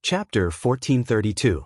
Chapter 1432.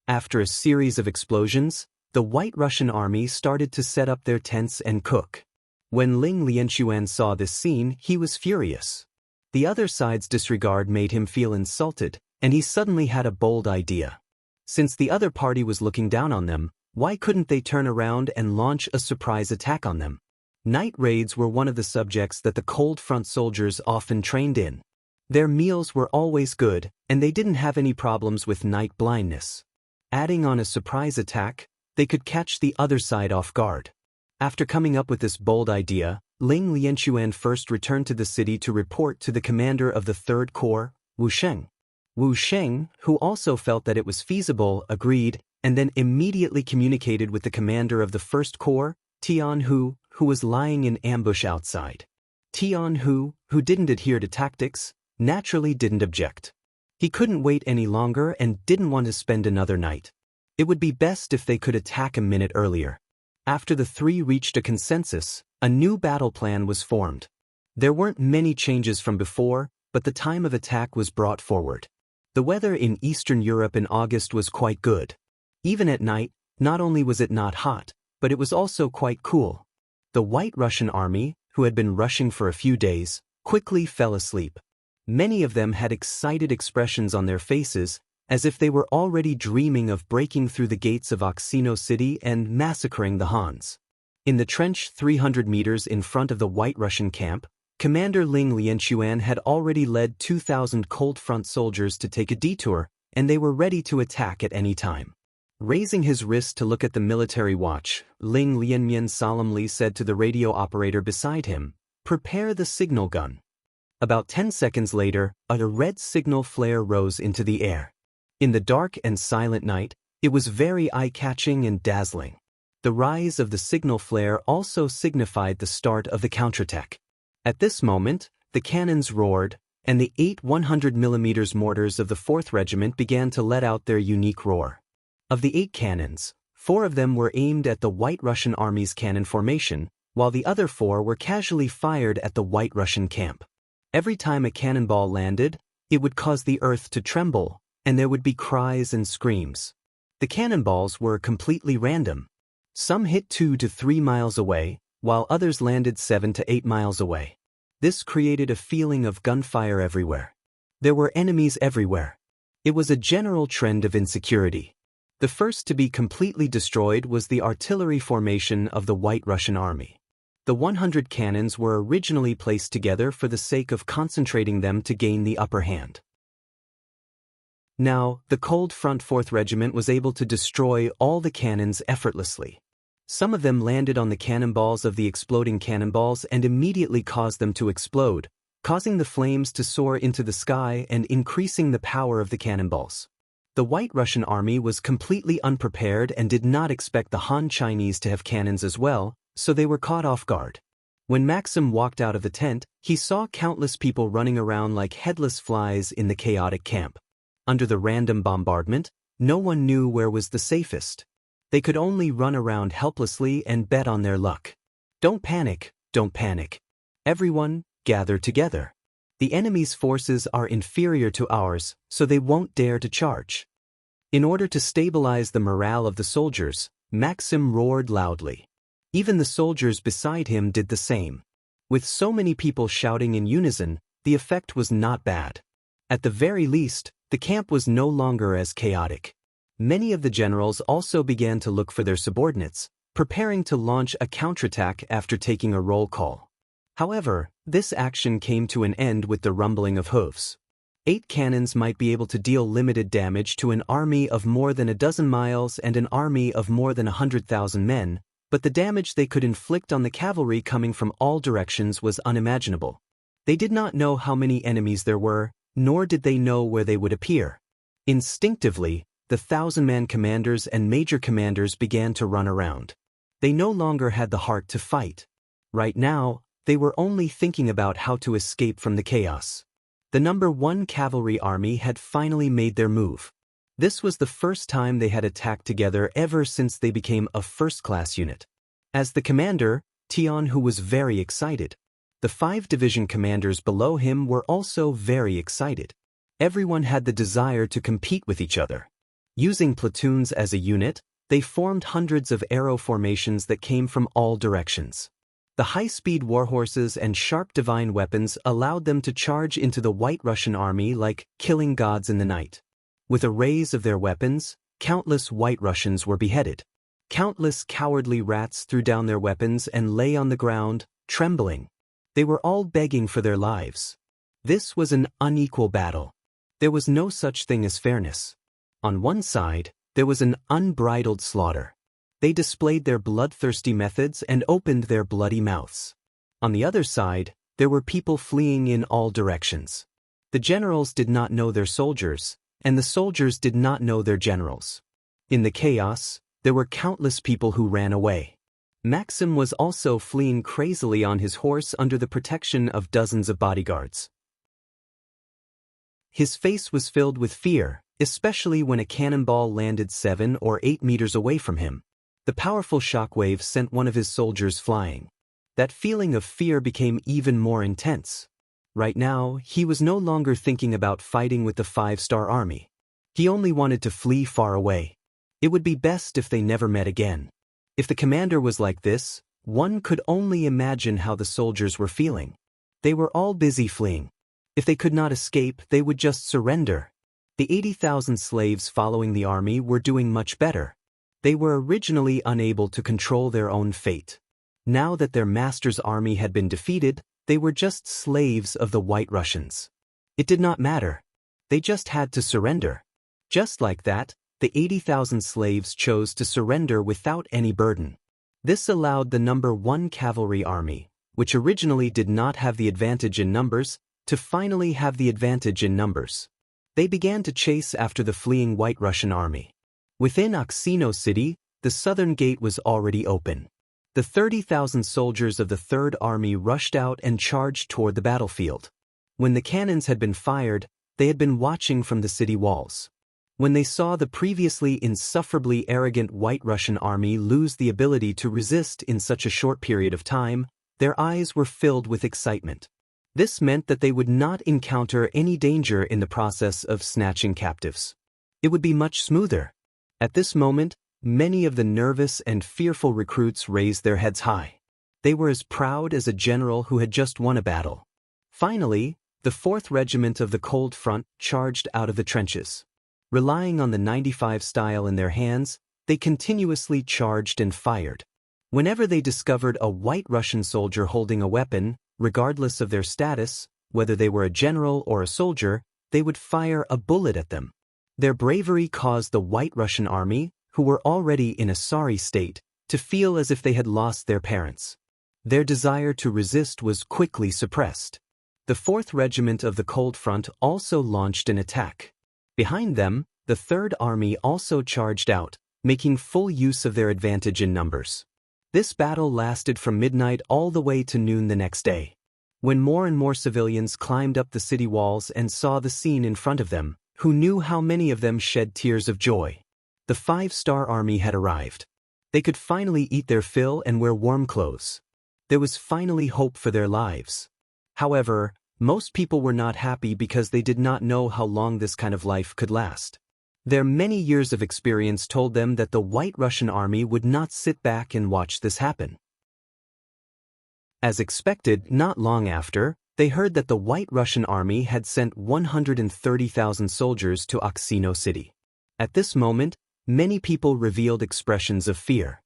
After a series of explosions, the White Russian army started to set up their tents and cook. When Ling Lianxuan saw this scene, he was furious. The other side's disregard made him feel insulted, and he suddenly had a bold idea. Since the other party was looking down on them, why couldn't they turn around and launch a surprise attack on them? Night raids were one of the subjects that the cold front soldiers often trained in. Their meals were always good, and they didn't have any problems with night blindness. Adding on a surprise attack, they could catch the other side off guard. After coming up with this bold idea, Ling Lianxuan first returned to the city to report to the commander of the 3rd Corps, Wu Sheng. Wu Sheng, who also felt that it was feasible, agreed, and then immediately communicated with the commander of the 1st Corps, Tian Hu, who was lying in ambush outside. Tian Hu, who didn't adhere to tactics, naturally didn't object. He couldn't wait any longer and didn't want to spend another night. It would be best if they could attack a minute earlier. After the three reached a consensus, a new battle plan was formed. There weren't many changes from before, but the time of attack was brought forward. The weather in Eastern Europe in August was quite good. Even at night, not only was it not hot, but it was also quite cool. The White Russian army, who had been rushing for a few days, quickly fell asleep. Many of them had excited expressions on their faces, as if they were already dreaming of breaking through the gates of Oxino City and massacring the Hans. In the trench 300 meters in front of the White Russian camp, Commander Ling Lianxuan had already led 2,000 cold front soldiers to take a detour, and they were ready to attack at any time. Raising his wrist to look at the military watch, Ling Lianmian solemnly said to the radio operator beside him, "Prepare the signal gun." About 10 seconds later, a red signal flare rose into the air. In the dark and silent night, it was very eye-catching and dazzling. The rise of the signal flare also signified the start of the counterattack. At this moment, the cannons roared, and the 8 100mm mortars of the 4th Regiment began to let out their unique roar. Of the 8 cannons, 4 of them were aimed at the White Russian Army's cannon formation, while the other 4 were casually fired at the White Russian camp. Every time a cannonball landed, it would cause the earth to tremble, and there would be cries and screams. The cannonballs were completely random. Some hit 2 to 3 miles away, while others landed 7 to 8 miles away. This created a feeling of gunfire everywhere. There were enemies everywhere. It was a general trend of insecurity. The first to be completely destroyed was the artillery formation of the White Russian Army. The 100 cannons were originally placed together for the sake of concentrating them to gain the upper hand. Now, the Cold Front 4th Regiment was able to destroy all the cannons effortlessly. Some of them landed on the cannonballs of the exploding cannonballs and immediately caused them to explode, causing the flames to soar into the sky and increasing the power of the cannonballs. The White Russian Army was completely unprepared and did not expect the Han Chinese to have cannons as well, so they were caught off guard. When Maxim walked out of the tent, he saw countless people running around like headless flies in the chaotic camp. Under the random bombardment, no one knew where was the safest. They could only run around helplessly and bet on their luck. Don't panic, don't panic. Everyone, gather together. The enemy's forces are inferior to ours, so they won't dare to charge. In order to stabilize the morale of the soldiers, Maxim roared loudly. Even the soldiers beside him did the same. With so many people shouting in unison, the effect was not bad. At the very least, the camp was no longer as chaotic. Many of the generals also began to look for their subordinates, preparing to launch a counterattack after taking a roll call. However, this action came to an end with the rumbling of hoofs. 8 cannons might be able to deal limited damage to an army of more than a dozen miles and an army of more than 100,000 men, but the damage they could inflict on the cavalry coming from all directions was unimaginable. They did not know how many enemies there were, nor did they know where they would appear. Instinctively, the 1,000-man commanders and major commanders began to run around. They no longer had the heart to fight. Right now, they were only thinking about how to escape from the chaos. The No. 1 Cavalry Army had finally made their move. This was the first time they had attacked together ever since they became a first-class unit. As the commander, Tian Hu was very excited. The 5 division commanders below him were also very excited. Everyone had the desire to compete with each other. Using platoons as a unit, they formed hundreds of arrow formations that came from all directions. The high-speed warhorses and sharp divine weapons allowed them to charge into the White Russian army like killing gods in the night. With a raise of their weapons, countless White Russians were beheaded. Countless cowardly rats threw down their weapons and lay on the ground, trembling. They were all begging for their lives. This was an unequal battle. There was no such thing as fairness. On one side, there was an unbridled slaughter. They displayed their bloodthirsty methods and opened their bloody mouths. On the other side, there were people fleeing in all directions. The generals did not know their soldiers, and the soldiers did not know their generals. In the chaos, there were countless people who ran away. Maxim was also fleeing crazily on his horse under the protection of dozens of bodyguards. His face was filled with fear, especially when a cannonball landed 7 or 8 meters away from him. The powerful shockwave sent one of his soldiers flying. That feeling of fear became even more intense. Right now, he was no longer thinking about fighting with the 5-star army. He only wanted to flee far away. It would be best if they never met again. If the commander was like this, one could only imagine how the soldiers were feeling. They were all busy fleeing. If they could not escape, they would just surrender. The 80,000 slaves following the army were doing much better. They were originally unable to control their own fate. Now that their master's army had been defeated, they were just slaves of the White Russians. It did not matter. They just had to surrender. Just like that, the 80,000 slaves chose to surrender without any burden. This allowed the No. 1 Cavalry Army, which originally did not have the advantage in numbers, to finally have the advantage in numbers. They began to chase after the fleeing White Russian army. Within Oxino City, the southern gate was already open. The 30,000 soldiers of the Third Army rushed out and charged toward the battlefield. When the cannons had been fired, they had been watching from the city walls. When they saw the previously insufferably arrogant White Russian army lose the ability to resist in such a short period of time, their eyes were filled with excitement. This meant that they would not encounter any danger in the process of snatching captives. It would be much smoother. At this moment, many of the nervous and fearful recruits raised their heads high. They were as proud as a general who had just won a battle. Finally, the 4th Regiment of the Cold Front charged out of the trenches. Relying on the 95 style in their hands, they continuously charged and fired. Whenever they discovered a White Russian soldier holding a weapon, regardless of their status, whether they were a general or a soldier, they would fire a bullet at them. Their bravery caused the White Russian army, who were already in a sorry state, to feel as if they had lost their parents. Their desire to resist was quickly suppressed. The 4th Regiment of the Cold Front also launched an attack. Behind them, the Third Army also charged out, making full use of their advantage in numbers. This battle lasted from midnight all the way to noon the next day. When more and more civilians climbed up the city walls and saw the scene in front of them, who knew how many of them shed tears of joy? The 5-star army had arrived. They could finally eat their fill and wear warm clothes. There was finally hope for their lives. However, most people were not happy because they did not know how long this kind of life could last. Their many years of experience told them that the White Russian army would not sit back and watch this happen. As expected, not long after, they heard that the White Russian army had sent 130,000 soldiers to Oxino City. At this moment, many people revealed expressions of fear.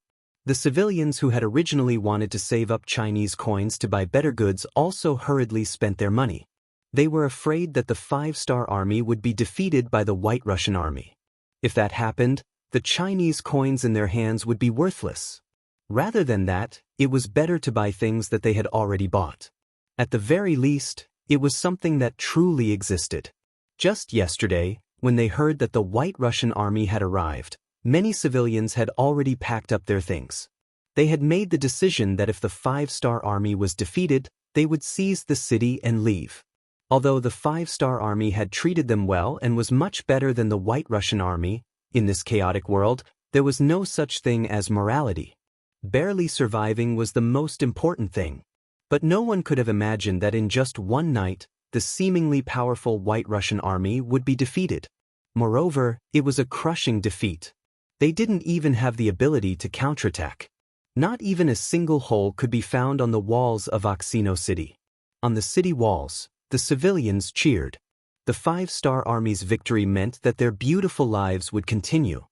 The civilians who had originally wanted to save up Chinese coins to buy better goods also hurriedly spent their money. They were afraid that the 5-star army would be defeated by the White Russian army. If that happened, the Chinese coins in their hands would be worthless. Rather than that, it was better to buy things that they had already bought. At the very least, it was something that truly existed. Just yesterday, when they heard that the White Russian army had arrived, many civilians had already packed up their things. They had made the decision that if the 5-star army was defeated, they would seize the city and leave. Although the 5-star army had treated them well and was much better than the White Russian army, in this chaotic world, there was no such thing as morality. Barely surviving was the most important thing. But no one could have imagined that in just one night, the seemingly powerful White Russian army would be defeated. Moreover, it was a crushing defeat. They didn't even have the ability to counterattack. Not even a single hole could be found on the walls of Oxino City. On the city walls, the civilians cheered. The five-star army's victory meant that their beautiful lives would continue.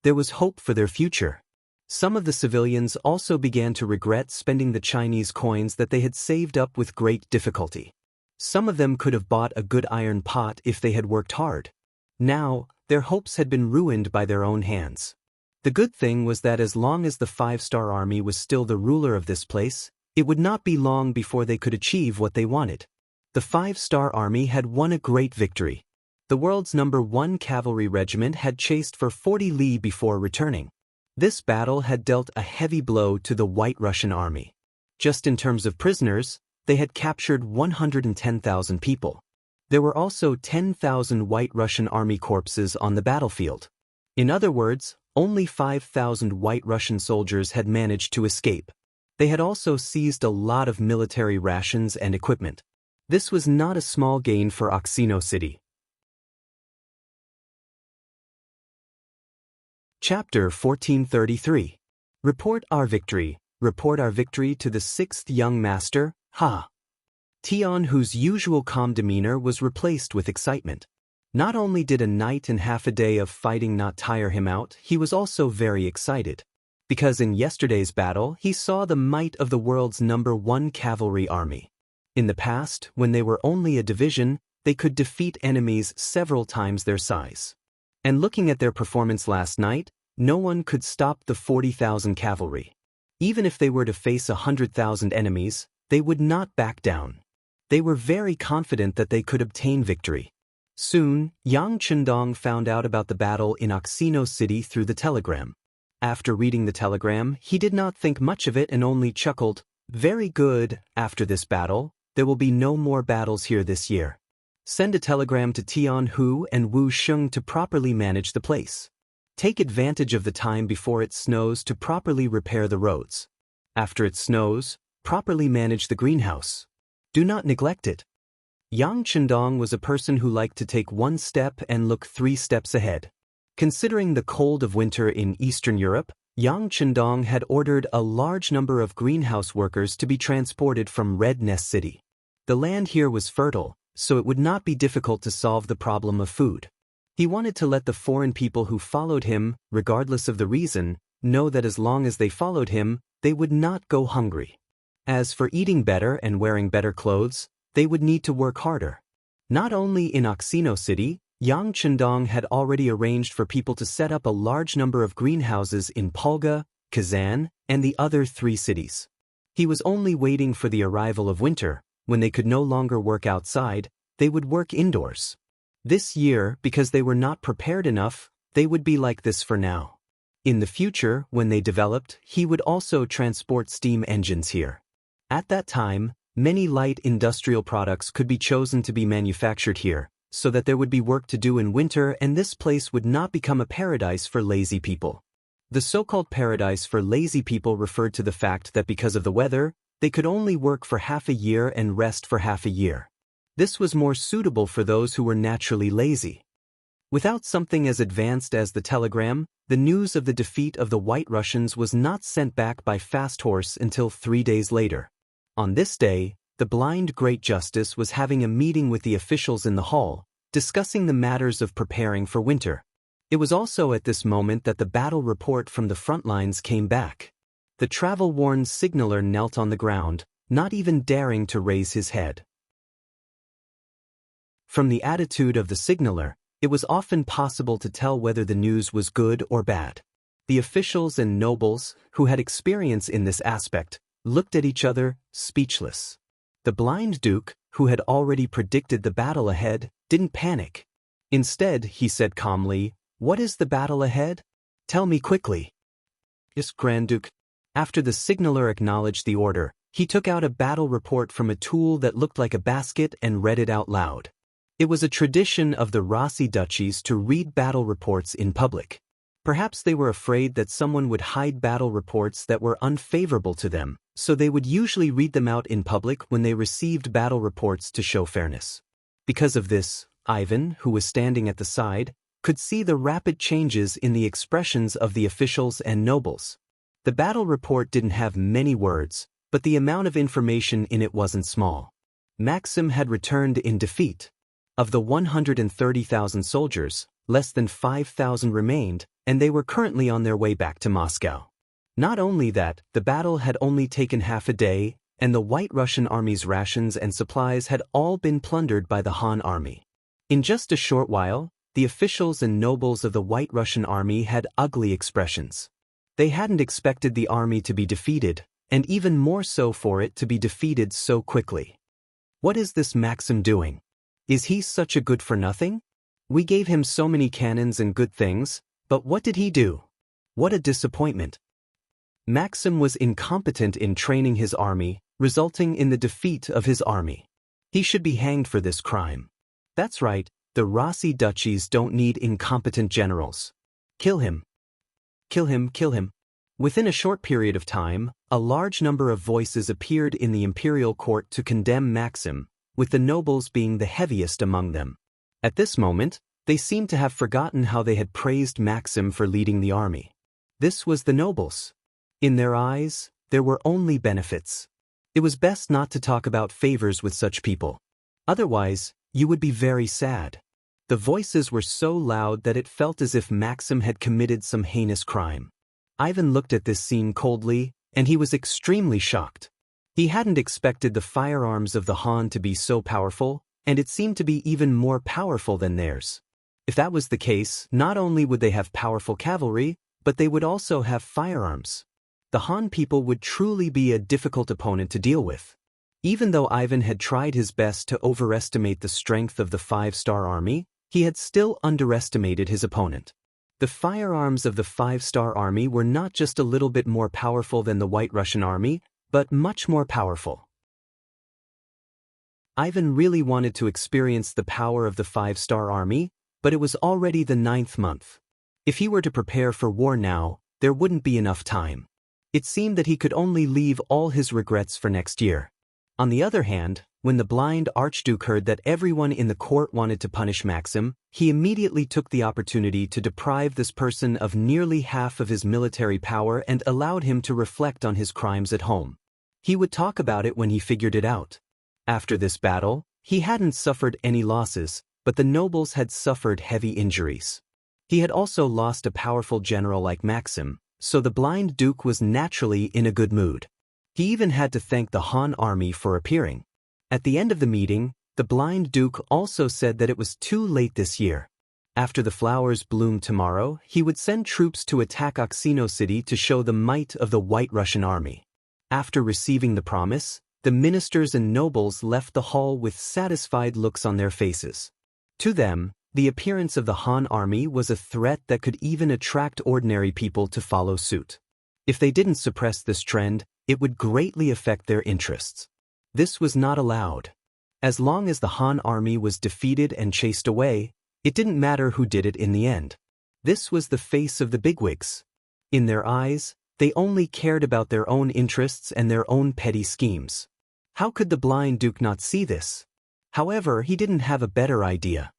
There was hope for their future. Some of the civilians also began to regret spending the Chinese coins that they had saved up with great difficulty. Some of them could have bought a good iron pot if they had worked hard. Now, their hopes had been ruined by their own hands. The good thing was that as long as the five-star army was still the ruler of this place, it would not be long before they could achieve what they wanted. The five-star army had won a great victory. The world's #1 cavalry regiment had chased for 40 li before returning. This battle had dealt a heavy blow to the White Russian army. Just in terms of prisoners, they had captured 110,000 people. There were also 10,000 White Russian army corpses on the battlefield. In other words, only 5,000 White Russian soldiers had managed to escape. They had also seized a lot of military rations and equipment. This was not a small gain for Oxino City. Chapter 1433. Report our victory to the sixth young master, Ha. Tian, whose usual calm demeanor was replaced with excitement. Not only did a night and half a day of fighting not tire him out, he was also very excited. Because in yesterday's battle, he saw the might of the world's #1 cavalry army. In the past, when they were only a division, they could defeat enemies several times their size. And looking at their performance last night, no one could stop the 40,000 cavalry. Even if they were to face 100,000 enemies, they would not back down. They were very confident that they could obtain victory. Soon, Yang Chendong found out about the battle in Oxino City through the telegram. After reading the telegram, he did not think much of it and only chuckled, "Very good, after this battle, there will be no more battles here this year. Send a telegram to Tian Hu and Wu Sheng to properly manage the place. Take advantage of the time before it snows to properly repair the roads. After it snows, properly manage the greenhouse. Do not neglect it." Yang Chendong was a person who liked to take one step and look 3 steps ahead. Considering the cold of winter in Eastern Europe, Yang Chendong had ordered a large number of greenhouse workers to be transported from Red Nest City. The land here was fertile, so it would not be difficult to solve the problem of food. He wanted to let the foreign people who followed him, regardless of the reason, know that as long as they followed him, they would not go hungry. As for eating better and wearing better clothes, they would need to work harder. Not only in Oxino City, Yang Chendong had already arranged for people to set up a large number of greenhouses in Polga, Kazan, and the other 3 cities. He was only waiting for the arrival of winter. When they could no longer work outside, they would work indoors. This year, because they were not prepared enough, they would be like this for now. In the future, when they developed, he would also transport steam engines here. At that time, many light industrial products could be chosen to be manufactured here, so that there would be work to do in winter and this place would not become a paradise for lazy people. The so-called paradise for lazy people referred to the fact that because of the weather, they could only work for half a year and rest for half a year. This was more suitable for those who were naturally lazy. Without something as advanced as the telegram, the news of the defeat of the White Russians was not sent back by fast horse until 3 days later. On this day, the blind Great Justice was having a meeting with the officials in the hall, discussing the matters of preparing for winter. It was also at this moment that the battle report from the front lines came back. The travel-worn signaler knelt on the ground, not even daring to raise his head. From the attitude of the signaler, it was often possible to tell whether the news was good or bad. The officials and nobles, who had experience in this aspect, looked at each other, speechless. The blind duke, who had already predicted the battle ahead, didn't panic. Instead, he said calmly, "What is the battle ahead? Tell me quickly." Yes, Grand Duke. After the signaler acknowledged the order, he took out a battle report from a tool that looked like a basket and read it out loud. It was a tradition of the Rossi duchies to read battle reports in public. Perhaps they were afraid that someone would hide battle reports that were unfavorable to them, so they would usually read them out in public when they received battle reports to show fairness. Because of this, Ivan, who was standing at the side, could see the rapid changes in the expressions of the officials and nobles. The battle report didn't have many words, but the amount of information in it wasn't small. Maxim had returned in defeat. Of the 130,000 soldiers, less than 5,000 remained, and they were currently on their way back to Moscow. Not only that, the battle had only taken half a day, and the White Russian army's rations and supplies had all been plundered by the Han army. In just a short while, the officials and nobles of the White Russian army had ugly expressions. They hadn't expected the army to be defeated, and even more so for it to be defeated so quickly. What is this Maxim doing? Is he such a good-for-nothing? We gave him so many cannons and good things, but what did he do? What a disappointment. Maxim was incompetent in training his army, resulting in the defeat of his army. He should be hanged for this crime. That's right, the Rossi duchies don't need incompetent generals. Kill him. Kill him, kill him. Within a short period of time, a large number of voices appeared in the imperial court to condemn Maxim, with the nobles being the heaviest among them. At this moment, they seemed to have forgotten how they had praised Maxim for leading the army. This was the nobles. In their eyes, there were only benefits. It was best not to talk about favors with such people. Otherwise, you would be very sad. The voices were so loud that it felt as if Maxim had committed some heinous crime. Ivan looked at this scene coldly, and he was extremely shocked. He hadn't expected the firearms of the Han to be so powerful, and it seemed to be even more powerful than theirs. If that was the case, not only would they have powerful cavalry, but they would also have firearms. The Han people would truly be a difficult opponent to deal with. Even though Ivan had tried his best to overestimate the strength of the five-star army, he had still underestimated his opponent. The firearms of the five-star army were not just a little bit more powerful than the White Russian army, but much more powerful. Ivan really wanted to experience the power of the five-star army, but it was already the 9th month. If he were to prepare for war now, there wouldn't be enough time. It seemed that he could only leave all his regrets for next year. On the other hand, when the blind Archduke heard that everyone in the court wanted to punish Maxim, he immediately took the opportunity to deprive this person of nearly half of his military power and allowed him to reflect on his crimes at home. He would talk about it when he figured it out. After this battle, he hadn't suffered any losses, but the nobles had suffered heavy injuries. He had also lost a powerful general like Maxim, so the blind duke was naturally in a good mood. He even had to thank the Han army for appearing. At the end of the meeting, the blind duke also said that it was too late this year. After the flowers bloomed tomorrow, he would send troops to attack Oxino City to show the might of the White Russian army. After receiving the promise, the ministers and nobles left the hall with satisfied looks on their faces. To them, the appearance of the Han army was a threat that could even attract ordinary people to follow suit. If they didn't suppress this trend, it would greatly affect their interests. This was not allowed. As long as the Han army was defeated and chased away, it didn't matter who did it in the end. This was the face of the bigwigs. In their eyes, they only cared about their own interests and their own petty schemes. How could the blind duke not see this? However, he didn't have a better idea.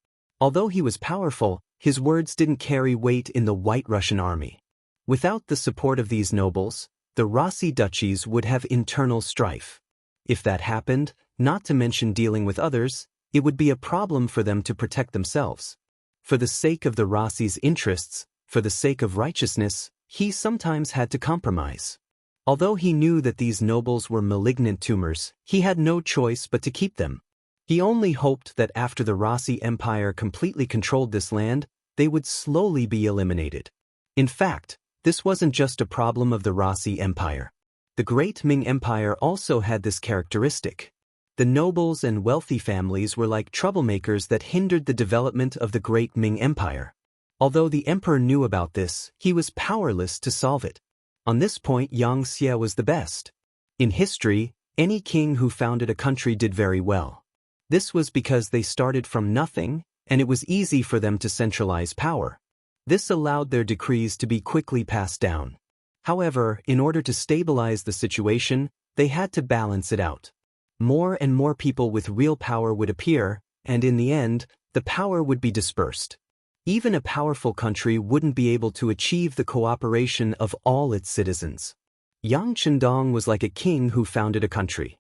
Although he was powerful, his words didn't carry weight in the White Russian army. Without the support of these nobles, the Rossi duchies would have internal strife. If that happened, not to mention dealing with others, it would be a problem for them to protect themselves. For the sake of the Rossi's interests, for the sake of righteousness, he sometimes had to compromise. Although he knew that these nobles were malignant tumors, he had no choice but to keep them. He only hoped that after the Rossi Empire completely controlled this land, they would slowly be eliminated. In fact, this wasn't just a problem of the Rossi Empire. The Great Ming Empire also had this characteristic. The nobles and wealthy families were like troublemakers that hindered the development of the Great Ming Empire. Although the emperor knew about this, he was powerless to solve it. On this point, Xianxia was the best. In history, any king who founded a country did very well. This was because they started from nothing, and it was easy for them to centralize power. This allowed their decrees to be quickly passed down. However, in order to stabilize the situation, they had to balance it out. More and more people with real power would appear, and in the end, the power would be dispersed. Even a powerful country wouldn't be able to achieve the cooperation of all its citizens. Yang Chendong was like a king who founded a country.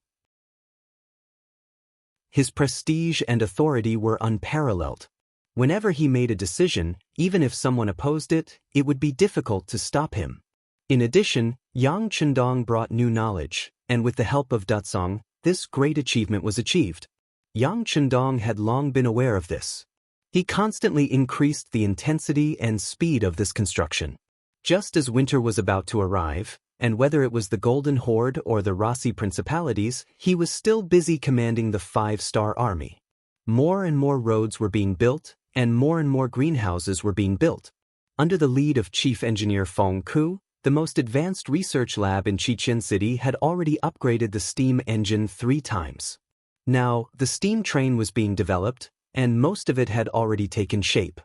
His prestige and authority were unparalleled. Whenever he made a decision, even if someone opposed it, it would be difficult to stop him. In addition, Yang Chendong brought new knowledge, and with the help of Dutsong, this great achievement was achieved. Yang Chendong had long been aware of this. He constantly increased the intensity and speed of this construction. Just as winter was about to arrive, and whether it was the Golden Horde or the Rossi Principalities, he was still busy commanding the 5-star army. More and more roads were being built, and more greenhouses were being built. Under the lead of Chief Engineer Feng Ku, the most advanced research lab in Xichen City had already upgraded the steam engine 3 times. Now, the steam train was being developed, and most of it had already taken shape.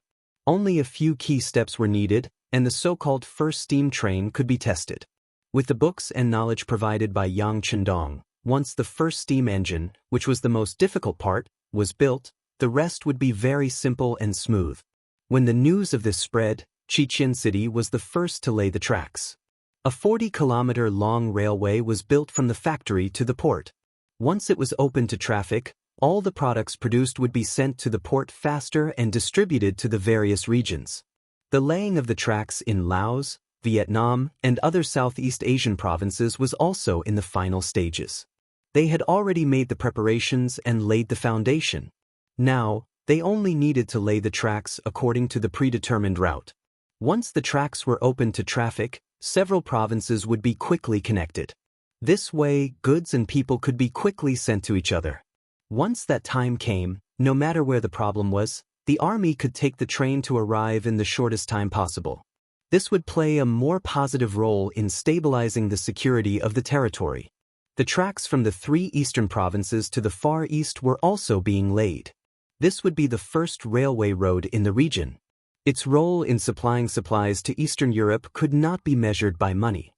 Only a few key steps were needed, and the so-called first steam train could be tested. With the books and knowledge provided by Yang Chendong, once the first steam engine, which was the most difficult part, was built, the rest would be very simple and smooth. When the news of this spread, Xichen City was the first to lay the tracks. A 40-kilometer-long railway was built from the factory to the port. Once it was open to traffic, all the products produced would be sent to the port faster and distributed to the various regions. The laying of the tracks in Laos, Vietnam, and other Southeast Asian provinces was also in the final stages. They had already made the preparations and laid the foundation. Now, they only needed to lay the tracks according to the predetermined route. Once the tracks were open to traffic, several provinces would be quickly connected. This way, goods and people could be quickly sent to each other. Once that time came, no matter where the problem was, the army could take the train to arrive in the shortest time possible. This would play a more positive role in stabilizing the security of the territory. The tracks from the 3 eastern provinces to the Far East were also being laid. This would be the first railway road in the region. Its role in supplying supplies to Eastern Europe could not be measured by money.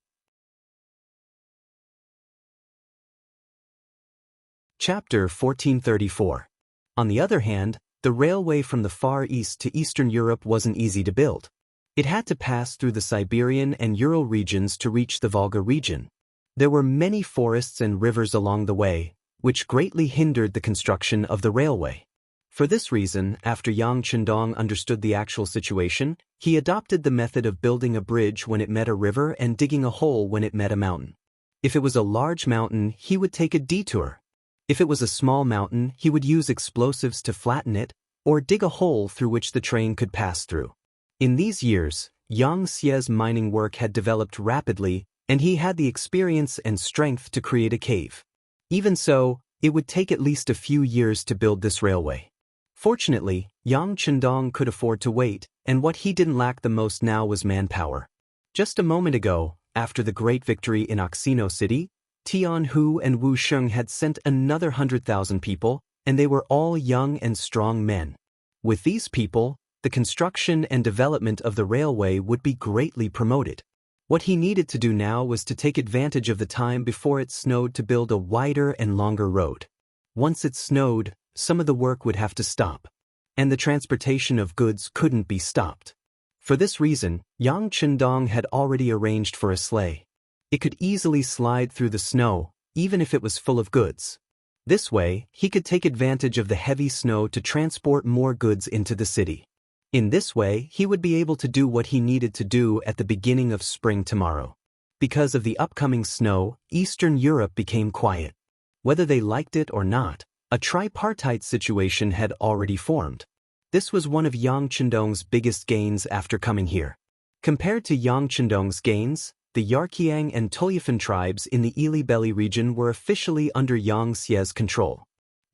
Chapter 1434. On the other hand, the railway from the Far East to Eastern Europe wasn't easy to build. It had to pass through the Siberian and Ural regions to reach the Volga region. There were many forests and rivers along the way, which greatly hindered the construction of the railway. For this reason, after Yang Chendong understood the actual situation, he adopted the method of building a bridge when it met a river and digging a hole when it met a mountain. If it was a large mountain, he would take a detour. If it was a small mountain, he would use explosives to flatten it, or dig a hole through which the train could pass through. In these years, Yang Xie's mining work had developed rapidly, and he had the experience and strength to create a cave. Even so, it would take at least a few years to build this railway. Fortunately, Yang Chendong could afford to wait, and what he didn't lack the most now was manpower. Just a moment ago, after the great victory in Oxino City, Tian Hu and Wu Sheng had sent another 100,000 people, and they were all young and strong men. With these people, the construction and development of the railway would be greatly promoted. What he needed to do now was to take advantage of the time before it snowed to build a wider and longer road. Once it snowed, some of the work would have to stop, and the transportation of goods couldn't be stopped. For this reason, Yang Chendong had already arranged for a sleigh. It could easily slide through the snow, even if it was full of goods. This way, he could take advantage of the heavy snow to transport more goods into the city. In this way, he would be able to do what he needed to do at the beginning of spring tomorrow. Because of the upcoming snow, Eastern Europe became quiet. Whether they liked it or not, a tripartite situation had already formed. This was one of Yang Chendong's biggest gains after coming here. Compared to Yang Chendong's gains, the Yarqiang and Tulyafan tribes in the Ili Belly region were officially under Yang Xie's control.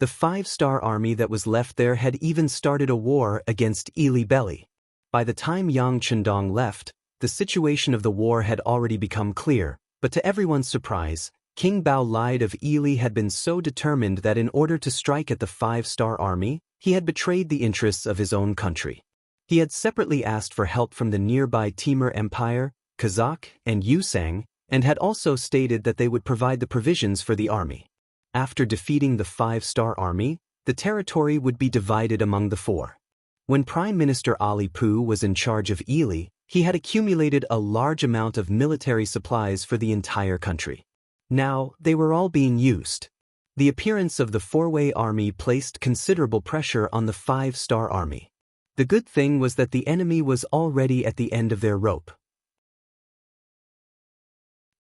The 5-star army that was left there had even started a war against Ili Belly. By the time Yang Chendong left, the situation of the war had already become clear, but to everyone's surprise, King Bao Lide of Ili had been so determined that in order to strike at the 5-star army, he had betrayed the interests of his own country. He had separately asked for help from the nearby Timur Empire, Kazakh, and Yusang, and had also stated that they would provide the provisions for the army. After defeating the 5-star army, the territory would be divided among the four. When Prime Minister Ali Pu was in charge of Ili, he had accumulated a large amount of military supplies for the entire country. Now, they were all being used. The appearance of the four-way army placed considerable pressure on the five-star army. The good thing was that the enemy was already at the end of their rope.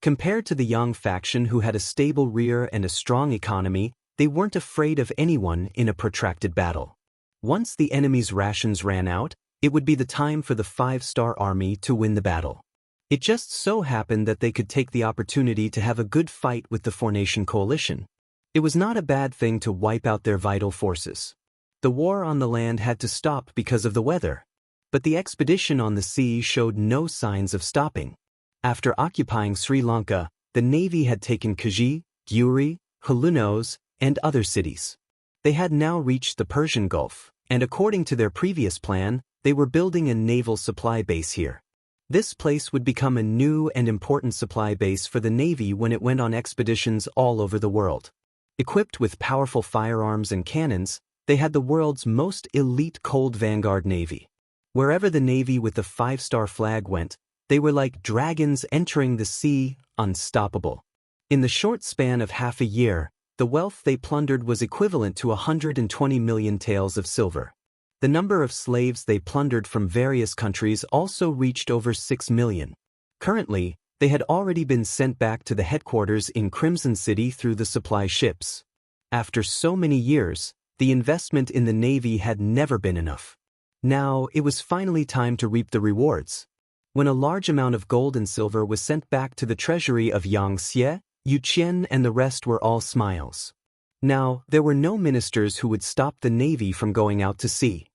Compared to the Yang faction who had a stable rear and a strong economy, they weren't afraid of anyone in a protracted battle. Once the enemy's rations ran out, it would be the time for the five-star army to win the battle. It just so happened that they could take the opportunity to have a good fight with the four-nation coalition. It was not a bad thing to wipe out their vital forces. The war on the land had to stop because of the weather. But the expedition on the sea showed no signs of stopping. After occupying Sri Lanka, the navy had taken Kaji, Gyuri, Halunos, and other cities. They had now reached the Persian Gulf, and according to their previous plan, they were building a naval supply base here. This place would become a new and important supply base for the navy when it went on expeditions all over the world. Equipped with powerful firearms and cannons, they had the world's most elite cold vanguard navy. Wherever the navy with the five-star flag went, they were like dragons entering the sea, unstoppable. In the short span of half a year, the wealth they plundered was equivalent to 120 million taels of silver. The number of slaves they plundered from various countries also reached over 6 million. Currently, they had already been sent back to the headquarters in Crimson City through the supply ships. After so many years, the investment in the navy had never been enough. Now, it was finally time to reap the rewards. When a large amount of gold and silver was sent back to the treasury of Yang Xie, Yu Qian and the rest were all smiles. Now, there were no ministers who would stop the navy from going out to sea.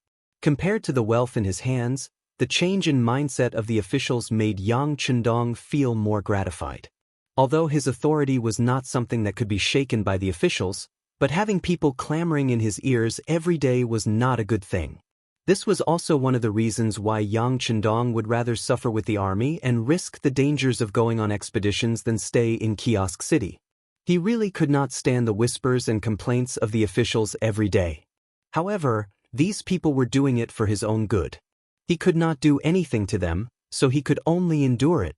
Compared to the wealth in his hands, the change in mindset of the officials made Yang Chendong feel more gratified. Although his authority was not something that could be shaken by the officials, but having people clamoring in his ears every day was not a good thing. This was also one of the reasons why Yang Chendong would rather suffer with the army and risk the dangers of going on expeditions than stay in Kiosk City. He really could not stand the whispers and complaints of the officials every day. However, these people were doing it for his own good. He could not do anything to them, so he could only endure it.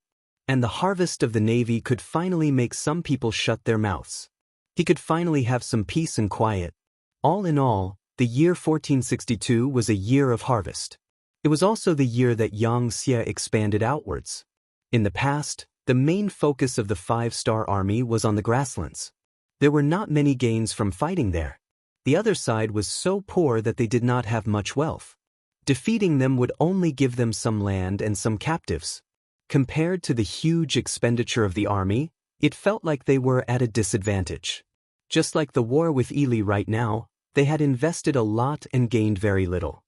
And the harvest of the navy could finally make some people shut their mouths. He could finally have some peace and quiet. All in all, the year 1462 was a year of harvest. It was also the year that Yang Xie expanded outwards. In the past, the main focus of the five-star army was on the grasslands. There were not many gains from fighting there. The other side was so poor that they did not have much wealth. Defeating them would only give them some land and some captives. Compared to the huge expenditure of the army, it felt like they were at a disadvantage. Just like the war with Ili right now, they had invested a lot and gained very little.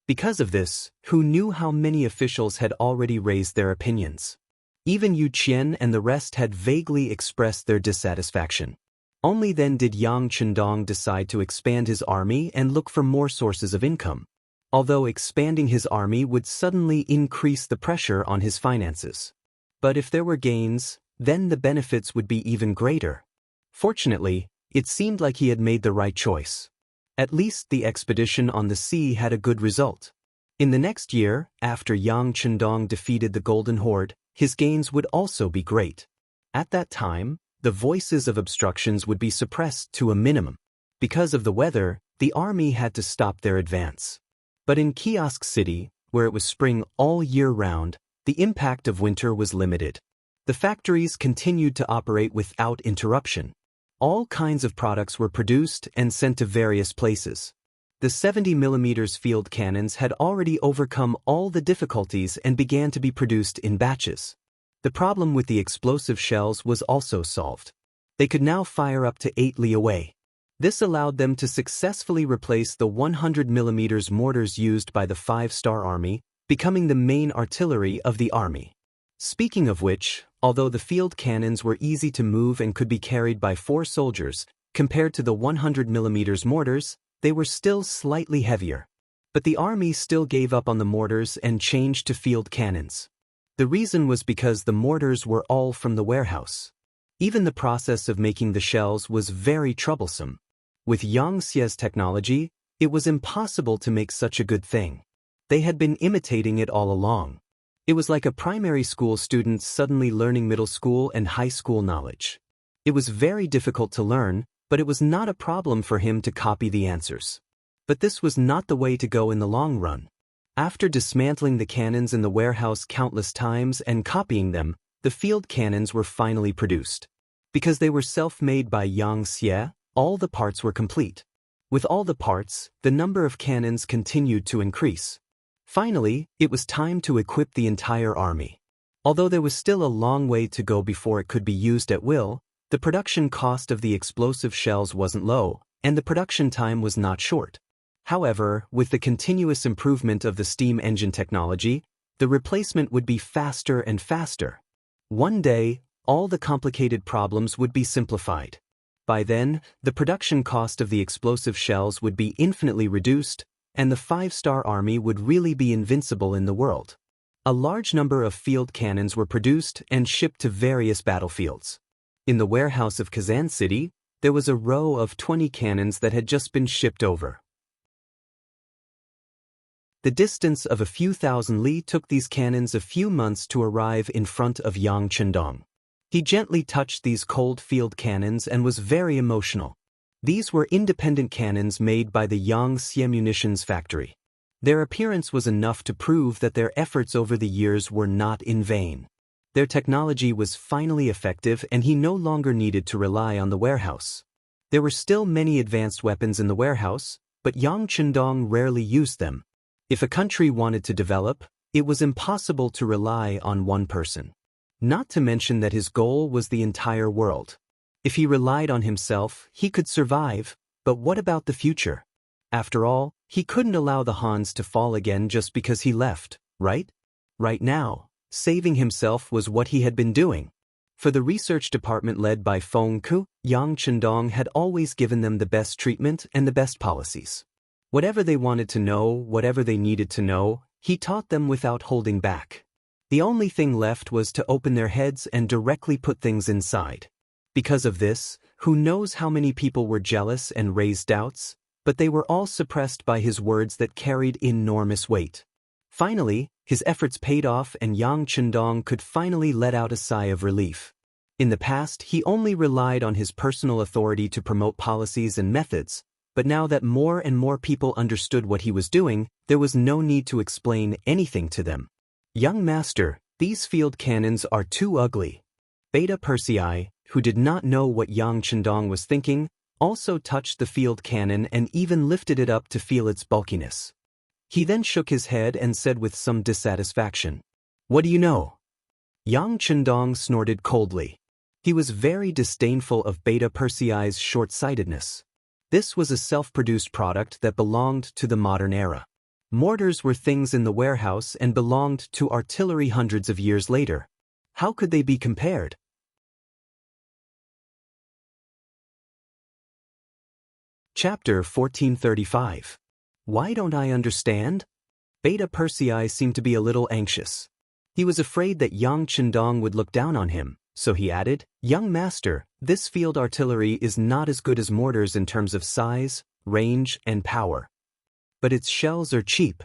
Because of this, who knew how many officials had already raised their opinions? Even Yu Qian and the rest had vaguely expressed their dissatisfaction. Only then did Yang Chendong decide to expand his army and look for more sources of income. Although expanding his army would suddenly increase the pressure on his finances. But if there were gains, then the benefits would be even greater. Fortunately, it seemed like he had made the right choice. At least the expedition on the sea had a good result. In the next year, after Yang Chendong defeated the Golden Horde, his gains would also be great. At that time, the voices of obstructions would be suppressed to a minimum. Because of the weather, the army had to stop their advance. But in Kiosk City, where it was spring all year round, the impact of winter was limited. The factories continued to operate without interruption. All kinds of products were produced and sent to various places. The 70mm field cannons had already overcome all the difficulties and began to be produced in batches. The problem with the explosive shells was also solved. They could now fire up to 8 li away. This allowed them to successfully replace the 100mm mortars used by the five-star army, becoming the main artillery of the army. Speaking of which, although the field cannons were easy to move and could be carried by 4 soldiers, compared to the 100mm mortars, they were still slightly heavier. But the army still gave up on the mortars and changed to field cannons. The reason was because the mortars were all from the warehouse. Even the process of making the shells was very troublesome. With Xianxia's technology, it was impossible to make such a good thing. They had been imitating it all along. It was like a primary school student suddenly learning middle school and high school knowledge. It was very difficult to learn, but it was not a problem for him to copy the answers. But this was not the way to go in the long run. After dismantling the cannons in the warehouse countless times and copying them, the field cannons were finally produced. Because they were self-made by Xianxia, all the parts were complete. With all the parts, the number of cannons continued to increase. Finally, it was time to equip the entire army. Although there was still a long way to go before it could be used at will, the production cost of the explosive shells wasn't low, and the production time was not short. However, with the continuous improvement of the steam engine technology, the replacement would be faster and faster. One day, all the complicated problems would be simplified. By then, the production cost of the explosive shells would be infinitely reduced, and the 5-star army would really be invincible in the world. A large number of field cannons were produced and shipped to various battlefields. In the warehouse of Kazan City, there was a row of 20 cannons that had just been shipped over. The distance of a few thousand li took these cannons a few months to arrive in front of Yang Chendong. He gently touched these cold field cannons and was very emotional. These were independent cannons made by the Yangxia munitions factory. Their appearance was enough to prove that their efforts over the years were not in vain. Their technology was finally effective and he no longer needed to rely on the warehouse. There were still many advanced weapons in the warehouse, but Yang Chendong rarely used them. If a country wanted to develop, it was impossible to rely on one person. Not to mention that his goal was the entire world. If he relied on himself, he could survive, but what about the future? After all, he couldn't allow the Hans to fall again just because he left, right? Right now, saving himself was what he had been doing. For the research department led by Feng Ku, Yang Chendong had always given them the best treatment and the best policies. Whatever they wanted to know, whatever they needed to know, he taught them without holding back. The only thing left was to open their heads and directly put things inside. Because of this, who knows how many people were jealous and raised doubts, but they were all suppressed by his words that carried enormous weight. Finally, his efforts paid off and Yang Chendong could finally let out a sigh of relief. In the past, he only relied on his personal authority to promote policies and methods, but now that more and more people understood what he was doing, there was no need to explain anything to them. Young master, these field cannons are too ugly. Beta Persei, who did not know what Yang Chendong was thinking, also touched the field cannon and even lifted it up to feel its bulkiness. He then shook his head and said with some dissatisfaction, "What do you know?" Yang Chendong snorted coldly. He was very disdainful of Beta Persei's short-sightedness. This was a self-produced product that belonged to the modern era. Mortars were things in the warehouse and belonged to artillery hundreds of years later. How could they be compared? Chapter 1435. Why don't I understand? Beta Persei seemed to be a little anxious. He was afraid that Yang Chendong would look down on him, so he added, "Young master, this field artillery is not as good as mortars in terms of size, range, and power. But its shells are cheap.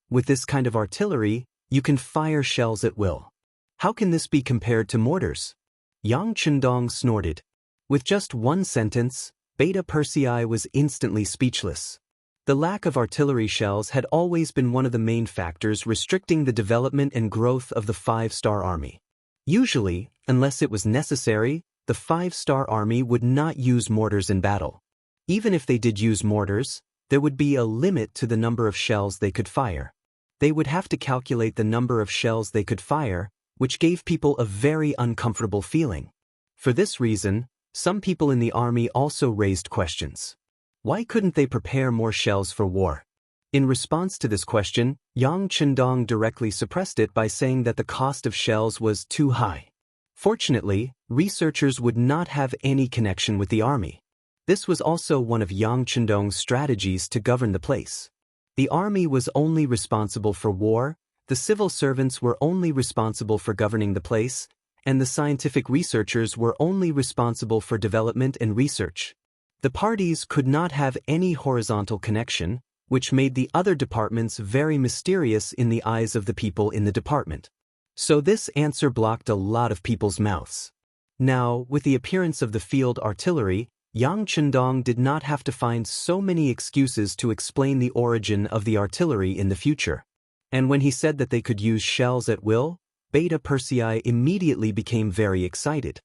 With this kind of artillery, you can fire shells at will. How can this be compared to mortars?" Yang Chendong snorted. With just one sentence, Beta Persei was instantly speechless. The lack of artillery shells had always been one of the main factors restricting the development and growth of the 5-star army. Usually, unless it was necessary, the 5-star army would not use mortars in battle. Even if they did use mortars, there would be a limit to the number of shells they could fire. They would have to calculate the number of shells they could fire, which gave people a very uncomfortable feeling. For this reason, some people in the army also raised questions. Why couldn't they prepare more shells for war? In response to this question, Yang Chendong directly suppressed it by saying that the cost of shells was too high. Fortunately, researchers would not have any connection with the army. This was also one of Yang Chendong's strategies to govern the place. The army was only responsible for war, the civil servants were only responsible for governing the place, and the scientific researchers were only responsible for development and research. The parties could not have any horizontal connection, which made the other departments very mysterious in the eyes of the people in the department. So this answer blocked a lot of people's mouths. Now, with the appearance of the field artillery, Yang Chendong did not have to find so many excuses to explain the origin of the artillery in the future. And when he said that they could use shells at will, Beta Persei immediately became very excited.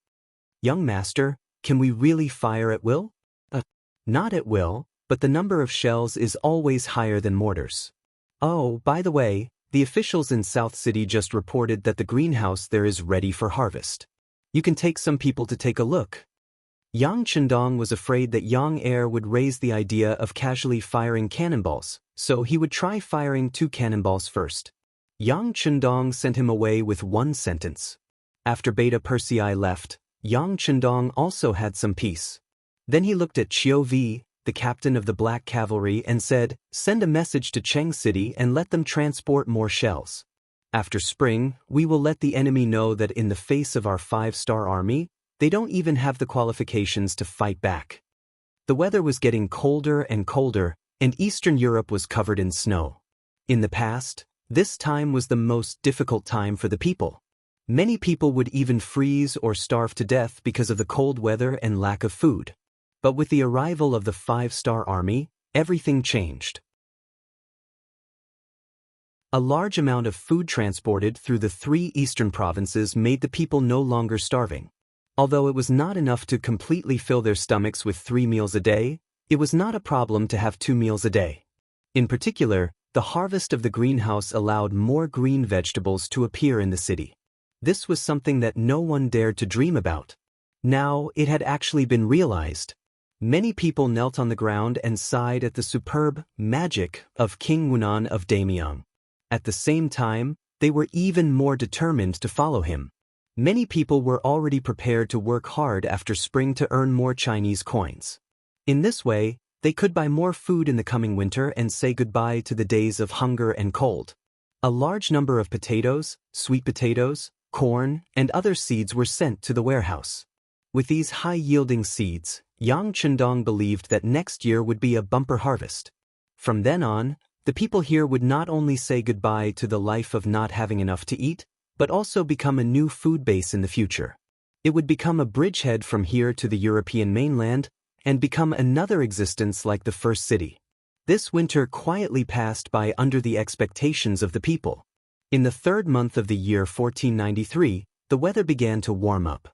"Young master, can we really fire at will?" Not at will, but the number of shells is always higher than mortars. Oh, by the way, the officials in South City just reported that the greenhouse there is ready for harvest. You can take some people to take a look. Yang Chendong was afraid that Yang Heir would raise the idea of casually firing cannonballs, so he would try firing 2 cannonballs first. Yang Chendong sent him away with one sentence. After Beta Persei left, Yang Chendong also had some peace. Then he looked at Qiu Vi, the captain of the Black Cavalry, and said, "Send a message to Cheng City and let them transport more shells. After spring, we will let the enemy know that in the face of our 5-star army, they don't even have the qualifications to fight back." The weather was getting colder and colder, and Eastern Europe was covered in snow. In the past, this time was the most difficult time for the people. Many people would even freeze or starve to death because of the cold weather and lack of food. But with the arrival of the 5-star army, everything changed. A large amount of food transported through the 3 eastern provinces made the people no longer starving. Although it was not enough to completely fill their stomachs with 3 meals a day, it was not a problem to have 2 meals a day. In particular, the harvest of the greenhouse allowed more green vegetables to appear in the city. This was something that no one dared to dream about. Now it had actually been realized. Many people knelt on the ground and sighed at the superb magic of King Wunan of Daimiang. At the same time, they were even more determined to follow him. Many people were already prepared to work hard after spring to earn more Chinese coins. In this way, they could buy more food in the coming winter and say goodbye to the days of hunger and cold. A large number of potatoes, sweet potatoes, corn, and other seeds were sent to the warehouse. With these high-yielding seeds, Yang Chendong believed that next year would be a bumper harvest. From then on, the people here would not only say goodbye to the life of not having enough to eat, but also become a new food base in the future. It would become a bridgehead from here to the European mainland, and become another existence like the first city. This winter quietly passed by under the expectations of the people. In the 3rd month of the year 1493, the weather began to warm up.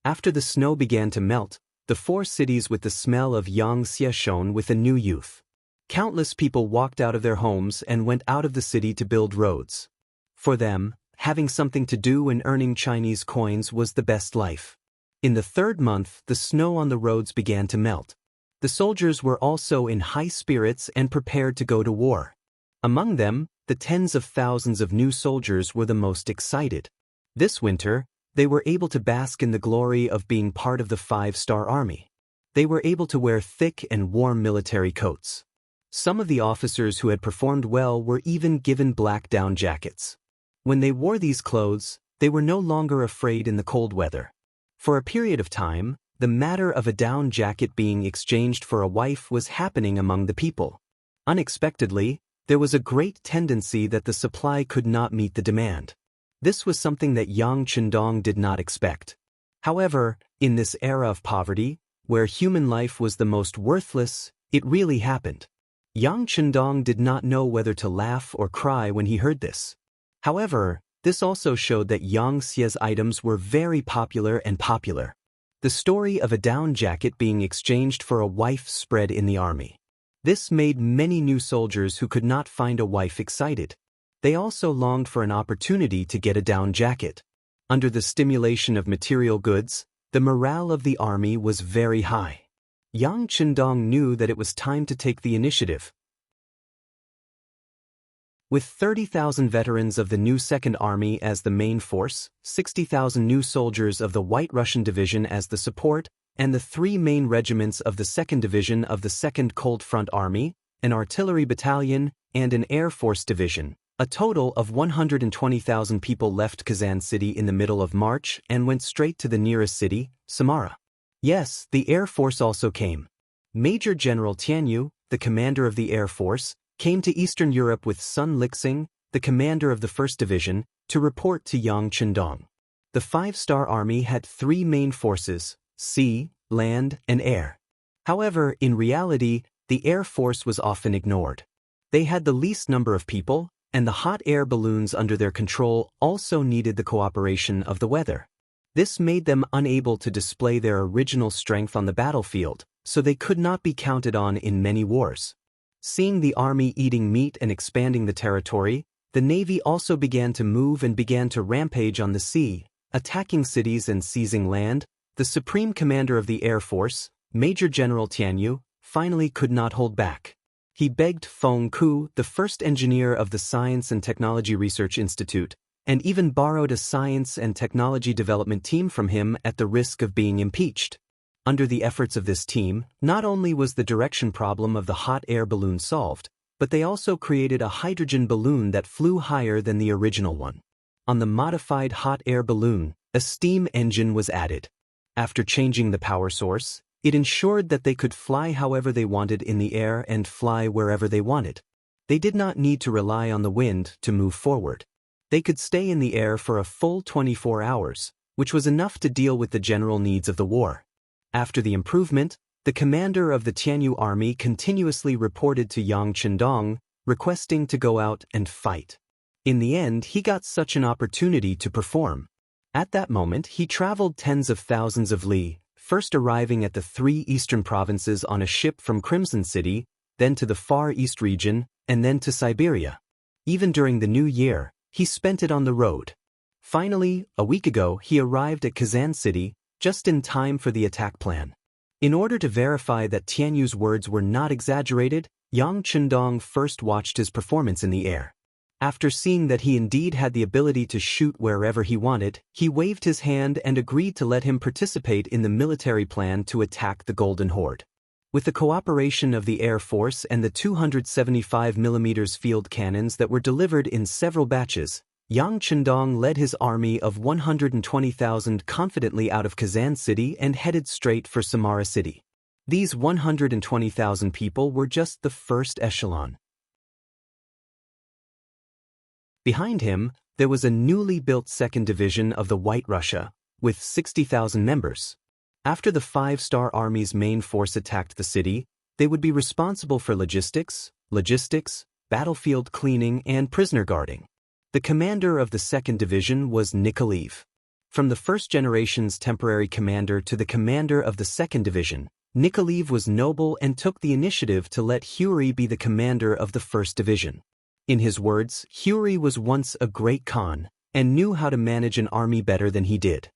After the snow began to melt, the 4 cities with the smell of Yangxia shone with a new youth. Countless people walked out of their homes and went out of the city to build roads. For them, having something to do and earning Chinese coins was the best life. In the 3rd month, the snow on the roads began to melt. The soldiers were also in high spirits and prepared to go to war. Among them, the tens of thousands of new soldiers were the most excited. This winter, they were able to bask in the glory of being part of the 5-star army. They were able to wear thick and warm military coats. Some of the officers who had performed well were even given black down jackets. When they wore these clothes, they were no longer afraid in the cold weather. For a period of time, the matter of a down jacket being exchanged for a wife was happening among the people. Unexpectedly, there was a great tendency that the supply could not meet the demand. This was something that Yang Chendong did not expect. However, in this era of poverty, where human life was the most worthless, it really happened. Yang Chendong did not know whether to laugh or cry when he heard this. However, this also showed that Yangxia's items were very popular. The story of a down jacket being exchanged for a wife spread in the army. This made many new soldiers who could not find a wife excited. They also longed for an opportunity to get a down jacket. Under the stimulation of material goods, the morale of the army was very high. Yang Chendong knew that it was time to take the initiative. With 30,000 veterans of the new Second Army as the main force, 60,000 new soldiers of the White Russian Division as the support, and the 3 main regiments of the 2nd Division of the 2nd Cold Front Army, an artillery battalion, and an Air Force division, a total of 120,000 people left Kazan City in the middle of March and went straight to the nearest city, Samara. Yes, the Air Force also came. Major General Tianyu, the commander of the Air Force, came to Eastern Europe with Sun Lixing, the commander of the 1st Division, to report to Yang Chendong. The 5-star army had 3 main forces: sea, land, and air. However, in reality, the Air Force was often ignored. They had the least number of people, and the hot air balloons under their control also needed the cooperation of the weather. This made them unable to display their original strength on the battlefield, so they could not be counted on in many wars. Seeing the army eating meat and expanding the territory, the Navy also began to move and began to rampage on the sea, attacking cities and seizing land. The Supreme Commander of the Air Force, Major General Tianyu, finally could not hold back. He begged Feng Ku, the first engineer of the Science and Technology Research Institute, and even borrowed a science and technology development team from him at the risk of being impeached. Under the efforts of this team, not only was the direction problem of the hot air balloon solved, but they also created a hydrogen balloon that flew higher than the original one. On the modified hot air balloon, a steam engine was added. After changing the power source, it ensured that they could fly however they wanted in the air and fly wherever they wanted. They did not need to rely on the wind to move forward. They could stay in the air for a full 24 hours, which was enough to deal with the general needs of the war. After the improvement, the commander of the Tianyu army continuously reported to Yang Chendong, requesting to go out and fight. In the end, he got such an opportunity to perform. At that moment, he traveled tens of thousands of li, first arriving at the 3 eastern provinces on a ship from Crimson City, then to the Far East region, and then to Siberia. Even during the New Year, he spent it on the road. Finally, a week ago, he arrived at Kazan City, just in time for the attack plan. In order to verify that Tianyu's words were not exaggerated, Yang Chendong first watched his performance in the air. After seeing that he indeed had the ability to shoot wherever he wanted, he waved his hand and agreed to let him participate in the military plan to attack the Golden Horde. With the cooperation of the Air Force and the 275mm field cannons that were delivered in several batches, Yang Chendong led his army of 120,000 confidently out of Kazan City and headed straight for Samara City. These 120,000 people were just the first echelon. Behind him, there was a newly built 2nd Division of the White Russia, with 60,000 members. After the 5-star army's main force attacked the city, they would be responsible for logistics, battlefield cleaning, and prisoner guarding. The commander of the 2nd Division was Nikolaev. From the 1st generation's temporary commander to the commander of the 2nd Division, Nikolaev was noble and took the initiative to let Huri be the commander of the 1st Division. In his words, Huri was once a great Khan, and knew how to manage an army better than he did.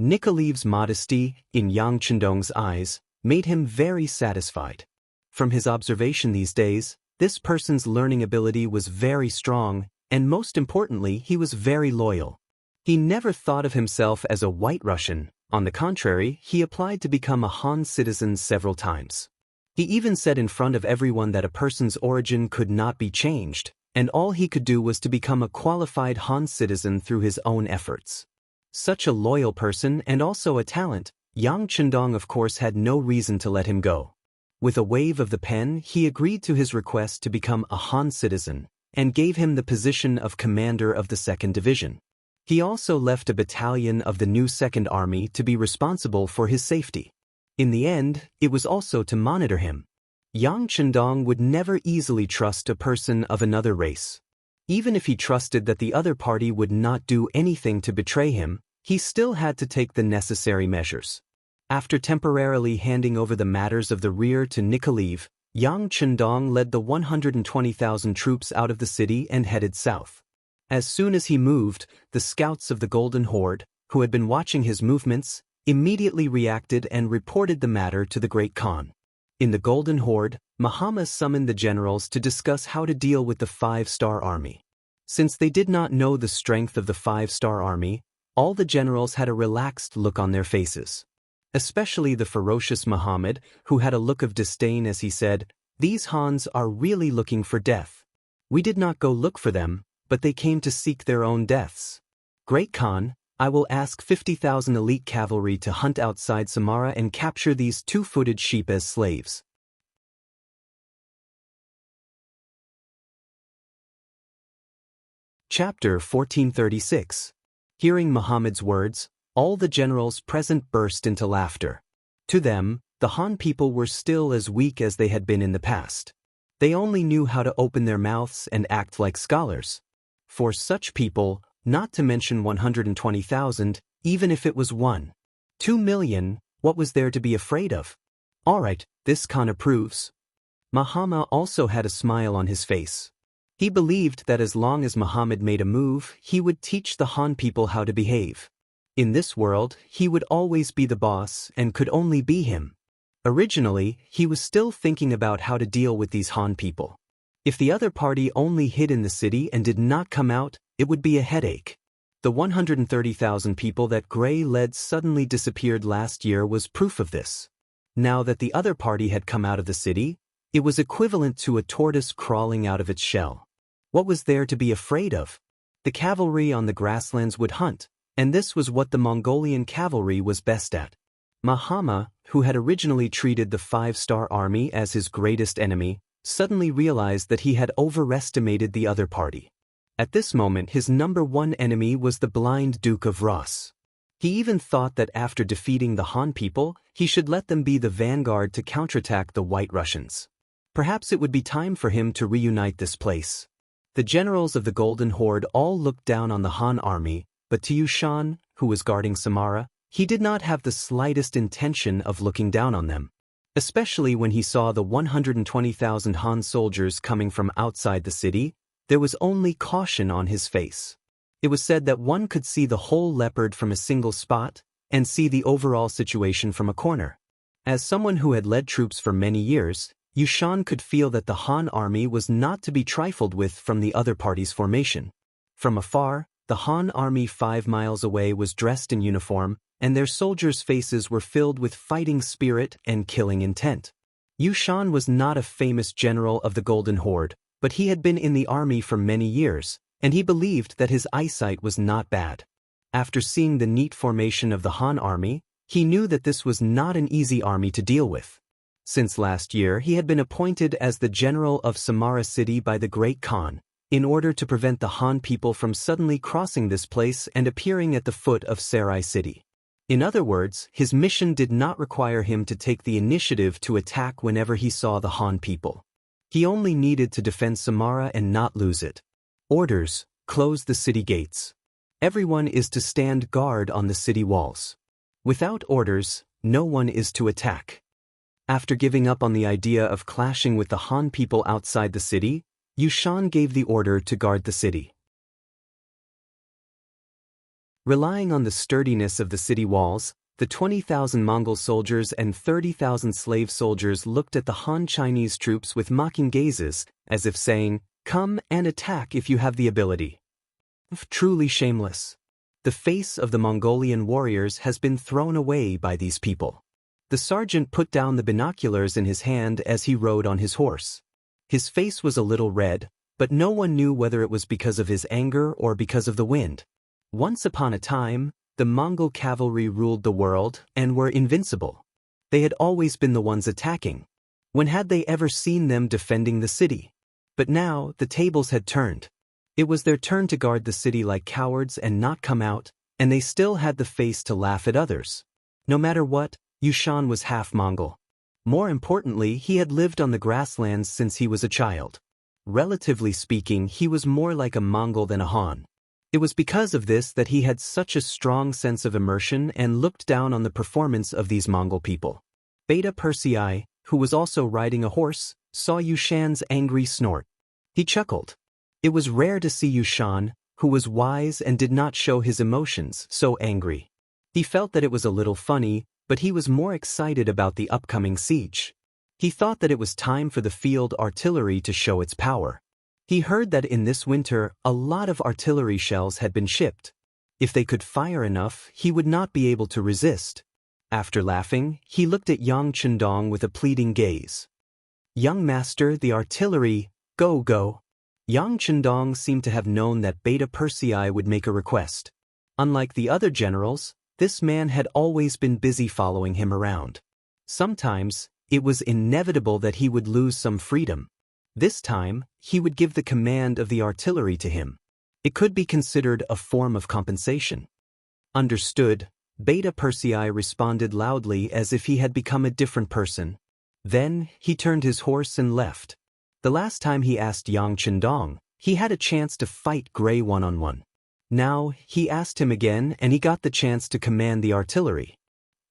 Nikolaev's modesty, in Yang Chendong's eyes, made him very satisfied. From his observation these days, this person's learning ability was very strong, and most importantly, he was very loyal. He never thought of himself as a White Russian. On the contrary, he applied to become a Han citizen several times. He even said in front of everyone that a person's origin could not be changed, and all he could do was to become a qualified Han citizen through his own efforts. Such a loyal person and also a talent, Yang Chendong of course had no reason to let him go. With a wave of the pen, he agreed to his request to become a Han citizen, and gave him the position of commander of the 2nd Division. He also left a battalion of the new 2nd Army to be responsible for his safety. In the end, it was also to monitor him. Yang Chendong would never easily trust a person of another race. Even if he trusted that the other party would not do anything to betray him, he still had to take the necessary measures. After temporarily handing over the matters of the rear to Nikolaev, Yang Chendong led the 120,000 troops out of the city and headed south. As soon as he moved, the scouts of the Golden Horde, who had been watching his movements, immediately reacted and reported the matter to the Great Khan. In the Golden Horde, Muhammad summoned the generals to discuss how to deal with the 5-star army. Since they did not know the strength of the 5-star army, all the generals had a relaxed look on their faces. Especially the ferocious Muhammad, who had a look of disdain as he said, "These Hans are really looking for death. We did not go look for them, but they came to seek their own deaths. Great Khan, I will ask 50,000 elite cavalry to hunt outside Samara and capture these 2-footed sheep as slaves. Chapter 1436. Hearing Muhammad's words, all the generals present burst into laughter. To them, the Han people were still as weak as they had been in the past. They only knew how to open their mouths and act like scholars. For such people, not to mention 120,000, even if it was 2 million, what was there to be afraid of? All right, this Khan approves. Muhammad also had a smile on his face. He believed that as long as Muhammad made a move, he would teach the Han people how to behave. In this world, he would always be the boss and could only be him. Originally, he was still thinking about how to deal with these Han people. If the other party only hid in the city and did not come out, it would be a headache. The 130,000 people that Gray led suddenly disappeared last year was proof of this. Now that the other party had come out of the city, it was equivalent to a tortoise crawling out of its shell. What was there to be afraid of? The cavalry on the grasslands would hunt, and this was what the Mongolian cavalry was best at. Muhammad, who had originally treated the 5-star army as his greatest enemy, suddenly realized that he had overestimated the other party. At this moment, his number one enemy was the blind Duke of Ross. He even thought that after defeating the Han people, he should let them be the vanguard to counterattack the White Russians. Perhaps it would be time for him to reunite this place. The generals of the Golden Horde all looked down on the Han army, but to Yushan, who was guarding Samara, he did not have the slightest intention of looking down on them. Especially when he saw the 120,000 Han soldiers coming from outside the city, there was only caution on his face. It was said that one could see the whole leopard from a single spot and see the overall situation from a corner. As someone who had led troops for many years, Yushan could feel that the Han army was not to be trifled with from the other party's formation. From afar, the Han army 5 miles away was dressed in uniform, and their soldiers' faces were filled with fighting spirit and killing intent. Yushan was not a famous general of the Golden Horde, but he had been in the army for many years, and he believed that his eyesight was not bad. After seeing the neat formation of the Han army, he knew that this was not an easy army to deal with. Since last year, he had been appointed as the general of Samara city by the Great Khan, in order to prevent the Han people from suddenly crossing this place and appearing at the foot of Sarai city. In other words, his mission did not require him to take the initiative to attack whenever he saw the Han people. He only needed to defend Samara and not lose it. Orders: close the city gates. Everyone is to stand guard on the city walls. Without orders, no one is to attack. After giving up on the idea of clashing with the Han people outside the city, Yushan gave the order to guard the city. Relying on the sturdiness of the city walls, the 20,000 Mongol soldiers and 30,000 slave soldiers looked at the Han Chinese troops with mocking gazes, as if saying, "Come and attack if you have the ability." Truly shameless. The face of the Mongolian warriors has been thrown away by these people. The sergeant put down the binoculars in his hand as he rode on his horse. His face was a little red, but no one knew whether it was because of his anger or because of the wind. Once upon a time, the Mongol cavalry ruled the world and were invincible. They had always been the ones attacking. When had they ever seen them defending the city? But now, the tables had turned. It was their turn to guard the city like cowards and not come out, and they still had the face to laugh at others. No matter what, Yushan was half Mongol. More importantly, he had lived on the grasslands since he was a child. Relatively speaking, he was more like a Mongol than a Han. It was because of this that he had such a strong sense of immersion and looked down on the performance of these Mongol people. Beta Persei, who was also riding a horse, saw Yushan's angry snort. He chuckled. It was rare to see Yushan, who was wise and did not show his emotions, so angry. He felt that it was a little funny, but he was more excited about the upcoming siege. He thought that it was time for the field artillery to show its power. He heard that in this winter, a lot of artillery shells had been shipped. If they could fire enough, he would not be able to resist. After laughing, he looked at Yang Chendong with a pleading gaze. "Young master, the artillery, go, go." Yang Chendong seemed to have known that Beta Persei would make a request. Unlike the other generals, this man had always been busy following him around. Sometimes, it was inevitable that he would lose some freedom. This time, he would give the command of the artillery to him. It could be considered a form of compensation. Understood, Beta Persei responded loudly as if he had become a different person. Then, he turned his horse and left. The last time he asked Yang Chendong, he had a chance to fight Gray one-on-one. Now, he asked him again and he got the chance to command the artillery.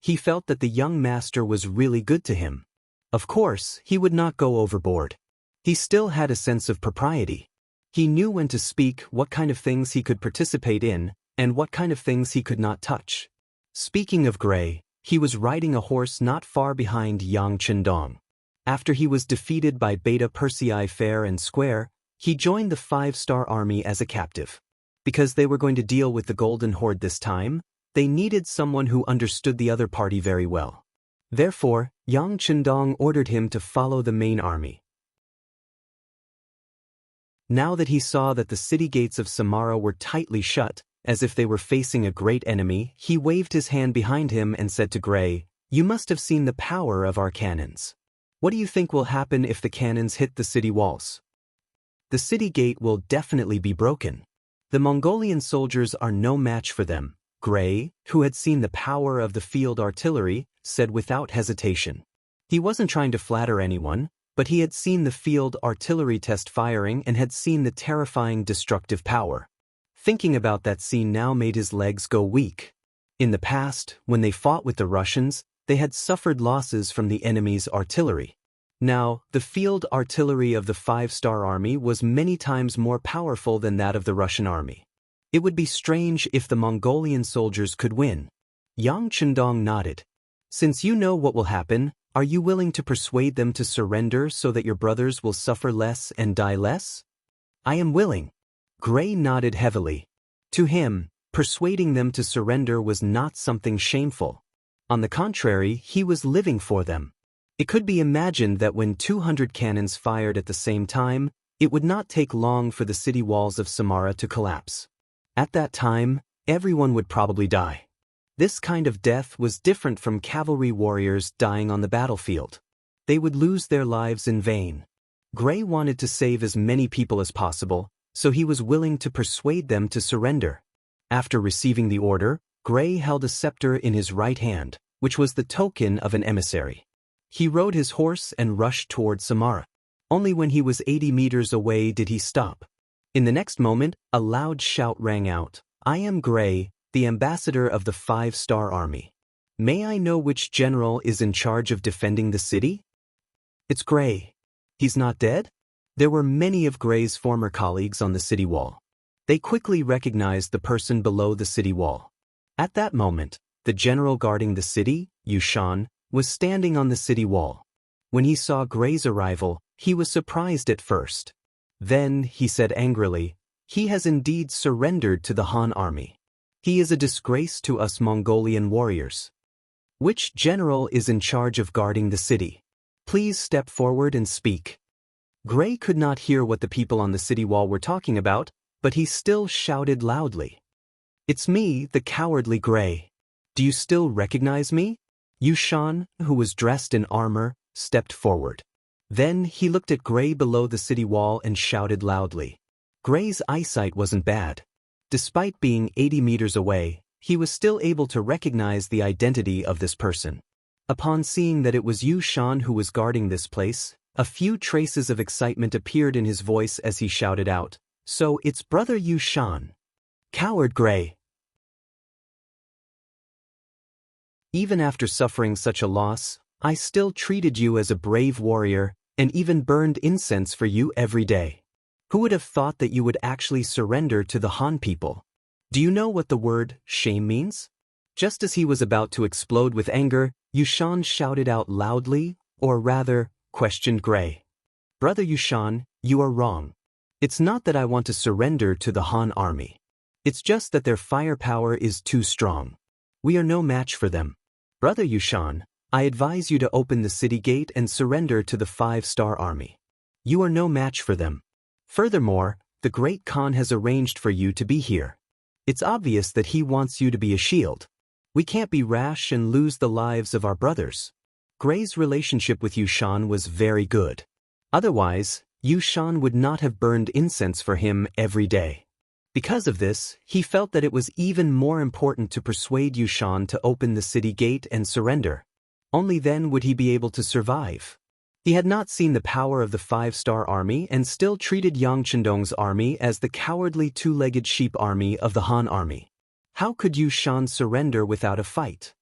He felt that the young master was really good to him. Of course, he would not go overboard. He still had a sense of propriety. He knew when to speak, what kind of things he could participate in, and what kind of things he could not touch. Speaking of Gray, he was riding a horse not far behind Yang Chendong. After he was defeated by Beta Persei fair and square, he joined the 5-star army as a captive. Because they were going to deal with the Golden Horde this time, they needed someone who understood the other party very well. Therefore, Yang Chendong ordered him to follow the main army. Now that he saw that the city gates of Samara were tightly shut, as if they were facing a great enemy, he waved his hand behind him and said to Gray, "You must have seen the power of our cannons. What do you think will happen if the cannons hit the city walls? The city gate will definitely be broken. The Mongolian soldiers are no match for them," Gray, who had seen the power of the field artillery, said without hesitation. He wasn't trying to flatter anyone, but he had seen the field artillery test firing and had seen the terrifying destructive power. Thinking about that scene now made his legs go weak. In the past, when they fought with the Russians, they had suffered losses from the enemy's artillery. Now, the field artillery of the 5-star army was many times more powerful than that of the Russian army. It would be strange if the Mongolian soldiers could win. Yang Chendong nodded. "Since you know what will happen, are you willing to persuade them to surrender so that your brothers will suffer less and die less?" "I am willing." Gray nodded heavily. To him, persuading them to surrender was not something shameful. On the contrary, he was living for them. It could be imagined that when 200 cannons fired at the same time, it would not take long for the city walls of Samara to collapse. At that time, everyone would probably die. This kind of death was different from cavalry warriors dying on the battlefield. They would lose their lives in vain. Gray wanted to save as many people as possible, so he was willing to persuade them to surrender. After receiving the order, Gray held a scepter in his right hand, which was the token of an emissary. He rode his horse and rushed toward Samara. Only when he was 80 meters away did he stop. In the next moment, a loud shout rang out, "I am Gray, the ambassador of the 5-star army. May I know which general is in charge of defending the city?" "It's Gray. He's not dead?" There were many of Gray's former colleagues on the city wall. They quickly recognized the person below the city wall. At that moment, the general guarding the city, Yushan, was standing on the city wall. When he saw Gray's arrival, he was surprised at first. Then, he said angrily, "He has indeed surrendered to the Han army. He is a disgrace to us Mongolian warriors. Which general is in charge of guarding the city? Please step forward and speak." Gray could not hear what the people on the city wall were talking about, but he still shouted loudly. "It's me, the cowardly Gray. Do you still recognize me?" Yushan, who was dressed in armor, stepped forward. Then he looked at Gray below the city wall and shouted loudly. Gray's eyesight wasn't bad. Despite being 80 meters away, he was still able to recognize the identity of this person. Upon seeing that it was Yushan who was guarding this place, a few traces of excitement appeared in his voice as he shouted out, "So it's Brother Yushan. Coward Gray. Even after suffering such a loss, I still treated you as a brave warrior and even burned incense for you every day. Who would have thought that you would actually surrender to the Han people? Do you know what the word shame means?" Just as he was about to explode with anger, Yushan shouted out loudly, or rather, questioned Gray. "Brother Yushan, you are wrong. It's not that I want to surrender to the Han army. It's just that their firepower is too strong. We are no match for them. Brother Yushan, I advise you to open the city gate and surrender to the 5-star army. You are no match for them. Furthermore, the Great Khan has arranged for you to be here. It's obvious that he wants you to be a shield. We can't be rash and lose the lives of our brothers." Gray's relationship with Yushan was very good. Otherwise, Yushan would not have burned incense for him every day. Because of this, he felt that it was even more important to persuade Yushan to open the city gate and surrender. Only then would he be able to survive. He had not seen the power of the five-star army and still treated Yang Chendong's army as the cowardly two-legged sheep army of the Han army. How could Yushan surrender without a fight?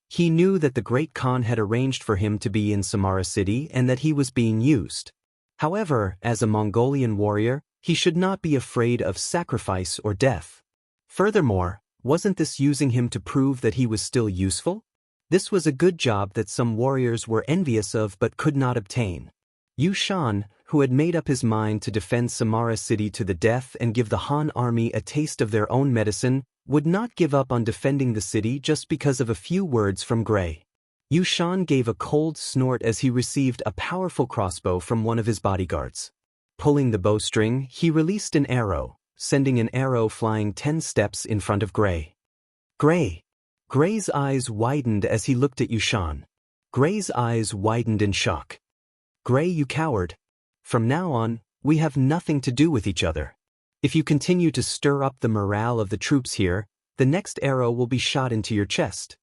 He knew that the Great Khan had arranged for him to be in Samara City and that he was being used. However, as a Mongolian warrior, he should not be afraid of sacrifice or death. Furthermore, wasn't this using him to prove that he was still useful? This was a good job that some warriors were envious of but could not obtain. Yushan, who had made up his mind to defend Samara City to the death and give the Han army a taste of their own medicine, would not give up on defending the city just because of a few words from Gray. Yushan gave a cold snort as he received a powerful crossbow from one of his bodyguards. Pulling the bowstring, he released an arrow, sending an arrow flying 10 steps in front of Gray. Gray! Gray's eyes widened as he looked at Yushan. Gray's eyes widened in shock. Gray, you coward. From now on, we have nothing to do with each other. If you continue to stir up the morale of the troops here, the next arrow will be shot into your chest.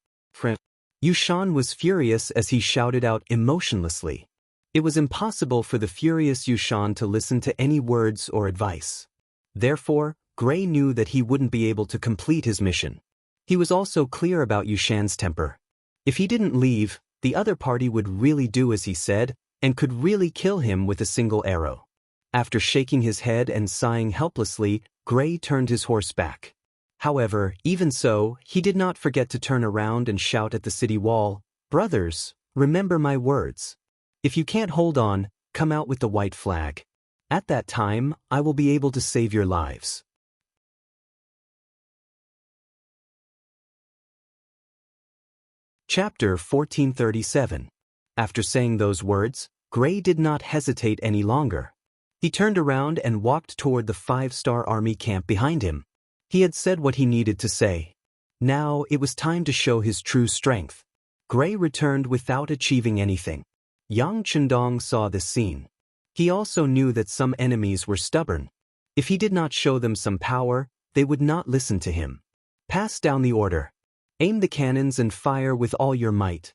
Yushan was furious as he shouted out emotionlessly. It was impossible for the furious Yushan to listen to any words or advice. Therefore, Gray knew that he wouldn't be able to complete his mission. He was also clear about Yushan's temper. If he didn't leave, the other party would really do as he said, and could really kill him with a single arrow. After shaking his head and sighing helplessly, Gray turned his horse back. However, even so, he did not forget to turn around and shout at the city wall, "Brothers, remember my words. If you can't hold on, come out with the white flag. At that time, I will be able to save your lives." Chapter 1437. After saying those words, Gray did not hesitate any longer. He turned around and walked toward the five-star army camp behind him. He had said what he needed to say. Now it was time to show his true strength. Gray returned without achieving anything. Yang Chendong saw this scene. He also knew that some enemies were stubborn. If he did not show them some power, they would not listen to him. Pass down the order. Aim the cannons and fire with all your might.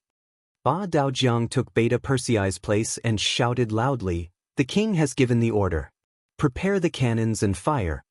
Ba Daojiang took Beta Persei's place and shouted loudly, "The king has given the order. Prepare the cannons and fire."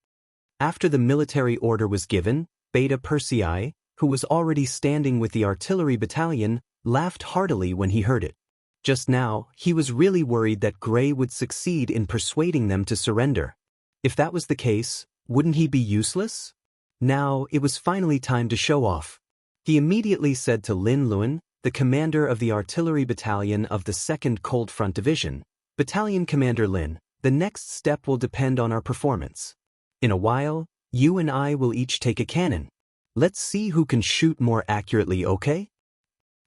After the military order was given, Beta Persei, who was already standing with the artillery battalion, laughed heartily when he heard it. Just now, he was really worried that Gray would succeed in persuading them to surrender. If that was the case, wouldn't he be useless? Now, it was finally time to show off. He immediately said to Lin Luan, the commander of the artillery battalion of the 2nd Cold Front Division, "Battalion Commander Lin, the next step will depend on our performance. In a while, you and I will each take a cannon. Let's see who can shoot more accurately, okay?"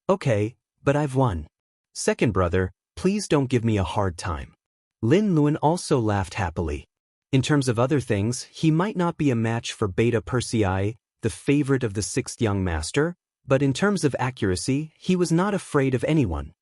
"Okay, but I've won. Second brother, please don't give me a hard time." Lin Luan also laughed happily. In terms of other things, he might not be a match for Beta Persei, the favorite of the 6th young master, but in terms of accuracy, he was not afraid of anyone.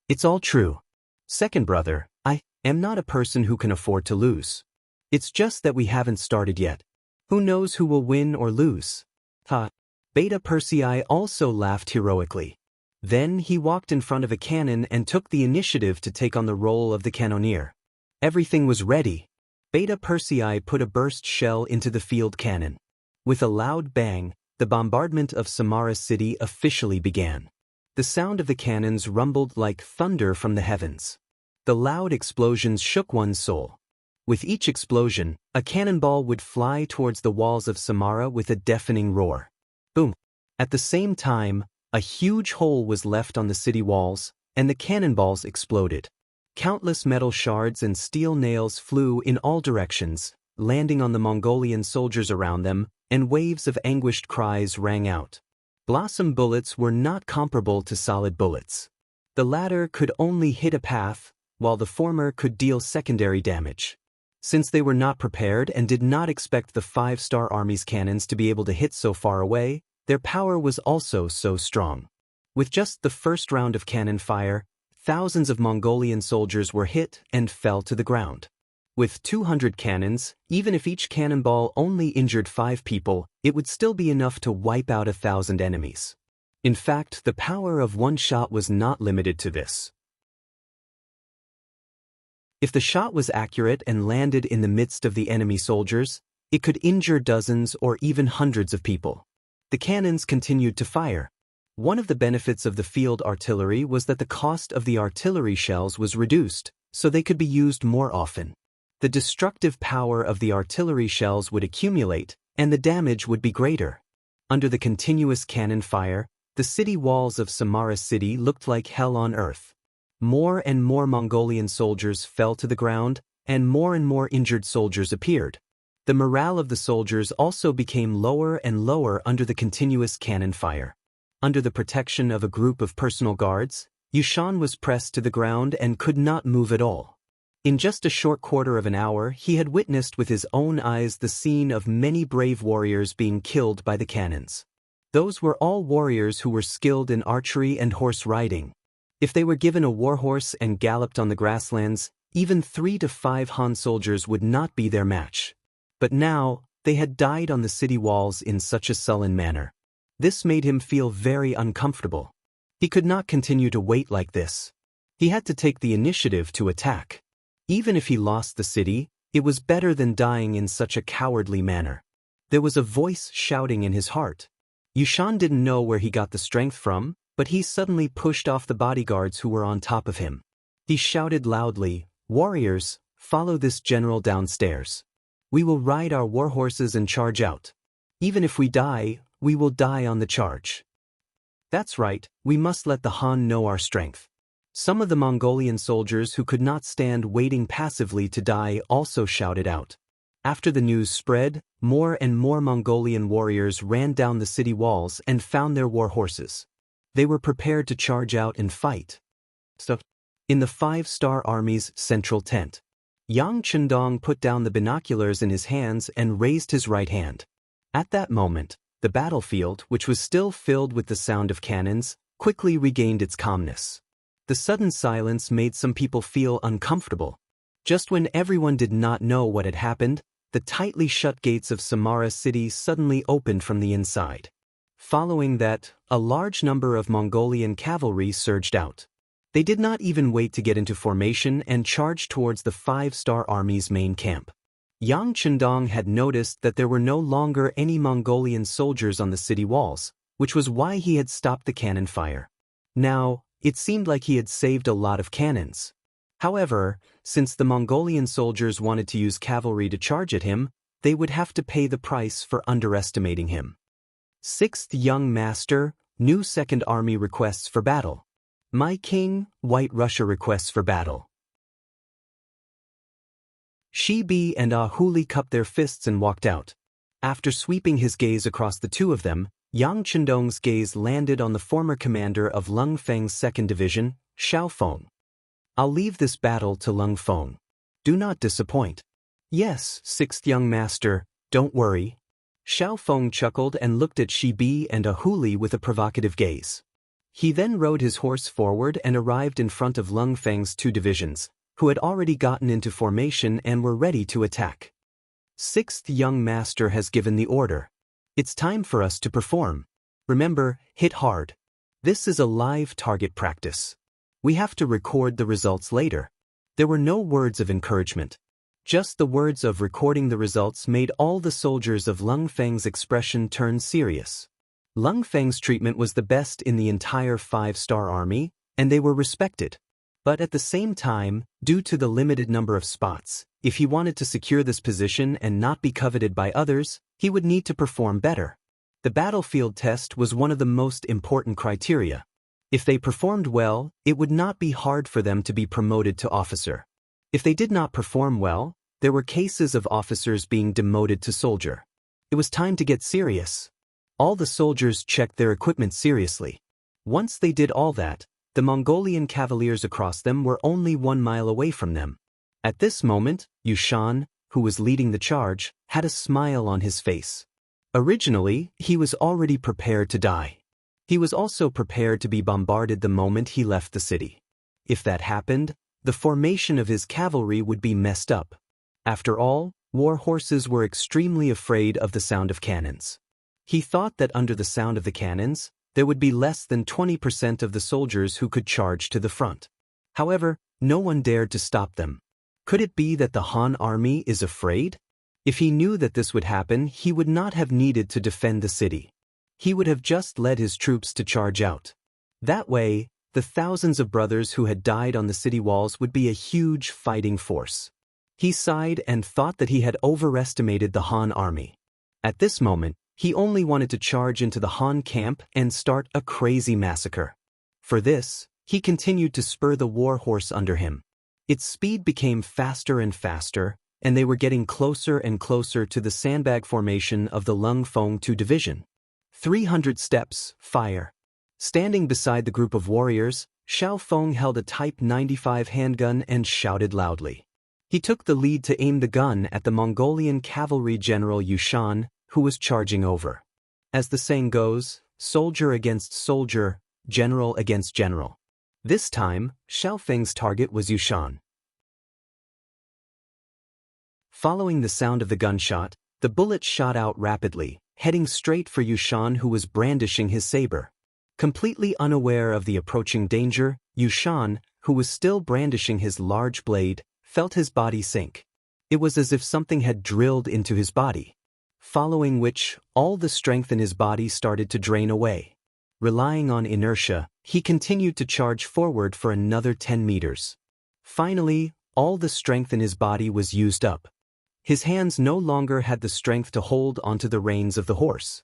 "It's all true. Second brother, I am not a person who can afford to lose. It's just that we haven't started yet. Who knows who will win or lose?" Ha! Beta Persei also laughed heroically. Then he walked in front of a cannon and took the initiative to take on the role of the cannoneer. Everything was ready. Beta Persei put a burst shell into the field cannon. With a loud bang, the bombardment of Samara City officially began. The sound of the cannons rumbled like thunder from the heavens. The loud explosions shook one's soul. With each explosion, a cannonball would fly towards the walls of Samara with a deafening roar. Boom! At the same time, a huge hole was left on the city walls, and the cannonballs exploded. Countless metal shards and steel nails flew in all directions, landing on the Mongolian soldiers around them, and waves of anguished cries rang out. Blossom bullets were not comparable to solid bullets. The latter could only hit a path, while the former could deal secondary damage. Since they were not prepared and did not expect the 5-star army's cannons to be able to hit so far away, their power was also so strong. With just the first round of cannon fire, thousands of Mongolian soldiers were hit and fell to the ground. With 200 cannons, even if each cannonball only injured 5 people, it would still be enough to wipe out 1,000 enemies. In fact, the power of one shot was not limited to this. If the shot was accurate and landed in the midst of the enemy soldiers, it could injure dozens or even hundreds of people. The cannons continued to fire. One of the benefits of the field artillery was that the cost of the artillery shells was reduced, so they could be used more often. The destructive power of the artillery shells would accumulate, and the damage would be greater. Under the continuous cannon fire, the city walls of Samara City looked like hell on earth. More and more Mongolian soldiers fell to the ground, and more injured soldiers appeared. The morale of the soldiers also became lower and lower under the continuous cannon fire. Under the protection of a group of personal guards, Yushan was pressed to the ground and could not move at all. In just a short quarter of an hour, he had witnessed with his own eyes the scene of many brave warriors being killed by the cannons. Those were all warriors who were skilled in archery and horse riding. If they were given a warhorse and galloped on the grasslands, even 3 to 5 Han soldiers would not be their match. But now, they had died on the city walls in such a sullen manner. This made him feel very uncomfortable. He could not continue to wait like this. He had to take the initiative to attack. Even if he lost the city, it was better than dying in such a cowardly manner. There was a voice shouting in his heart. Yushan didn't know where he got the strength from, but he suddenly pushed off the bodyguards who were on top of him. He shouted loudly, "Warriors, follow this general downstairs. We will ride our war horses and charge out. Even if we die, we will die on the charge. That's right, we must let the Han know our strength." Some of the Mongolian soldiers who could not stand waiting passively to die also shouted out. After the news spread, more and more Mongolian warriors ran down the city walls and found their war horses. They were prepared to charge out and fight. In the 5-star Army's central tent, Yang Chendong put down the binoculars in his hands and raised his right hand. At that moment, the battlefield, which was still filled with the sound of cannons, quickly regained its calmness. The sudden silence made some people feel uncomfortable. Just when everyone did not know what had happened, the tightly shut gates of Samara City suddenly opened from the inside. Following that, a large number of Mongolian cavalry surged out. They did not even wait to get into formation and charged towards the 5-star Army's main camp. Yang Chendong had noticed that there were no longer any Mongolian soldiers on the city walls, which was why he had stopped the cannon fire. Now, it seemed like he had saved a lot of cannons. However, since the Mongolian soldiers wanted to use cavalry to charge at him, they would have to pay the price for underestimating him. 6th Young Master, New 2nd Army requests for battle. My King, White Russia requests for battle. Shibi and Ahuli cupped their fists and walked out. After sweeping his gaze across the two of them, Yang Chendong's gaze landed on the former commander of Lung Feng's 2nd Division, Xiao Feng. I'll leave this battle to Lung Feng. Do not disappoint. Yes, 6th Young Master, don't worry. Xiao Feng chuckled and looked at Shibi and Ahuli with a provocative gaze. He then rode his horse forward and arrived in front of Lung Feng's 2 divisions, who had already gotten into formation and were ready to attack. 6th Young Master has given the order. It's time for us to perform. Remember, hit hard. This is a live target practice. We have to record the results later. There were no words of encouragement. Just the words of recording the results made all the soldiers of Lung Feng's expression turn serious. Lung Feng's treatment was the best in the entire 5-star Army, and they were respected. But at the same time, due to the limited number of spots, if he wanted to secure this position and not be coveted by others, he would need to perform better. The battlefield test was one of the most important criteria. If they performed well, it would not be hard for them to be promoted to officer. If they did not perform well, there were cases of officers being demoted to soldier. It was time to get serious. All the soldiers checked their equipment seriously. Once they did all that, the Mongolian cavaliers across them were only 1 mile away from them. At this moment, Yushan, who was leading the charge, had a smile on his face. Originally, he was already prepared to die. He was also prepared to be bombarded the moment he left the city. If that happened, the formation of his cavalry would be messed up. After all, war horses were extremely afraid of the sound of cannons. He thought that under the sound of the cannons, there would be less than 20% of the soldiers who could charge to the front. However, no one dared to stop them. Could it be that the Han army is afraid? If he knew that this would happen, he would not have needed to defend the city. He would have just led his troops to charge out. That way, the thousands of brothers who had died on the city walls would be a huge fighting force. He sighed and thought that he had overestimated the Han army. At this moment, he only wanted to charge into the Han camp and start a crazy massacre. For this, he continued to spur the war horse under him. Its speed became faster and faster, and they were getting closer and closer to the sandbag formation of the Lung Feng 2 division. 300 steps, fire. Standing beside the group of warriors, Xiao Feng held a Type 95 handgun and shouted loudly. He took the lead to aim the gun at the Mongolian cavalry general Yushan, who was charging over. As the saying goes, soldier against soldier, general against general. This time, Xiao Feng's target was Yushan. Following the sound of the gunshot, the bullet shot out rapidly, heading straight for Yushan, who was brandishing his saber. Completely unaware of the approaching danger, Yushan, who was still brandishing his large blade, felt his body sink. It was as if something had drilled into his body. Following which, all the strength in his body started to drain away. Relying on inertia, he continued to charge forward for another 10 meters. Finally, all the strength in his body was used up. His hands no longer had the strength to hold onto the reins of the horse.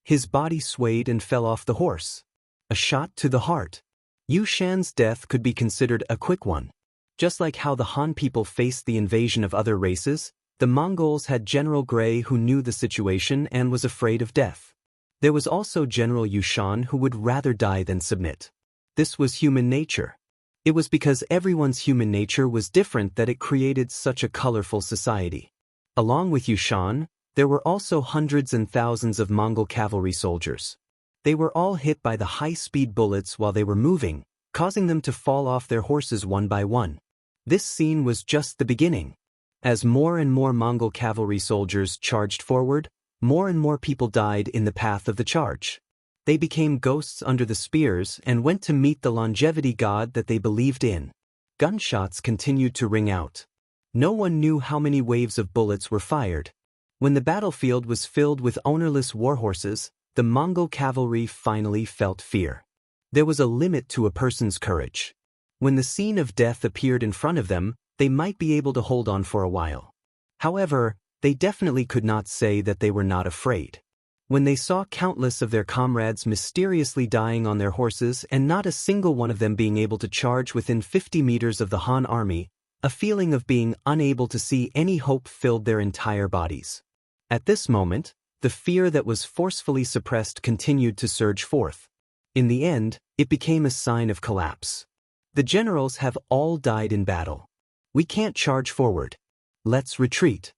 His body swayed and fell off the horse. A shot to the heart. Yushan's death could be considered a quick one. Just like how the Han people faced the invasion of other races, the Mongols had General Gray who knew the situation and was afraid of death. There was also General Yushan who would rather die than submit. This was human nature. It was because everyone's human nature was different that it created such a colorful society. Along with Yushan, there were also hundreds and thousands of Mongol cavalry soldiers. They were all hit by the high-speed bullets while they were moving, causing them to fall off their horses one by one. This scene was just the beginning. As more and more Mongol cavalry soldiers charged forward, more and more people died in the path of the charge. They became ghosts under the spears and went to meet the longevity god that they believed in. Gunshots continued to ring out. No one knew how many waves of bullets were fired. When the battlefield was filled with ownerless warhorses, the Mongol cavalry finally felt fear. There was a limit to a person's courage. When the scene of death appeared in front of them, they might be able to hold on for a while. However, they definitely could not say that they were not afraid. When they saw countless of their comrades mysteriously dying on their horses and not a single one of them being able to charge within 50 meters of the Han army, a feeling of being unable to see any hope filled their entire bodies. At this moment, the fear that was forcefully suppressed continued to surge forth. In the end, it became a sign of collapse. The generals have all died in battle. We can't charge forward. Let's retreat.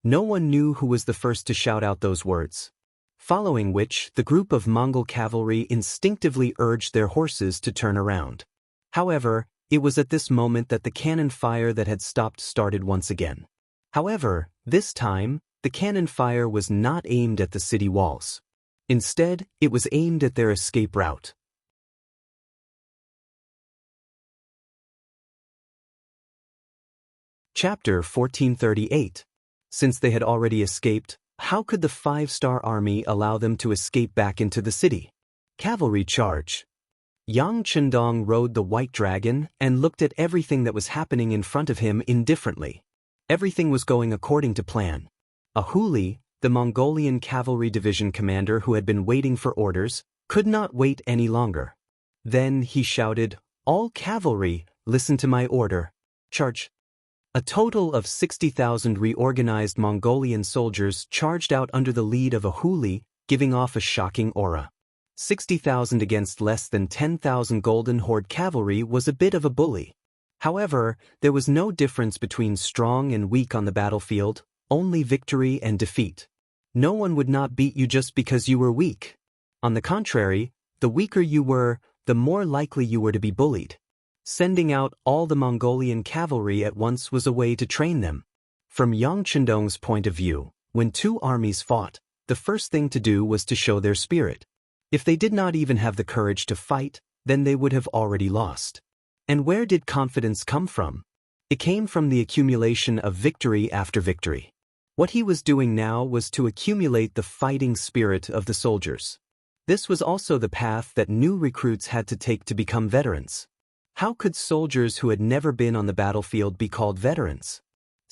No one knew who was the first to shout out those words. Following which, the group of Mongol cavalry instinctively urged their horses to turn around. However, it was at this moment that the cannon fire that had stopped started once again. However, this time, the cannon fire was not aimed at the city walls. Instead, it was aimed at their escape route. Chapter 1438. Since they had already escaped, how could the 5-star army allow them to escape back into the city? Cavalry charge. Yang Chendong rode the white dragon and looked at everything that was happening in front of him indifferently. Everything was going according to plan. Ahuli, the Mongolian cavalry division commander who had been waiting for orders, could not wait any longer. Then he shouted, "All cavalry, listen to my order. Charge!" A total of 60,000 reorganized Mongolian soldiers charged out under the lead of Ahuli, giving off a shocking aura. 60,000 against less than 10,000 Golden Horde cavalry was a bit of a bully. However, there was no difference between strong and weak on the battlefield, only victory and defeat. No one would not beat you just because you were weak. On the contrary, the weaker you were, the more likely you were to be bullied. Sending out all the Mongolian cavalry at once was a way to train them. From Yang Chendong's point of view, when two armies fought, the first thing to do was to show their spirit. If they did not even have the courage to fight, then they would have already lost. And where did confidence come from? It came from the accumulation of victory after victory. What he was doing now was to accumulate the fighting spirit of the soldiers. This was also the path that new recruits had to take to become veterans. How could soldiers who had never been on the battlefield be called veterans?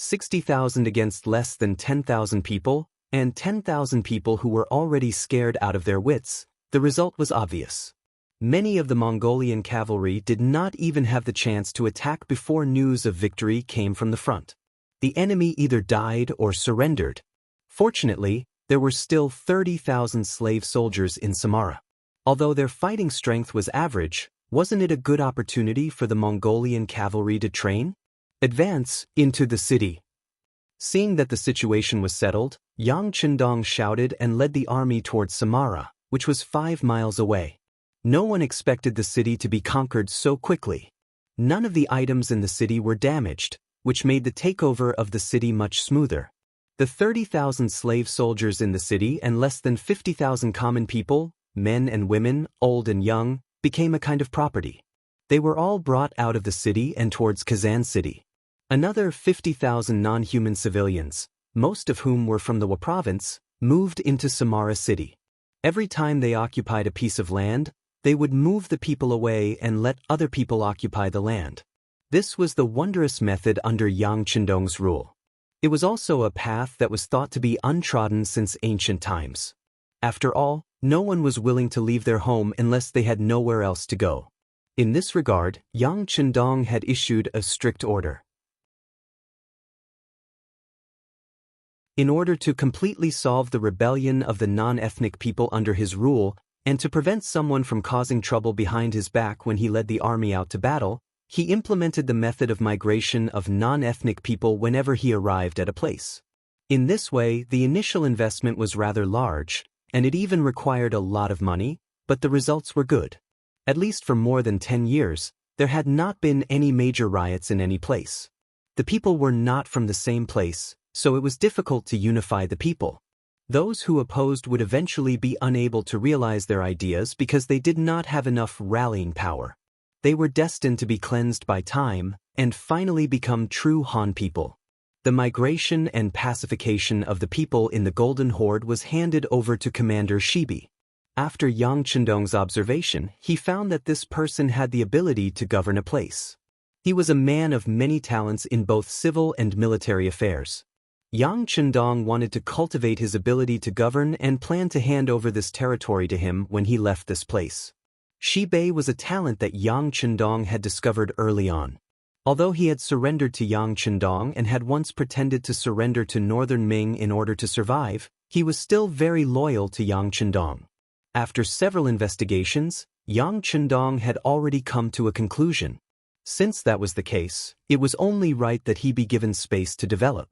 60,000 against less than 10,000 people, and 10,000 people who were already scared out of their wits. The result was obvious. Many of the Mongolian cavalry did not even have the chance to attack before news of victory came from the front. The enemy either died or surrendered. Fortunately, there were still 30,000 slave soldiers in Samara. Although their fighting strength was average, wasn't it a good opportunity for the Mongolian cavalry to train? Advance into the city. Seeing that the situation was settled, Yang Chendong shouted and led the army towards Samara, which was 5 miles away. No one expected the city to be conquered so quickly. None of the items in the city were damaged, which made the takeover of the city much smoother. The 30,000 slave soldiers in the city and less than 50,000 common people, men and women, old and young, became a kind of property. They were all brought out of the city and towards Kazan city. Another 50,000 non-human civilians, most of whom were from the Wa province, moved into Samara city. Every time they occupied a piece of land, they would move the people away and let other people occupy the land. This was the wondrous method under Yang Chendong's rule. It was also a path that was thought to be untrodden since ancient times. After all, no one was willing to leave their home unless they had nowhere else to go. In this regard, Yang Chendong had issued a strict order. In order to completely solve the rebellion of the non-ethnic people under his rule, and to prevent someone from causing trouble behind his back when he led the army out to battle, he implemented the method of migration of non-ethnic people whenever he arrived at a place. In this way, the initial investment was rather large, and it even required a lot of money, but the results were good. At least for more than 10 years, there had not been any major riots in any place. The people were not from the same place, so it was difficult to unify the people. Those who opposed would eventually be unable to realize their ideas because they did not have enough rallying power. They were destined to be cleansed by time and finally become true Han people. The migration and pacification of the people in the Golden Horde was handed over to Commander Shibi. After Yang Chendong's observation, he found that this person had the ability to govern a place. He was a man of many talents in both civil and military affairs. Yang Chendong wanted to cultivate his ability to govern and planned to hand over this territory to him when he left this place. Shibei was a talent that Yang Chendong had discovered early on. Although he had surrendered to Yang Chendong and had once pretended to surrender to Northern Ming in order to survive, he was still very loyal to Yang Chendong. After several investigations, Yang Chendong had already come to a conclusion. Since that was the case, it was only right that he be given space to develop.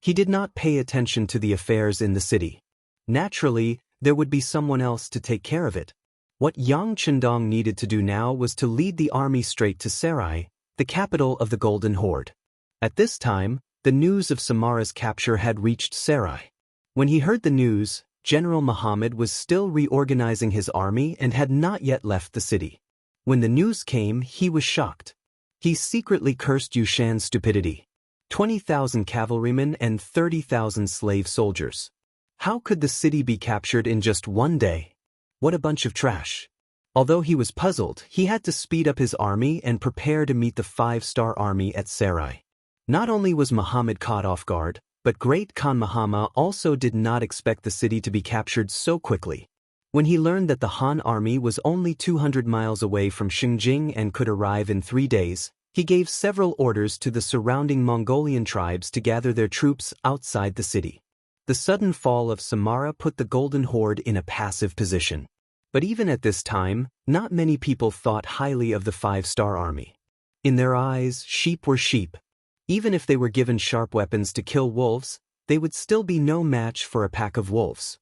He did not pay attention to the affairs in the city. Naturally, there would be someone else to take care of it. What Yang Chendong needed to do now was to lead the army straight to Sarai, the capital of the Golden Horde. At this time, the news of Samara's capture had reached Sarai. When he heard the news, General Muhammad was still reorganizing his army and had not yet left the city. When the news came, he was shocked. He secretly cursed Yushan's stupidity. 20,000 cavalrymen and 30,000 slave soldiers. How could the city be captured in just one day? What a bunch of trash. Although he was puzzled, he had to speed up his army and prepare to meet the 5-star army at Sarai. Not only was Muhammad caught off guard, but Great Khan Muhammad also did not expect the city to be captured so quickly. When he learned that the Han army was only 200 miles away from Xinjing and could arrive in 3 days, he gave several orders to the surrounding Mongolian tribes to gather their troops outside the city. The sudden fall of Samara put the Golden Horde in a passive position. But even at this time, not many people thought highly of the 5-star army. In their eyes, sheep were sheep. Even if they were given sharp weapons to kill wolves, they would still be no match for a pack of wolves.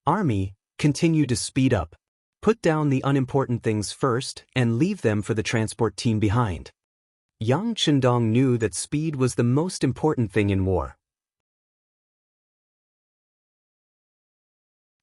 Army, continue to speed up. Put down the unimportant things first and leave them for the transport team behind. Yang Chendong knew that speed was the most important thing in war.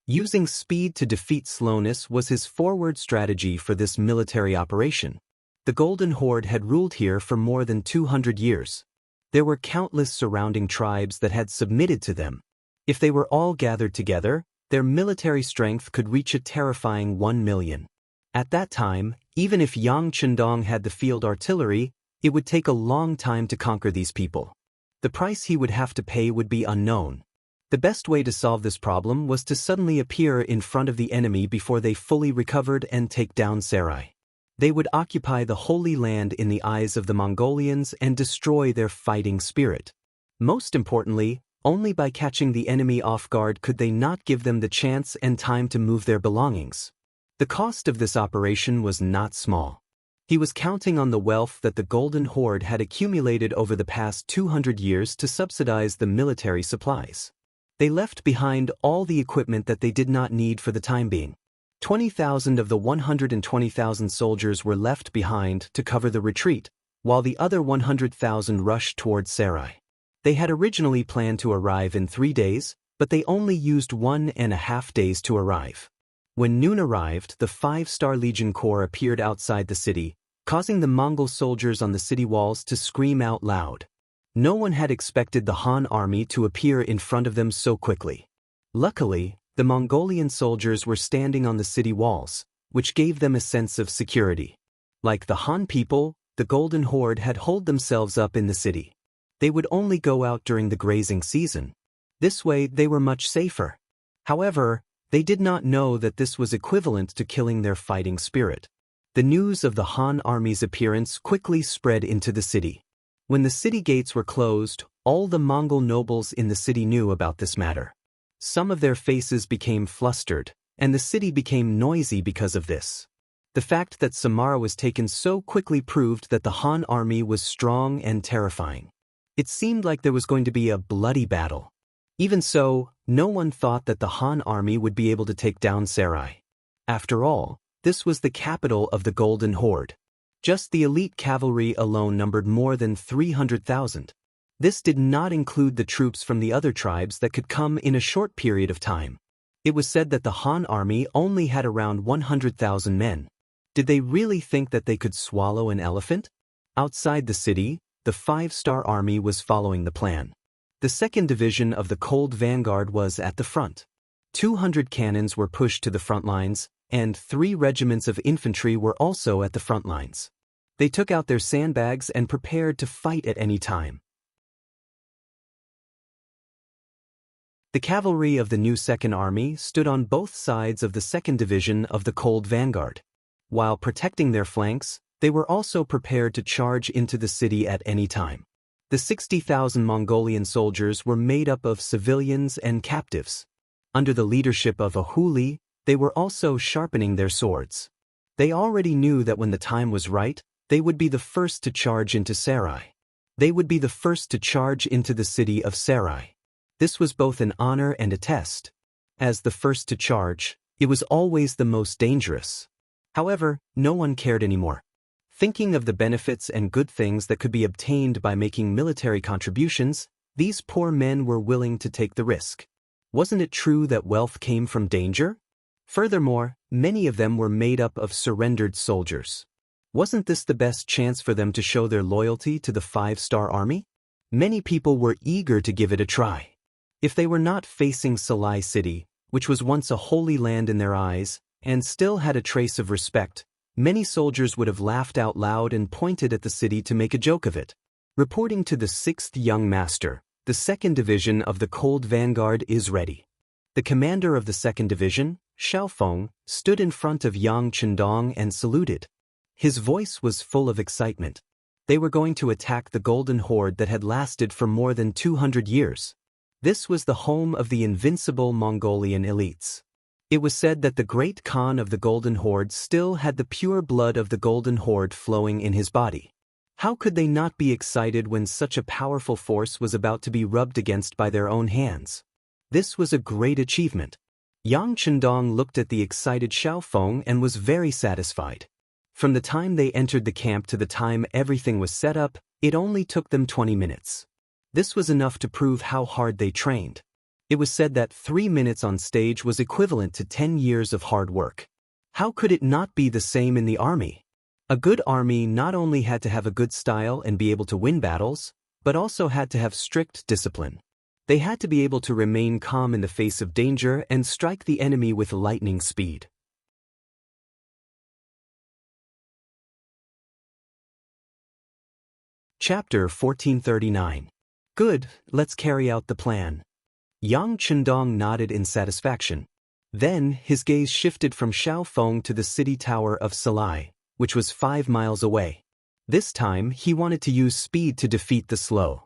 Using speed to defeat slowness was his forward strategy for this military operation. The Golden Horde had ruled here for more than 200 years. There were countless surrounding tribes that had submitted to them. If they were all gathered together, their military strength could reach a terrifying 1 million. At that time, even if Yang Chendong had the field artillery, it would take a long time to conquer these people. The price he would have to pay would be unknown. The best way to solve this problem was to suddenly appear in front of the enemy before they fully recovered and take down Sarai. They would occupy the Holy Land in the eyes of the Mongolians and destroy their fighting spirit. Most importantly, only by catching the enemy off guard could they not give them the chance and time to move their belongings. The cost of this operation was not small. He was counting on the wealth that the Golden Horde had accumulated over the past 200 years to subsidize the military supplies. They left behind all the equipment that they did not need for the time being. 20,000 of the 120,000 soldiers were left behind to cover the retreat, while the other 100,000 rushed towards Sarai. They had originally planned to arrive in 3 days, but they only used 1.5 days to arrive. When noon arrived, the 5-star Legion Corps appeared outside the city, causing the Mongol soldiers on the city walls to scream out loud. No one had expected the Han army to appear in front of them so quickly. Luckily, the Mongolian soldiers were standing on the city walls, which gave them a sense of security. Like the Han people, the Golden Horde had holed themselves up in the city. They would only go out during the grazing season. This way they were much safer. However, they did not know that this was equivalent to killing their fighting spirit. The news of the Han army's appearance quickly spread into the city. When the city gates were closed, all the Mongol nobles in the city knew about this matter. Some of their faces became flustered, and the city became noisy because of this. The fact that Samara was taken so quickly proved that the Han army was strong and terrifying. It seemed like there was going to be a bloody battle. Even so, no one thought that the Han army would be able to take down Sarai. After all, this was the capital of the Golden Horde. Just the elite cavalry alone numbered more than 300,000. This did not include the troops from the other tribes that could come in a short period of time. It was said that the Han army only had around 100,000 men. Did they really think that they could swallow an elephant? Outside the city, the 5-star army was following the plan. The 2nd Division of the Cold Vanguard was at the front. 200 cannons were pushed to the front lines, and 3 regiments of infantry were also at the front lines. They took out their sandbags and prepared to fight at any time. The cavalry of the new 2nd Army stood on both sides of the 2nd Division of the Cold Vanguard. While protecting their flanks, they were also prepared to charge into the city at any time. The 60,000 Mongolian soldiers were made up of civilians and captives. Under the leadership of a Huli, they were also sharpening their swords. They already knew that when the time was right, they would be the first to charge into Sarai. They would be the first to charge into the city of Sarai. This was both an honor and a test. As the first to charge, it was always the most dangerous. However, no one cared anymore. Thinking of the benefits and good things that could be obtained by making military contributions, these poor men were willing to take the risk. Wasn't it true that wealth came from danger? Furthermore, many of them were made up of surrendered soldiers. Wasn't this the best chance for them to show their loyalty to the 5-star army? Many people were eager to give it a try. If they were not facing Salai City, which was once a holy land in their eyes, and still had a trace of respect, many soldiers would have laughed out loud and pointed at the city to make a joke of it. Reporting to the 6th Young Master, the 2nd Division of the Cold Vanguard is ready. The commander of the 2nd Division, Xiaofeng, stood in front of Yang Chendong and saluted. His voice was full of excitement. They were going to attack the Golden Horde that had lasted for more than 200 years. This was the home of the invincible Mongolian elites. It was said that the great Khan of the Golden Horde still had the pure blood of the Golden Horde flowing in his body. How could they not be excited when such a powerful force was about to be rubbed against by their own hands? This was a great achievement. Yang Chendong looked at the excited Xiaofeng and was very satisfied. From the time they entered the camp to the time everything was set up, it only took them 20 minutes. This was enough to prove how hard they trained. It was said that 3 minutes on stage was equivalent to 10 years of hard work. How could it not be the same in the army? A good army not only had to have a good style and be able to win battles, but also had to have strict discipline. They had to be able to remain calm in the face of danger and strike the enemy with lightning speed. Chapter 1439. Good, let's carry out the plan. Yang Chendong nodded in satisfaction. Then, his gaze shifted from Xiaofeng to the city tower of Salai, which was 5 miles away. This time, he wanted to use speed to defeat the slow.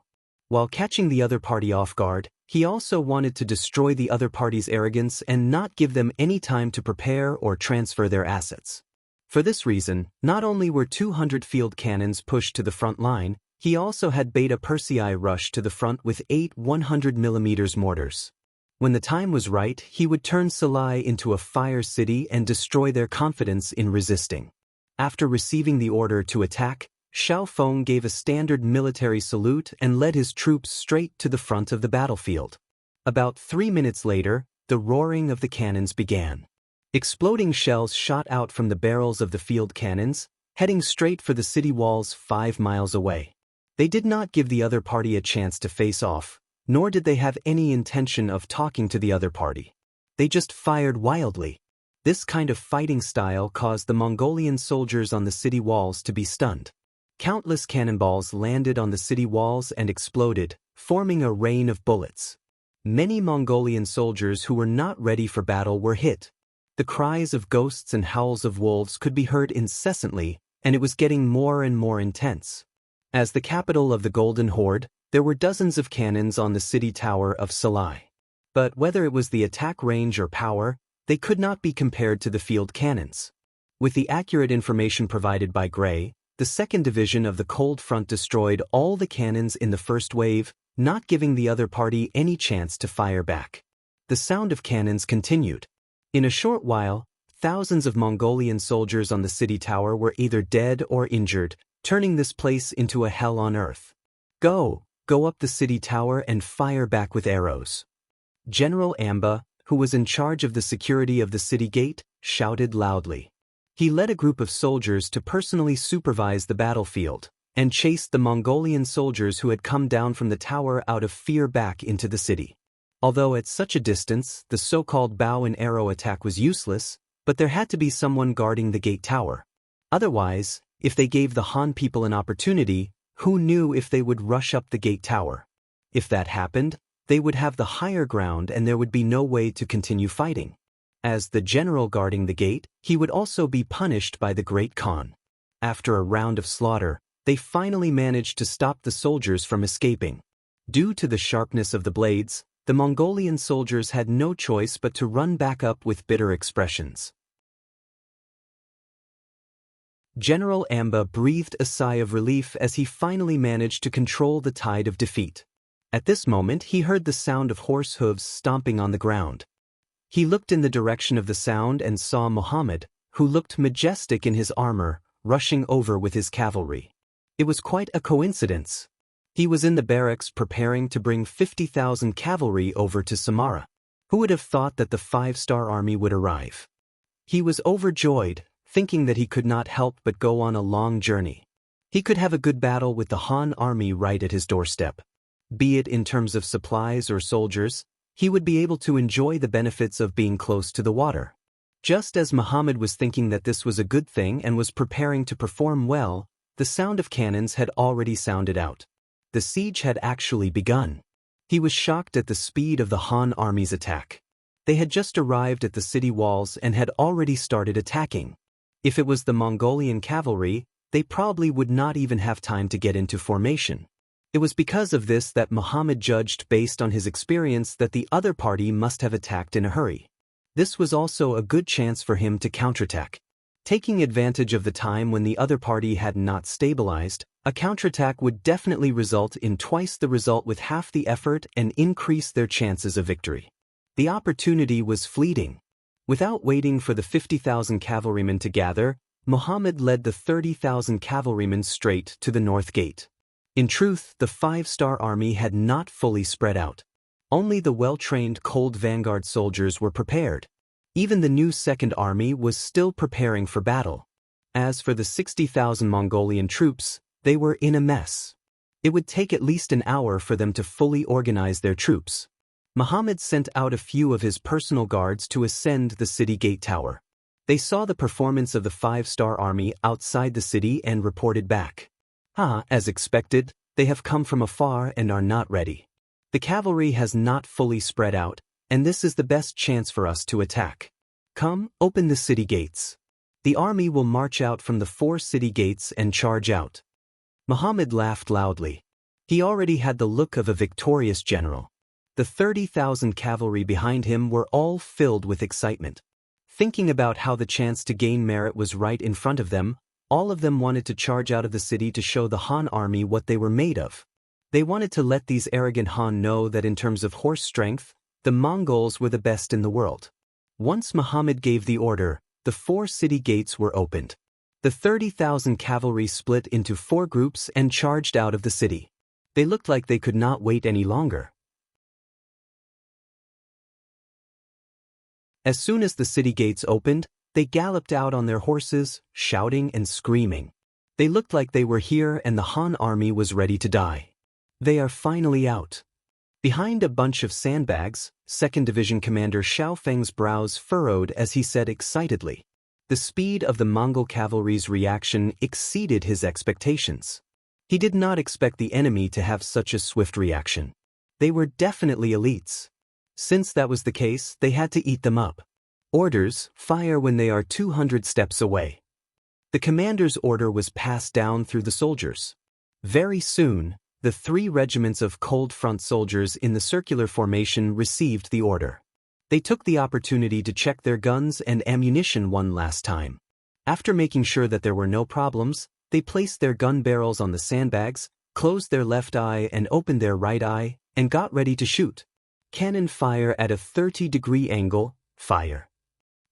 While catching the other party off guard, he also wanted to destroy the other party's arrogance and not give them any time to prepare or transfer their assets. For this reason, not only were 200 field cannons pushed to the front line, he also had Beta Persei rush to the front with 8 100mm mortars. When the time was right, he would turn Salai into a fire city and destroy their confidence in resisting. After receiving the order to attack, Xiaofeng gave a standard military salute and led his troops straight to the front of the battlefield. About 3 minutes later, the roaring of the cannons began. Exploding shells shot out from the barrels of the field cannons, heading straight for the city walls 5 miles away. They did not give the other party a chance to face off, nor did they have any intention of talking to the other party. They just fired wildly. This kind of fighting style caused the Mongolian soldiers on the city walls to be stunned. Countless cannonballs landed on the city walls and exploded, forming a rain of bullets. Many Mongolian soldiers who were not ready for battle were hit. The cries of ghosts and howls of wolves could be heard incessantly, and it was getting more and more intense. As the capital of the Golden Horde, there were dozens of cannons on the city tower of Salai. But whether it was the attack range or power, they could not be compared to the field cannons. With the accurate information provided by Gray, the 2nd Division of the Cold Front destroyed all the cannons in the first wave, not giving the other party any chance to fire back. The sound of cannons continued. In a short while, thousands of Mongolian soldiers on the city tower were either dead or injured, turning this place into a hell on earth. Go up the city tower and fire back with arrows. General Amba, who was in charge of the security of the city gate, shouted loudly. He led a group of soldiers to personally supervise the battlefield, and chased the Mongolian soldiers who had come down from the tower out of fear back into the city. Although at such a distance, the so-called bow and arrow attack was useless, but there had to be someone guarding the gate tower. Otherwise, if they gave the Han people an opportunity, who knew if they would rush up the gate tower? If that happened, they would have the higher ground and there would be no way to continue fighting. As the general guarding the gate, he would also be punished by the Great Khan. After a round of slaughter, they finally managed to stop the soldiers from escaping. Due to the sharpness of the blades, the Mongolian soldiers had no choice but to run back up with bitter expressions. General Amba breathed a sigh of relief as he finally managed to control the tide of defeat. At this moment he heard the sound of horse hooves stomping on the ground. He looked in the direction of the sound and saw Muhammad, who looked majestic in his armor, rushing over with his cavalry. It was quite a coincidence. He was in the barracks preparing to bring 50,000 cavalry over to Samara. Who would have thought that the 5-star army would arrive? He was overjoyed, thinking that he could not help but go on a long journey. He could have a good battle with the Han army right at his doorstep. Be it in terms of supplies or soldiers, he would be able to enjoy the benefits of being close to the water. Just as Muhammad was thinking that this was a good thing and was preparing to perform well, the sound of cannons had already sounded out. The siege had actually begun. He was shocked at the speed of the Han army's attack. They had just arrived at the city walls and had already started attacking. If it was the Mongolian cavalry, they probably would not even have time to get into formation. It was because of this that Muhammad judged based on his experience that the other party must have attacked in a hurry. This was also a good chance for him to counterattack. Taking advantage of the time when the other party had not stabilized, a counterattack would definitely result in twice the result with half the effort and increase their chances of victory. The opportunity was fleeting. Without waiting for the 50,000 cavalrymen to gather, Muhammad led the 30,000 cavalrymen straight to the north gate. In truth, the 5-star army had not fully spread out. Only the well-trained Cold Vanguard soldiers were prepared. Even the new Second Army was still preparing for battle. As for the 60,000 Mongolian troops, they were in a mess. It would take at least an hour for them to fully organize their troops. Muhammad sent out a few of his personal guards to ascend the city gate tower. They saw the performance of the 5-star army outside the city and reported back. As expected, they have come from afar and are not ready. The cavalry has not fully spread out, and this is the best chance for us to attack. Come, open the city gates. The army will march out from the 4 city gates and charge out. Muhammad laughed loudly. He already had the look of a victorious general. The 30,000 cavalry behind him were all filled with excitement. Thinking about how the chance to gain merit was right in front of them, all of them wanted to charge out of the city to show the Han army what they were made of. They wanted to let these arrogant Han know that in terms of horse strength, the Mongols were the best in the world. Once Muhammad gave the order, the 4 city gates were opened. The 30,000 cavalry split into 4 groups and charged out of the city. They looked like they could not wait any longer. As soon as the city gates opened, they galloped out on their horses, shouting and screaming. They looked like they were here and the Han army was ready to die. They are finally out. Behind a bunch of sandbags, 2nd Division Commander Xiaofeng's brows furrowed as he said excitedly. The speed of the Mongol cavalry's reaction exceeded his expectations. He did not expect the enemy to have such a swift reaction. They were definitely elites. Since that was the case, they had to eat them up. Orders: fire when they are 200 steps away. The commander's order was passed down through the soldiers. Very soon, the 3 regiments of Cold Front soldiers in the circular formation received the order. They took the opportunity to check their guns and ammunition one last time. After making sure that there were no problems, they placed their gun barrels on the sandbags, closed their left eye and opened their right eye, and got ready to shoot. Cannon fire at a 30-degree angle, fire.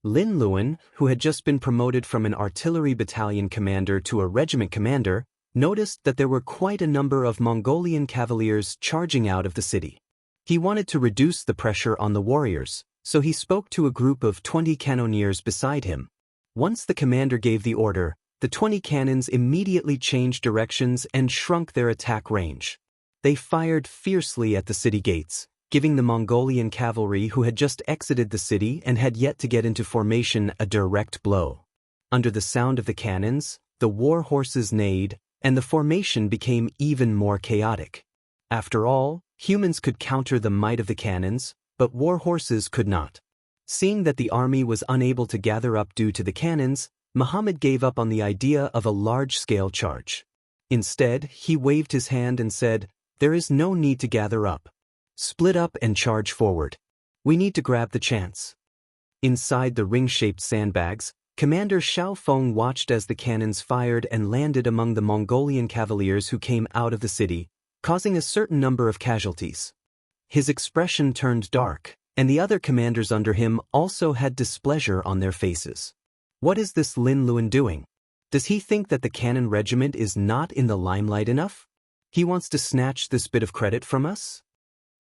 Lin Luan, who had just been promoted from an artillery battalion commander to a regiment commander, noticed that there were quite a number of Mongolian cavaliers charging out of the city. He wanted to reduce the pressure on the warriors, so he spoke to a group of 20 cannoneers beside him. Once the commander gave the order, the 20 cannons immediately changed directions and shrunk their attack range. They fired fiercely at the city gates, giving the Mongolian cavalry who had just exited the city and had yet to get into formation a direct blow. Under the sound of the cannons, the war horses neighed, and the formation became even more chaotic. After all, humans could counter the might of the cannons, but war horses could not. Seeing that the army was unable to gather up due to the cannons, Muhammad gave up on the idea of a large-scale charge. Instead, he waved his hand and said, "There is no need to gather up. Split up and charge forward. We need to grab the chance." Inside the ring-shaped sandbags, Commander Xiaofeng watched as the cannons fired and landed among the Mongolian cavaliers who came out of the city, causing a certain number of casualties. His expression turned dark, and the other commanders under him also had displeasure on their faces. What is this Lin Luan doing? Does he think that the cannon regiment is not in the limelight enough? He wants to snatch this bit of credit from us?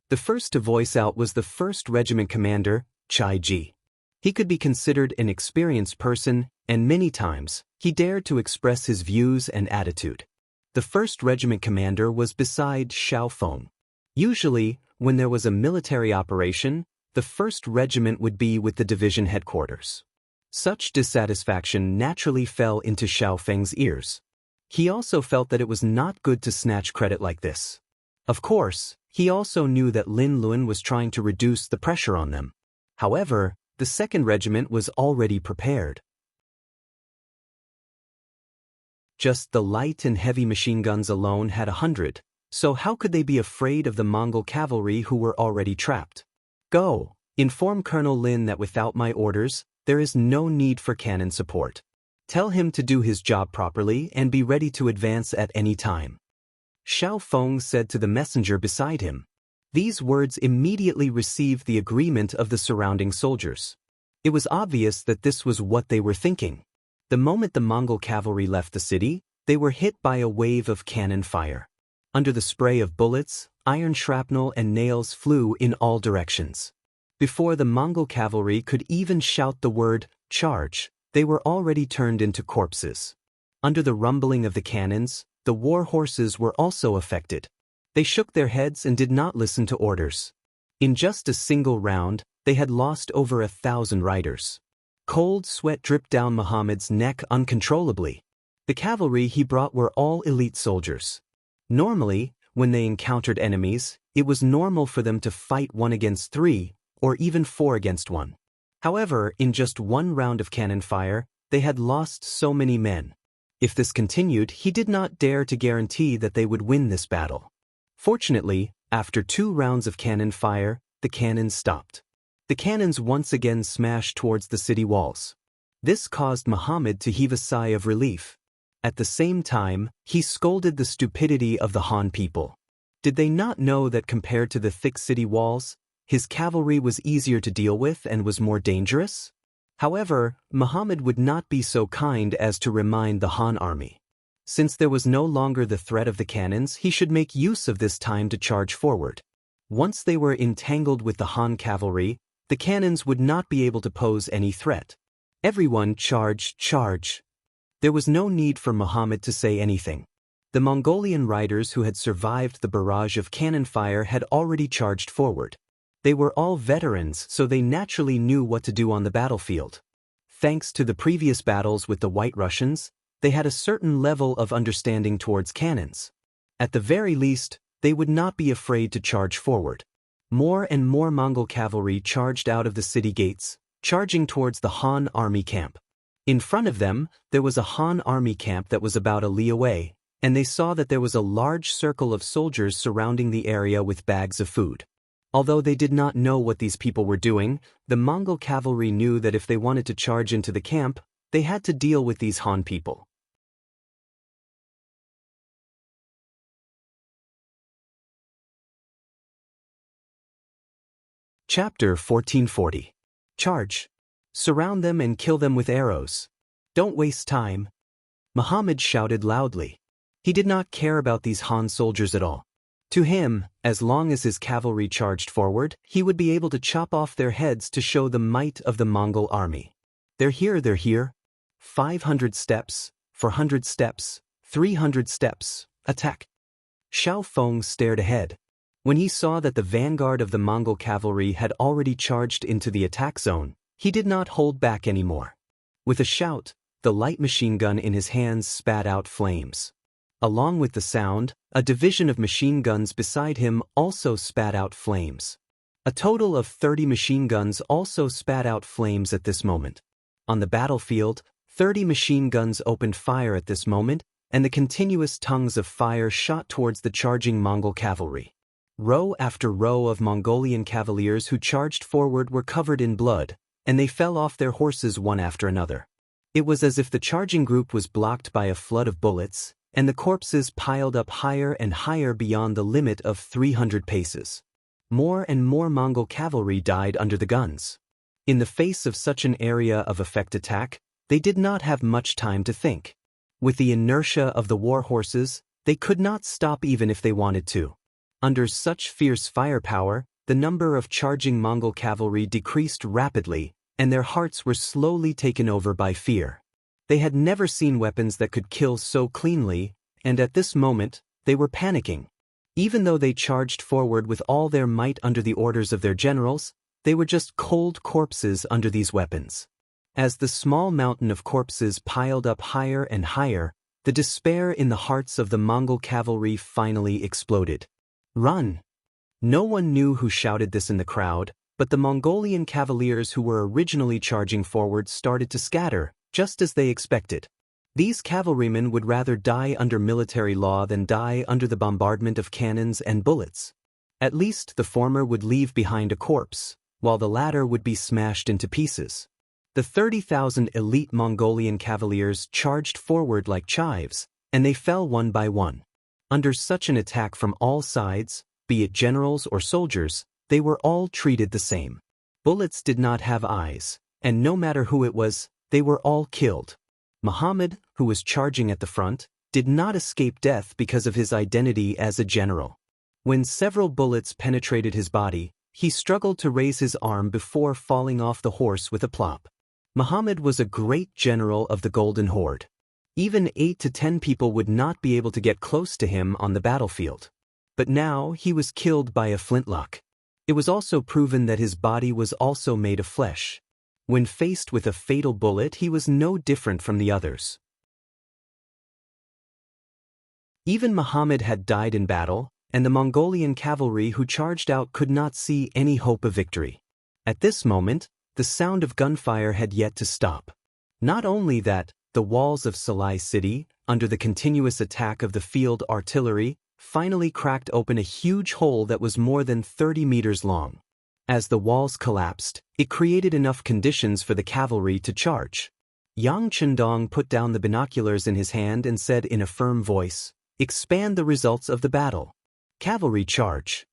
The first to voice out was the 1st Regiment Commander, Chai Ji. He could be considered an experienced person, and many times, he dared to express his views and attitude. The 1st Regiment Commander was beside Xiaofeng. Usually, when there was a military operation, the 1st Regiment would be with the division headquarters. Such dissatisfaction naturally fell into Xiaofeng's ears. He also felt that it was not good to snatch credit like this. Of course, he also knew that Lin Luan was trying to reduce the pressure on them. However, the 2nd Regiment was already prepared. Just the light and heavy machine guns alone had 100, so how could they be afraid of the Mongol cavalry who were already trapped? Go, inform Colonel Lin that without my orders, there is no need for cannon support. Tell him to do his job properly and be ready to advance at any time. Xiaofeng said to the messenger beside him. These words immediately received the agreement of the surrounding soldiers. It was obvious that this was what they were thinking. The moment the Mongol cavalry left the city, they were hit by a wave of cannon fire. Under the spray of bullets, iron shrapnel and nails flew in all directions. Before the Mongol cavalry could even shout the word, "Charge," they were already turned into corpses. Under the rumbling of the cannons, the war horses were also affected. They shook their heads and did not listen to orders. In just a single round, they had lost over 1,000 riders. Cold sweat dripped down Muhammad's neck uncontrollably. The cavalry he brought were all elite soldiers. Normally, when they encountered enemies, it was normal for them to fight 1 against 3, or even 4 against 1. However, in just one round of cannon fire, they had lost so many men. If this continued, he did not dare to guarantee that they would win this battle. Fortunately, after 2 rounds of cannon fire, the cannons stopped. The cannons once again smashed towards the city walls. This caused Muhammad to heave a sigh of relief. At the same time, he scolded the stupidity of the Han people. Did they not know that compared to the thick city walls, his cavalry was easier to deal with and was more dangerous? However, Muhammad would not be so kind as to remind the Han army. Since there was no longer the threat of the cannons, he should make use of this time to charge forward. Once they were entangled with the Han cavalry, the cannons would not be able to pose any threat. Everyone charge, charge. There was no need for Muhammad to say anything. The Mongolian riders who had survived the barrage of cannon fire had already charged forward. They were all veterans, so they naturally knew what to do on the battlefield. Thanks to the previous battles with the White Russians, they had a certain level of understanding towards cannons. At the very least, they would not be afraid to charge forward. More and more Mongol cavalry charged out of the city gates, charging towards the Han army camp. In front of them, there was a Han army camp that was about a li away, and they saw that there was a large circle of soldiers surrounding the area with bags of food. Although they did not know what these people were doing, the Mongol cavalry knew that if they wanted to charge into the camp, they had to deal with these Han people. Chapter 1440. Charge. Surround them and kill them with arrows. Don't waste time. Muhammad shouted loudly. He did not care about these Han soldiers at all. To him, as long as his cavalry charged forward, he would be able to chop off their heads to show the might of the Mongol army. They're here. 500 steps, 400 steps, 300 steps, attack. Xiao Feng stared ahead. When he saw that the vanguard of the Mongol cavalry had already charged into the attack zone, he did not hold back anymore. With a shout, the light machine gun in his hands spat out flames. Along with the sound, a division of machine guns beside him also spat out flames. A total of 30 machine guns also spat out flames at this moment. On the battlefield, 30 machine guns opened fire at this moment, and the continuous tongues of fire shot towards the charging Mongol cavalry. Row after row of Mongolian cavaliers who charged forward were covered in blood, and they fell off their horses one after another. It was as if the charging group was blocked by a flood of bullets, and the corpses piled up higher and higher beyond the limit of 300 paces. More and more Mongol cavalry died under the guns. In the face of such an area of effect attack, they did not have much time to think. With the inertia of the war horses, they could not stop even if they wanted to. Under such fierce firepower, the number of charging Mongol cavalry decreased rapidly, and their hearts were slowly taken over by fear. They had never seen weapons that could kill so cleanly, and at this moment, they were panicking. Even though they charged forward with all their might under the orders of their generals, they were just cold corpses under these weapons. As the small mountain of corpses piled up higher and higher, the despair in the hearts of the Mongol cavalry finally exploded. Run! No one knew who shouted this in the crowd, but the Mongolian cavaliers who were originally charging forward started to scatter, just as they expected. These cavalrymen would rather die under military law than die under the bombardment of cannons and bullets. At least the former would leave behind a corpse, while the latter would be smashed into pieces. The 30,000 elite Mongolian cavaliers charged forward like chives, and they fell one by one. Under such an attack from all sides, be it generals or soldiers, they were all treated the same. Bullets did not have eyes, and no matter who it was, they were all killed. Muhammad, who was charging at the front, did not escape death because of his identity as a general. When several bullets penetrated his body, he struggled to raise his arm before falling off the horse with a plop. Muhammad was a great general of the Golden Horde. Even 8 to 10 people would not be able to get close to him on the battlefield. But now he was killed by a flintlock. It was also proven that his body was also made of flesh. When faced with a fatal bullet, he was no different from the others. Even Muhammad had died in battle, and the Mongolian cavalry who charged out could not see any hope of victory. At this moment, the sound of gunfire had yet to stop. Not only that, the walls of Salai city, under the continuous attack of the field artillery, finally cracked open a huge hole that was more than 30 meters long. As the walls collapsed, it created enough conditions for the cavalry to charge. Yang Chendong put down the binoculars in his hand and said in a firm voice, "Expand the results of the battle. Cavalry charge."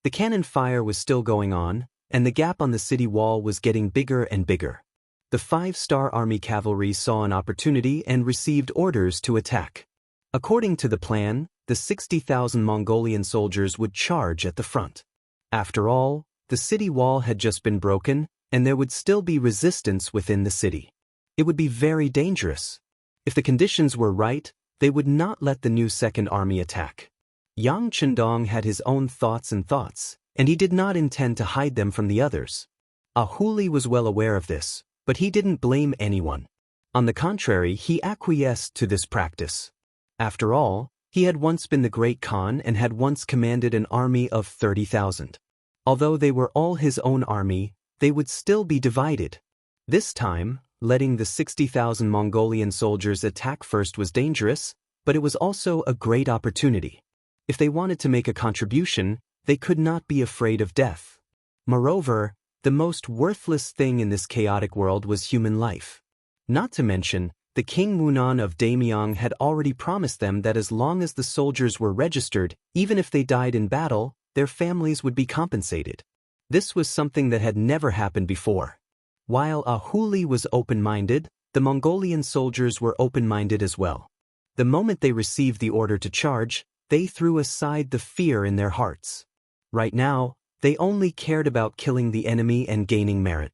The cannon fire was still going on, and the gap on the city wall was getting bigger and bigger. The 5-star army cavalry saw an opportunity and received orders to attack. According to the plan, the 60,000 Mongolian soldiers would charge at the front. After all, the city wall had just been broken, and there would still be resistance within the city. It would be very dangerous. If the conditions were right, they would not let the new Second Army attack. Yang Chendong had his own thoughts, and he did not intend to hide them from the others. Ahuli was well aware of this, but he didn't blame anyone. On the contrary, he acquiesced to this practice. After all, he had once been the Great Khan and had once commanded an army of 30,000. Although they were all his own army, they would still be divided. This time, letting the 60,000 Mongolian soldiers attack first was dangerous, but it was also a great opportunity. If they wanted to make a contribution, they could not be afraid of death. Moreover, the most worthless thing in this chaotic world was human life. Not to mention, the King Wunan of Damyang had already promised them that as long as the soldiers were registered, even if they died in battle, their families would be compensated. This was something that had never happened before. While Ahuli was open-minded, the Mongolian soldiers were open-minded as well. The moment they received the order to charge, they threw aside the fear in their hearts. Right now, they only cared about killing the enemy and gaining merit.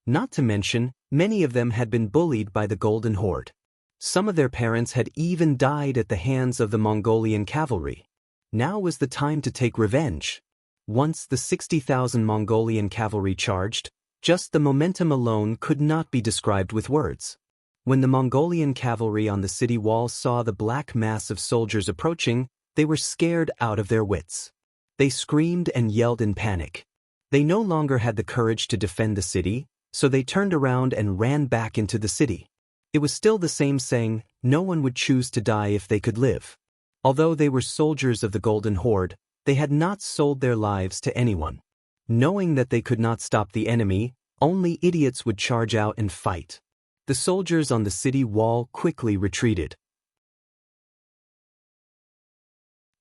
Not to mention, many of them had been bullied by the Golden Horde. Some of their parents had even died at the hands of the Mongolian cavalry. Now was the time to take revenge. Once the 60,000 Mongolian cavalry charged, just the momentum alone could not be described with words. When the Mongolian cavalry on the city wall saw the black mass of soldiers approaching, they were scared out of their wits. They screamed and yelled in panic. They no longer had the courage to defend the city, so they turned around and ran back into the city. It was still the same saying, no one would choose to die if they could live. Although they were soldiers of the Golden Horde, they had not sold their lives to anyone. Knowing that they could not stop the enemy, only idiots would charge out and fight. The soldiers on the city wall quickly retreated.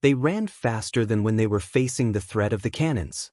They ran faster than when they were facing the threat of the cannons.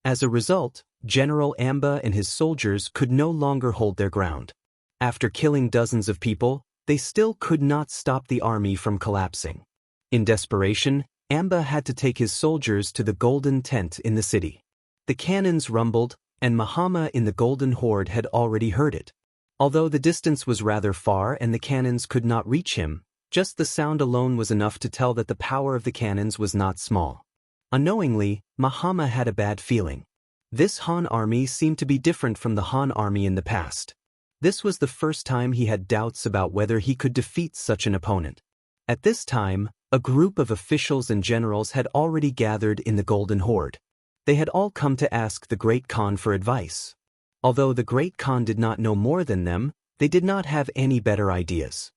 As a result, General Amba and his soldiers could no longer hold their ground. After killing dozens of people, they still could not stop the army from collapsing. In desperation, Amba had to take his soldiers to the golden tent in the city. The cannons rumbled, and Mahama in the Golden Horde had already heard it. Although the distance was rather far and the cannons could not reach him, just the sound alone was enough to tell that the power of the cannons was not small. Unknowingly, Mahama had a bad feeling. This Han army seemed to be different from the Han army in the past. This was the first time he had doubts about whether he could defeat such an opponent. At this time, a group of officials and generals had already gathered in the Golden Horde. They had all come to ask the Great Khan for advice. Although the Great Khan did not know more than them, they did not have any better ideas.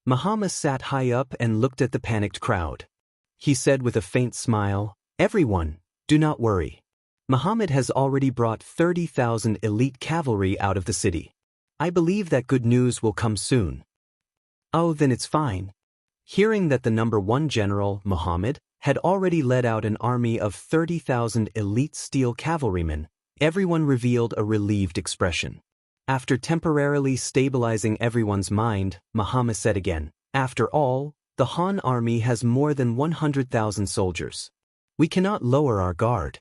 Mahama sat high up and looked at the panicked crowd. He said with a faint smile, "Everyone, do not worry. Muhammad has already brought 30,000 elite cavalry out of the city. I believe that good news will come soon." "Oh, then it's fine." Hearing that the number 1 general, Muhammad, had already led out an army of 30,000 elite steel cavalrymen, everyone revealed a relieved expression. After temporarily stabilizing everyone's mind, Muhammad said again, "After all, the Han army has more than 100,000 soldiers. We cannot lower our guard.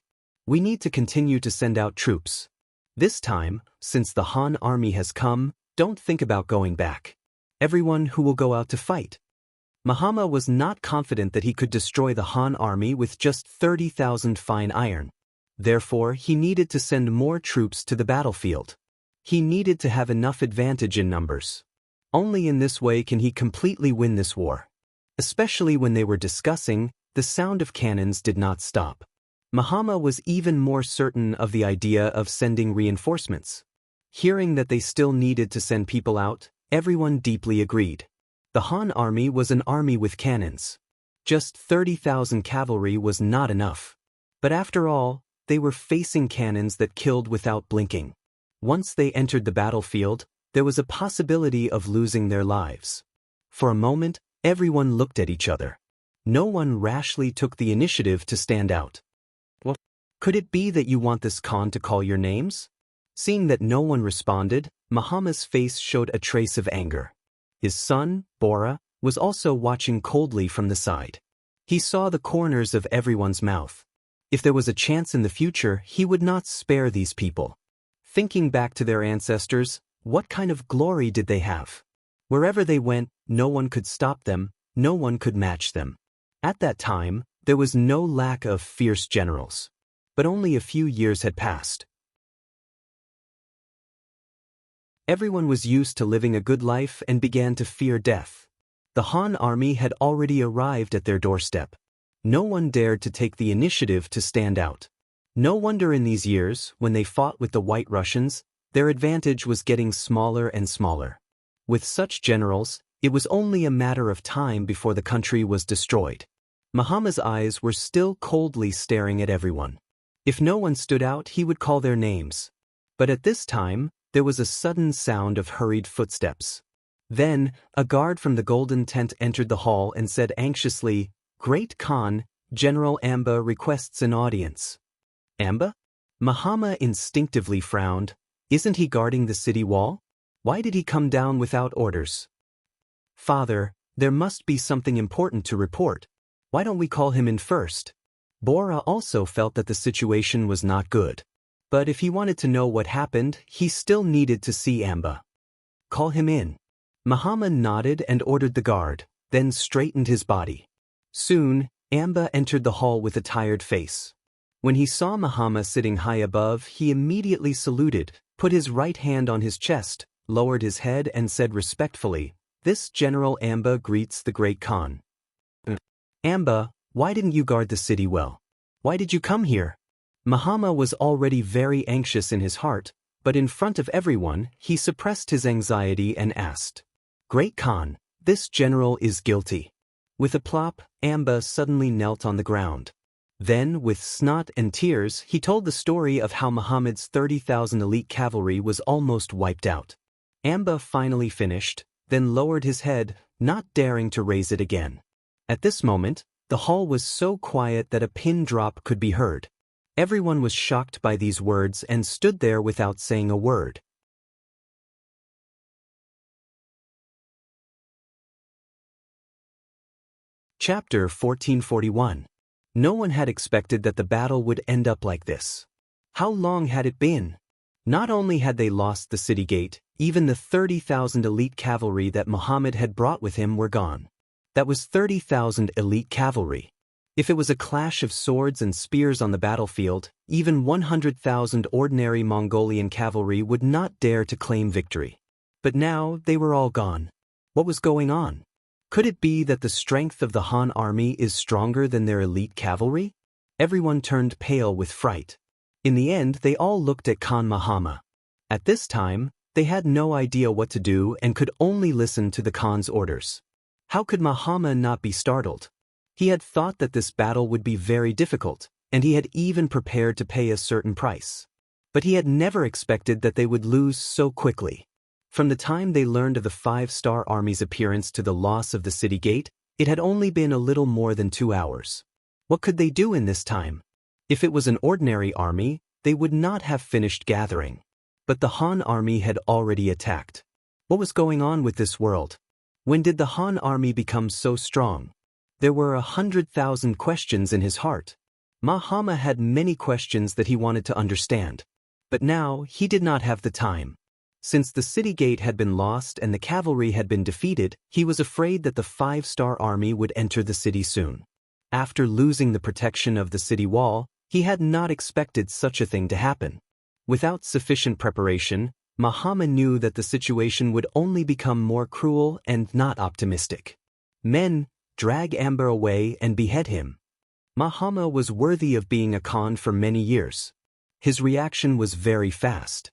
We need to continue to send out troops. This time, since the Han army has come, don't think about going back. Everyone who will go out to fight. Mahama was not confident that he could destroy the Han army with just 30,000 fine iron. Therefore, he needed to send more troops to the battlefield. He needed to have enough advantage in numbers. Only in this way can he completely win this war. Especially when they were discussing, the sound of cannons did not stop. Mahama was even more certain of the idea of sending reinforcements. Hearing that they still needed to send people out, everyone deeply agreed. The Han army was an army with cannons. Just 30,000 cavalry was not enough. But after all, they were facing cannons that killed without blinking. Once they entered the battlefield, there was a possibility of losing their lives. For a moment, everyone looked at each other. No one rashly took the initiative to stand out. What? Could it be that you want this Khan to call your names? Seeing that no one responded, Mahama's face showed a trace of anger. His son, Bora, was also watching coldly from the side. He saw the corners of everyone's mouth. If there was a chance in the future, he would not spare these people. Thinking back to their ancestors, what kind of glory did they have? Wherever they went, no one could stop them, no one could match them. At that time, there was no lack of fierce generals. But only a few years had passed. Everyone was used to living a good life and began to fear death. The Han army had already arrived at their doorstep. No one dared to take the initiative to stand out. No wonder in these years, when they fought with the White Russians, their advantage was getting smaller and smaller. With such generals, it was only a matter of time before the country was destroyed. Mahama's eyes were still coldly staring at everyone. If no one stood out, he would call their names. But at this time, there was a sudden sound of hurried footsteps. Then, a guard from the golden tent entered the hall and said anxiously, "Great Khan, General Amba requests an audience." Amba? Mahama instinctively frowned. Isn't he guarding the city wall? Why did he come down without orders? Father, there must be something important to report. Why don't we call him in first? Bora also felt that the situation was not good. But if he wanted to know what happened, he still needed to see Amba. Call him in. Mahama nodded and ordered the guard, then straightened his body. Soon, Amba entered the hall with a tired face. When he saw Mahama sitting high above, he immediately saluted, put his right hand on his chest, lowered his head and said respectfully, "This General Amba greets the great Khan." Amba, why didn't you guard the city well? Why did you come here? Mahama was already very anxious in his heart, but in front of everyone, he suppressed his anxiety and asked, "Great Khan, this general is guilty." With a plop, Amba suddenly knelt on the ground. Then, with snot and tears, he told the story of how Muhammad's 30,000 elite cavalry was almost wiped out. Amba finally finished, then lowered his head, not daring to raise it again. At this moment, the hall was so quiet that a pin drop could be heard. Everyone was shocked by these words and stood there without saying a word. Chapter 1441. No one had expected that the battle would end up like this. How long had it been? Not only had they lost the city gate, even the 30,000 elite cavalry that Muhammad had brought with him were gone. That was 30,000 elite cavalry. If it was a clash of swords and spears on the battlefield, even 100,000 ordinary Mongolian cavalry would not dare to claim victory. But now they were all gone. What was going on? Could it be that the strength of the Han army is stronger than their elite cavalry? Everyone turned pale with fright. In the end, they all looked at Khan Mahama. At this time, they had no idea what to do and could only listen to the Khan's orders. How could Mahama not be startled? He had thought that this battle would be very difficult, and he had even prepared to pay a certain price. But he had never expected that they would lose so quickly. From the time they learned of the 5-star army's appearance to the loss of the city gate, it had only been a little more than 2 hours. What could they do in this time? If it was an ordinary army, they would not have finished gathering. But the Han army had already attacked. What was going on with this world? When did the Han army become so strong? There were 100,000 questions in his heart. Mahama had many questions that he wanted to understand. But now he did not have the time. Since the city gate had been lost and the cavalry had been defeated, he was afraid that the 5-star army would enter the city soon. After losing the protection of the city wall, he had not expected such a thing to happen. Without sufficient preparation, Mahama knew that the situation would only become more cruel and not optimistic. Men, drag Amber away and behead him. Mahama was worthy of being a Khan for many years. His reaction was very fast.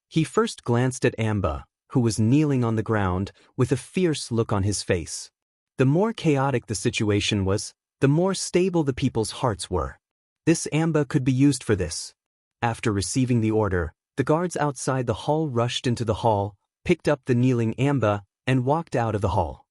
He first glanced at Amba, who was kneeling on the ground, with a fierce look on his face. The more chaotic the situation was, the more stable the people's hearts were. This Amba could be used for this. After receiving the order, the guards outside the hall rushed into the hall, picked up the kneeling Amba, and walked out of the hall.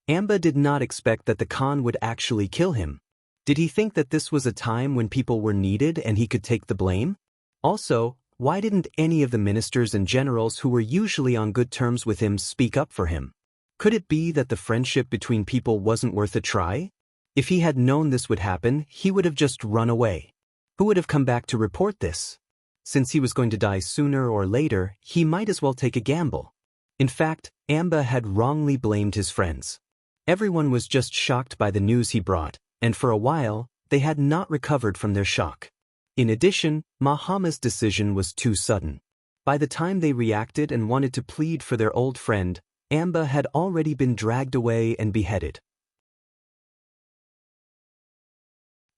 Amba did not expect that the Khan would actually kill him. Did he think that this was a time when people were needed and he could take the blame? Also, why didn't any of the ministers and generals who were usually on good terms with him speak up for him? Could it be that the friendship between people wasn't worth a try? If he had known this would happen, he would have just run away. Who would have come back to report this? Since he was going to die sooner or later, he might as well take a gamble. In fact, Amba had wrongly blamed his friends. Everyone was just shocked by the news he brought, and for a while, they had not recovered from their shock. In addition, Mahama's decision was too sudden. By the time they reacted and wanted to plead for their old friend, Amba had already been dragged away and beheaded.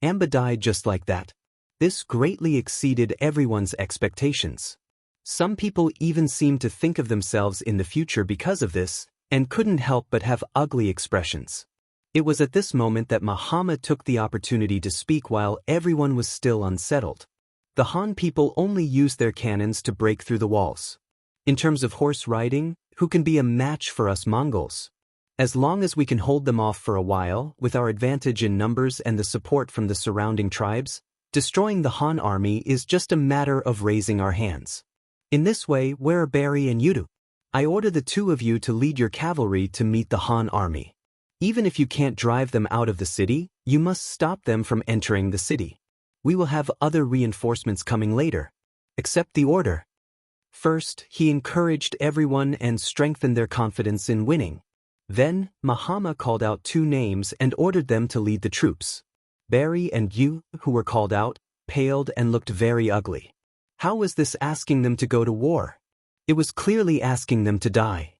Amba died just like that. This greatly exceeded everyone's expectations. Some people even seemed to think of themselves in the future because of this, and couldn't help but have ugly expressions. It was at this moment that Mahama took the opportunity to speak while everyone was still unsettled. The Han people only used their cannons to break through the walls. In terms of horse riding, who can be a match for us Mongols? As long as we can hold them off for a while, with our advantage in numbers and the support from the surrounding tribes, destroying the Han army is just a matter of raising our hands. In this way, where are Barry and Yudu? I order the two of you to lead your cavalry to meet the Han army. Even if you can't drive them out of the city, you must stop them from entering the city. We will have other reinforcements coming later. Accept the order. First, he encouraged everyone and strengthened their confidence in winning. Then, Mahama called out two names and ordered them to lead the troops. Barry and Yu, who were called out, paled and looked very ugly. How was this asking them to go to war? It was clearly asking them to die.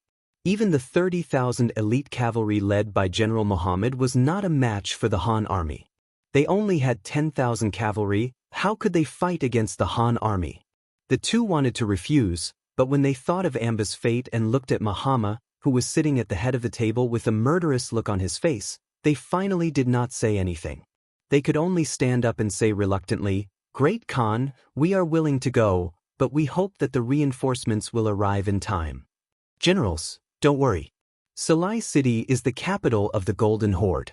Even the 30,000 elite cavalry led by General Muhammad was not a match for the Han army. They only had 10,000 cavalry. How could they fight against the Han army? The two wanted to refuse, but when they thought of Amba's fate and looked at Mahama, who was sitting at the head of the table with a murderous look on his face, they finally did not say anything. They could only stand up and say reluctantly, "Great Khan, we are willing to go, but we hope that the reinforcements will arrive in time." Generals, don't worry. Salai City is the capital of the Golden Horde.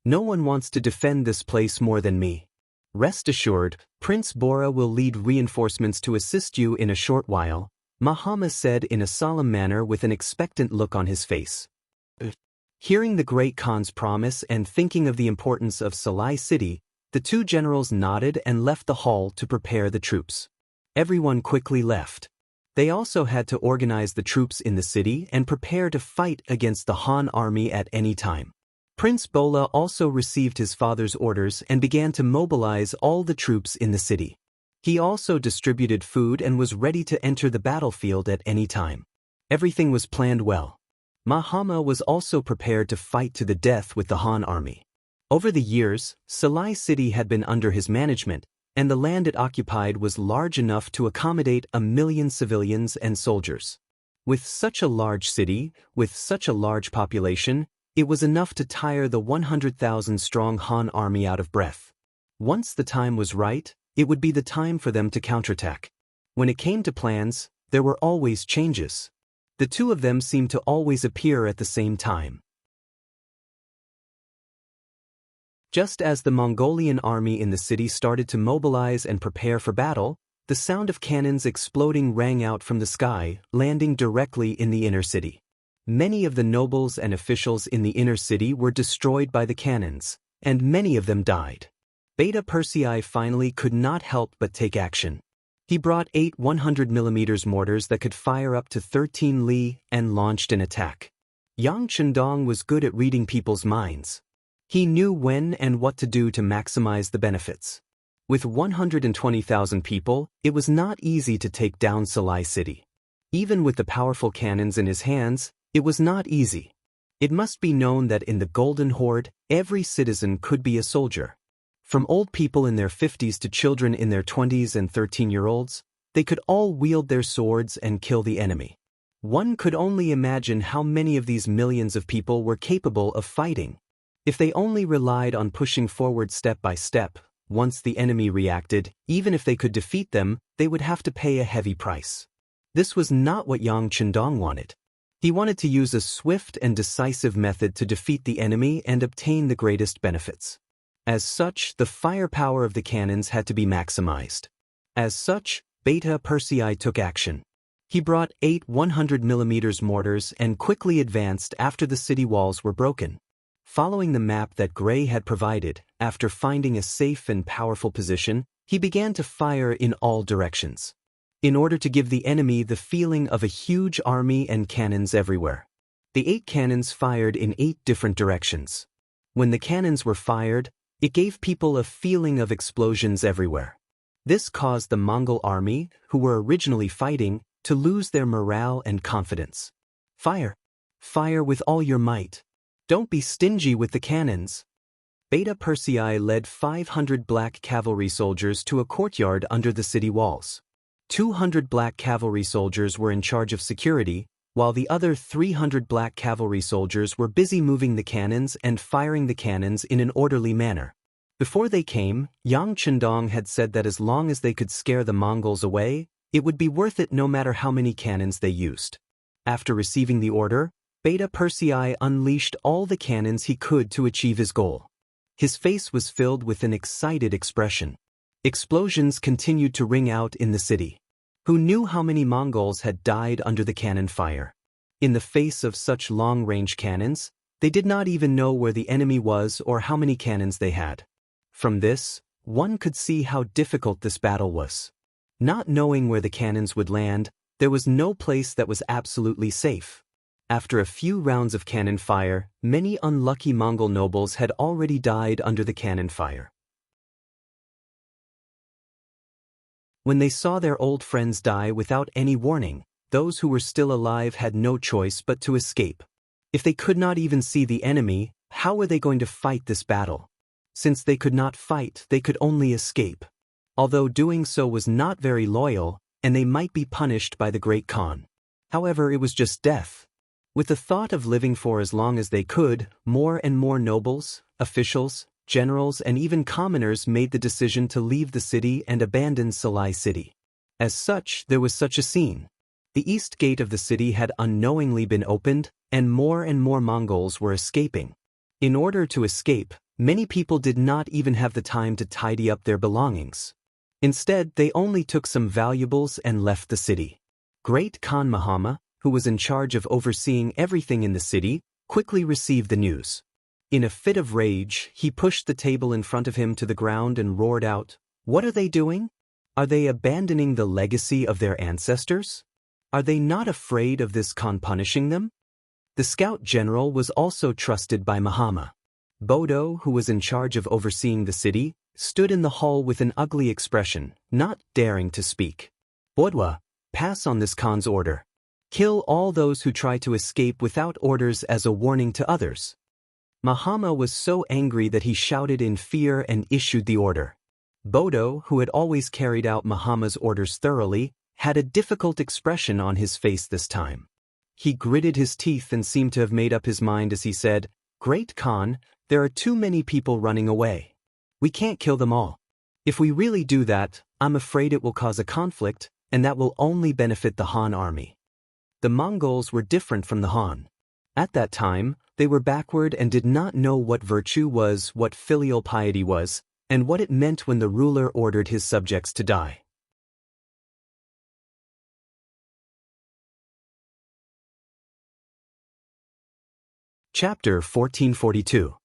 No one wants to defend this place more than me. Rest assured, Prince Bora will lead reinforcements to assist you in a short while, Mahama said in a solemn manner with an expectant look on his face. Hearing the great Khan's promise and thinking of the importance of Salai City, the two generals nodded and left the hall to prepare the troops. Everyone quickly left. They also had to organize the troops in the city and prepare to fight against the Han army at any time. Prince Bola also received his father's orders and began to mobilize all the troops in the city. He also distributed food and was ready to enter the battlefield at any time. Everything was planned well. Mahama was also prepared to fight to the death with the Han army. Over the years, Salai City had been under his management, and the land it occupied was large enough to accommodate 1 million civilians and soldiers. With such a large city, with such a large population, it was enough to tire the 100,000-strong Han army out of breath. Once the time was right, it would be the time for them to counterattack. When it came to plans, there were always changes. The two of them seemed to always appear at the same time. Just as the Mongolian army in the city started to mobilize and prepare for battle, the sound of cannons exploding rang out from the sky, landing directly in the inner city. Many of the nobles and officials in the inner city were destroyed by the cannons, and many of them died. Beta Persei finally could not help but take action. He brought 8 100mm mortars that could fire up to 13 li and launched an attack. Yang Chendong was good at reading people's minds. He knew when and what to do to maximize the benefits. With 120,000 people, it was not easy to take down Salai City. Even with the powerful cannons in his hands, it was not easy. It must be known that in the Golden Horde, every citizen could be a soldier. From old people in their 50s to children in their 20s and 13-year-olds, they could all wield their swords and kill the enemy. One could only imagine how many of these millions of people were capable of fighting. If they only relied on pushing forward step by step, once the enemy reacted, even if they could defeat them, they would have to pay a heavy price. This was not what Yang Chendong wanted. He wanted to use a swift and decisive method to defeat the enemy and obtain the greatest benefits. As such, the firepower of the cannons had to be maximized. As such, Beta Persei took action. He brought 8 100mm mortars and quickly advanced after the city walls were broken. Following the map that Gray had provided, after finding a safe and powerful position, he began to fire in all directions. In order to give the enemy the feeling of a huge army and cannons everywhere. The 8 cannons fired in 8 different directions. When the cannons were fired, it gave people a feeling of explosions everywhere. This caused the Mongol army, who were originally fighting, to lose their morale and confidence. Fire! Fire with all your might. Don't be stingy with the cannons. Beta Persei led 500 black cavalry soldiers to a courtyard under the city walls. 200 black cavalry soldiers were in charge of security, while the other 300 black cavalry soldiers were busy moving the cannons and firing the cannons in an orderly manner. Before they came, Yang Chendong had said that as long as they could scare the Mongols away, it would be worth it no matter how many cannons they used. After receiving the order, Beta Persei unleashed all the cannons he could to achieve his goal. His face was filled with an excited expression. Explosions continued to ring out in the city. Who knew how many Mongols had died under the cannon fire? In the face of such long-range cannons, they did not even know where the enemy was or how many cannons they had. From this, one could see how difficult this battle was. Not knowing where the cannons would land, there was no place that was absolutely safe. After a few rounds of cannon fire, many unlucky Mongol nobles had already died under the cannon fire. When they saw their old friends die without any warning, those who were still alive had no choice but to escape. If they could not even see the enemy, how were they going to fight this battle? Since they could not fight, they could only escape. Although doing so was not very loyal, and they might be punished by the Great Khan. However, it was just death. With the thought of living for as long as they could, more and more nobles, officials, generals, and even commoners made the decision to leave the city and abandon Salai City. As such, there was such a scene. The east gate of the city had unknowingly been opened, and more Mongols were escaping. In order to escape, many people did not even have the time to tidy up their belongings. Instead, they only took some valuables and left the city. Great Khan Mahama, who was in charge of overseeing everything in the city, quickly received the news. In a fit of rage, he pushed the table in front of him to the ground and roared out, "What are they doing? Are they abandoning the legacy of their ancestors? Are they not afraid of this Khan punishing them?" The scout general was also trusted by Mahama. Bodo, who was in charge of overseeing the city, stood in the hall with an ugly expression, not daring to speak. "Bodwa, pass on this Khan's order. Kill all those who try to escape without orders as a warning to others." Mahama was so angry that he shouted in fear and issued the order. Bodo, who had always carried out Mahama's orders thoroughly, had a difficult expression on his face this time. He gritted his teeth and seemed to have made up his mind as he said, "Great Khan, there are too many people running away. We can't kill them all. If we really do that, I'm afraid it will cause a conflict, and that will only benefit the Han army." The Mongols were different from the Han. At that time, they were backward and did not know what virtue was, what filial piety was, and what it meant when the ruler ordered his subjects to die. Chapter 1442.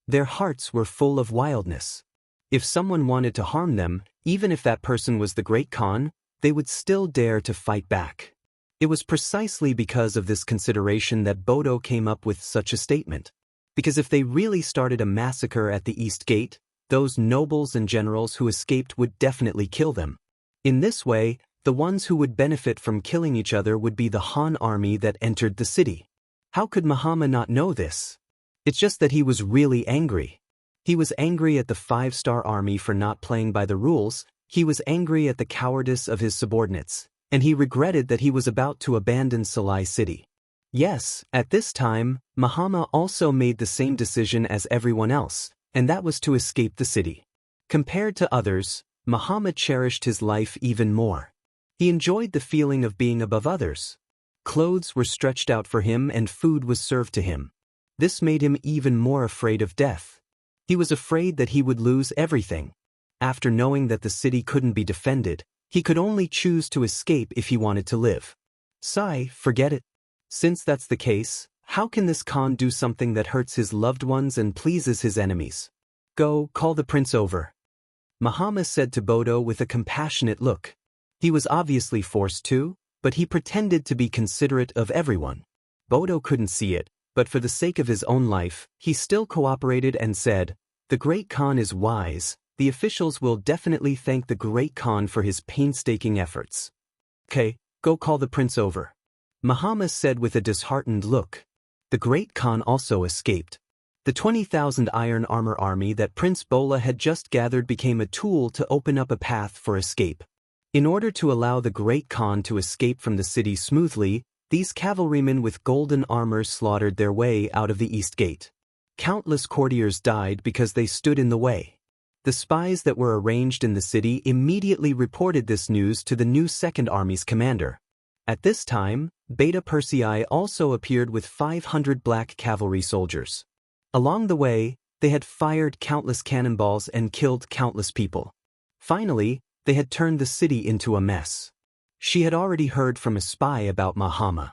Their hearts were full of wildness. If someone wanted to harm them, even if that person was the Great Khan, they would still dare to fight back. It was precisely because of this consideration that Bodo came up with such a statement. Because if they really started a massacre at the East Gate, those nobles and generals who escaped would definitely kill them. In this way, the ones who would benefit from killing each other would be the Han army that entered the city. How could Mahama not know this? It's just that he was really angry. He was angry at the 5-star army for not playing by the rules, he was angry at the cowardice of his subordinates, and he regretted that he was about to abandon Salai City. Yes, at this time, Mahama also made the same decision as everyone else, and that was to escape the city. Compared to others, Mahama cherished his life even more. He enjoyed the feeling of being above others. Clothes were stretched out for him and food was served to him. This made him even more afraid of death. He was afraid that he would lose everything. After knowing that the city couldn't be defended, he could only choose to escape if he wanted to live. Sigh, forget it. Since that's the case, how can this Khan do something that hurts his loved ones and pleases his enemies? Go, call the prince over. Mahama said to Bodo with a compassionate look. He was obviously forced to, but he pretended to be considerate of everyone. Bodo couldn't see it, but for the sake of his own life, he still cooperated and said, "The Great Khan is wise. The officials will definitely thank the Great Khan for his painstaking efforts." "Okay, go call the prince over," Mahama said with a disheartened look. The Great Khan also escaped. The 20,000 iron armor army that Prince Bola had just gathered became a tool to open up a path for escape. In order to allow the Great Khan to escape from the city smoothly, these cavalrymen with golden armor slaughtered their way out of the East Gate. Countless courtiers died because they stood in the way. The spies that were arranged in the city immediately reported this news to the new Second Army's commander. At this time, Beta Persei also appeared with 500 black cavalry soldiers. Along the way, they had fired countless cannonballs and killed countless people. Finally, they had turned the city into a mess. She had already heard from a spy about Mahama.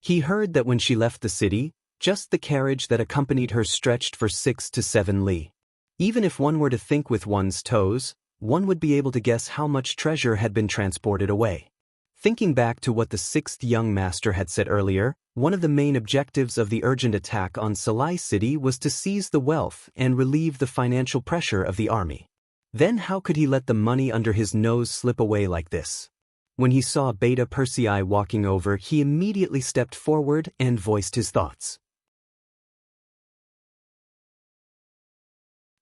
He heard that when she left the city, just the carriage that accompanied her stretched for 6 to 7 li. Even if one were to think with one's toes, one would be able to guess how much treasure had been transported away. Thinking back to what the 6th young master had said earlier, one of the main objectives of the urgent attack on Salai City was to seize the wealth and relieve the financial pressure of the army. Then how could he let the money under his nose slip away like this? When he saw Beta Persei walking over, he immediately stepped forward and voiced his thoughts.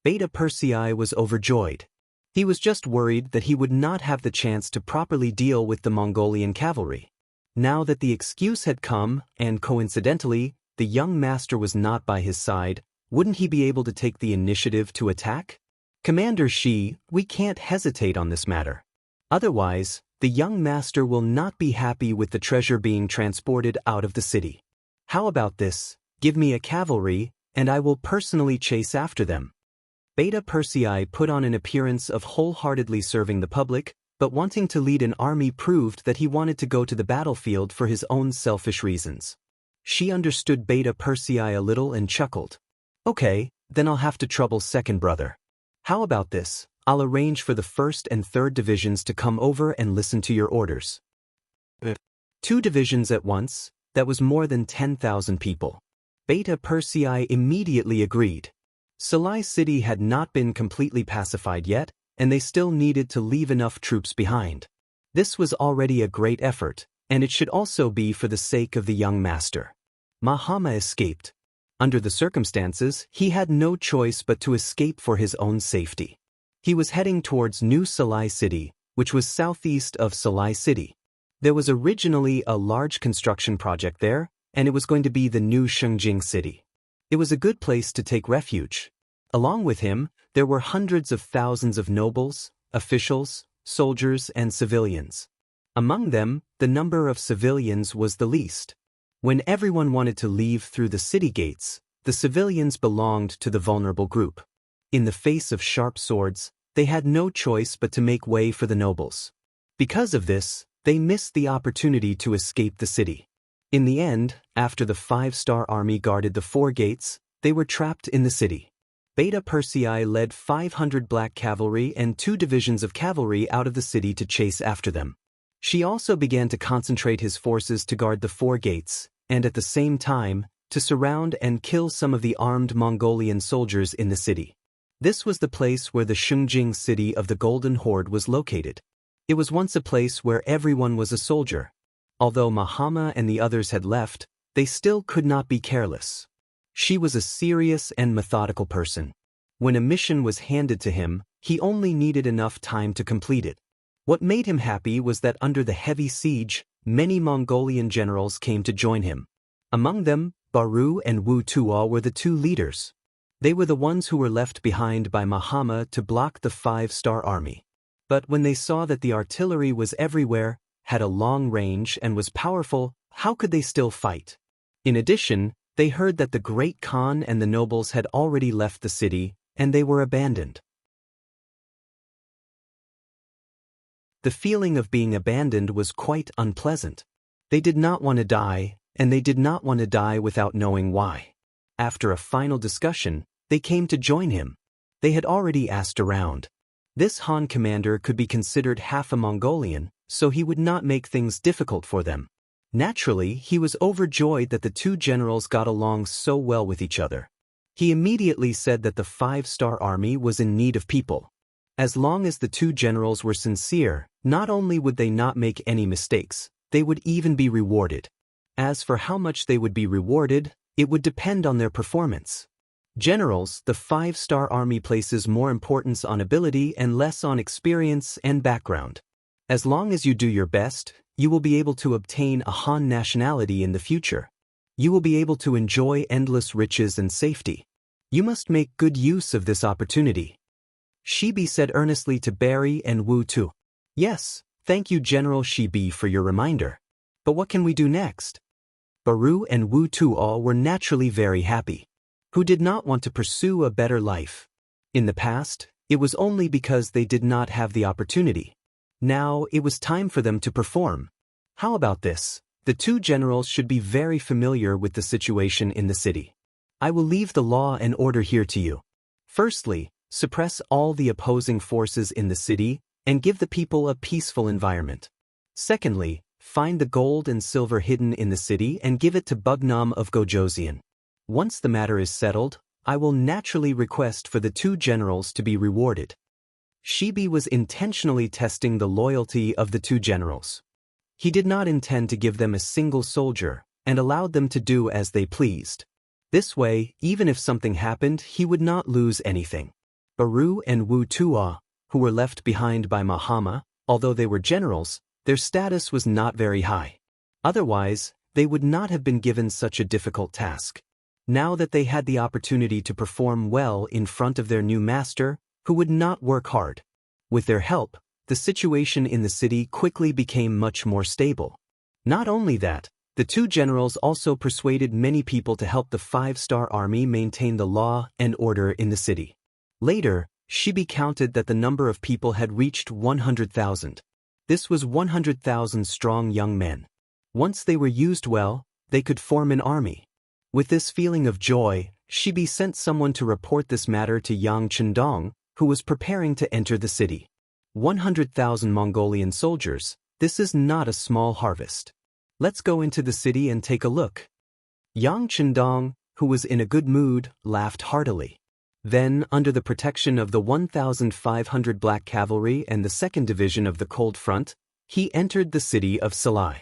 Beta Persei was overjoyed. He was just worried that he would not have the chance to properly deal with the Mongolian cavalry. Now that the excuse had come, and coincidentally, the young master was not by his side, wouldn't he be able to take the initiative to attack? "Commander Shi, we can't hesitate on this matter. Otherwise, the young master will not be happy with the treasure being transported out of the city. How about this? Give me a cavalry, and I will personally chase after them." Beta Persei put on an appearance of wholeheartedly serving the public, but wanting to lead an army proved that he wanted to go to the battlefield for his own selfish reasons. She understood Beta Persei a little and chuckled. "Okay, then I'll have to trouble second brother. How about this? I'll arrange for the 1st and 3rd divisions to come over and listen to your orders." 2 divisions at once, that was more than 10,000 people. Beta Persei immediately agreed. Salai City had not been completely pacified yet, and they still needed to leave enough troops behind. This was already a great effort, and it should also be for the sake of the young master. Mahama escaped. Under the circumstances, he had no choice but to escape for his own safety. He was heading towards New Salai City, which was southeast of Salai City. There was originally a large construction project there, and it was going to be the new Shengjing City. It was a good place to take refuge. Along with him, there were hundreds of thousands of nobles, officials, soldiers, and civilians. Among them, the number of civilians was the least. When everyone wanted to leave through the city gates, the civilians belonged to the vulnerable group. In the face of sharp swords, they had no choice but to make way for the nobles. Because of this, they missed the opportunity to escape the city. In the end, after the 5-star army guarded the 4 gates, they were trapped in the city. Beta Persei led 500 black cavalry and 2 divisions of cavalry out of the city to chase after them. She also began to concentrate his forces to guard the 4 gates, and at the same time, to surround and kill some of the armed Mongolian soldiers in the city. This was the place where the Xungjing city of the Golden Horde was located. It was once a place where everyone was a soldier. Although Mahama and the others had left, they still could not be careless. She was a serious and methodical person. When a mission was handed to him, he only needed enough time to complete it. What made him happy was that under the heavy siege, many Mongolian generals came to join him. Among them, Baru and Wu Tuo were the 2 leaders. They were the ones who were left behind by Mahama to block the 5-star army. But when they saw that the artillery was everywhere, had a long range and was powerful, how could they still fight? In addition, they heard that the great Khan and the nobles had already left the city, and they were abandoned. The feeling of being abandoned was quite unpleasant. They did not want to die, and they did not want to die without knowing why. After a final discussion, they came to join him. They had already asked around. This Han commander could be considered half a Mongolian, so he would not make things difficult for them. Naturally, he was overjoyed that the 2 generals got along so well with each other. He immediately said that the 5-star army was in need of people. As long as the 2 generals were sincere, not only would they not make any mistakes, they would even be rewarded. As for how much they would be rewarded, it would depend on their performance. Generals, the 5-star army places more importance on ability and less on experience and background. As long as you do your best, you will be able to obtain a Han nationality in the future. You will be able to enjoy endless riches and safety. You must make good use of this opportunity. Shibi said earnestly to Barry and Wu Tu. Yes, thank you General Shibi for your reminder. But what can we do next? Baru and Wu Tuo were naturally very happy. Who did not want to pursue a better life? In the past, it was only because they did not have the opportunity. Now it was time for them to perform. How about this? The 2 generals should be very familiar with the situation in the city. I will leave the law and order here to you. Firstly, suppress all the opposing forces in the city and give the people a peaceful environment. Secondly, find the gold and silver hidden in the city and give it to Bugnam of Gojoseon. Once the matter is settled, I will naturally request for the 2 generals to be rewarded. Shibi was intentionally testing the loyalty of the 2 generals. He did not intend to give them a single soldier and allowed them to do as they pleased. This way, even if something happened, he would not lose anything. Baru and Wu Tuo, who were left behind by Mahama, although they were generals, their status was not very high. Otherwise, they would not have been given such a difficult task. Now that they had the opportunity to perform well in front of their new master, who would not work hard. With their help, the situation in the city quickly became much more stable. Not only that, the 2 generals also persuaded many people to help the 5-star army maintain the law and order in the city. Later, Shibi counted that the number of people had reached 100,000. This was 100,000 strong young men. Once they were used well, they could form an army. With this feeling of joy, Shibi sent someone to report this matter to Yang Chendong, who was preparing to enter the city. 100,000 Mongolian soldiers, this is not a small harvest. Let's go into the city and take a look. Yang Chendong, who was in a good mood, laughed heartily. Then, under the protection of the 1,500 black cavalry and the 2nd Division of the Cold Front, he entered the city of Salai.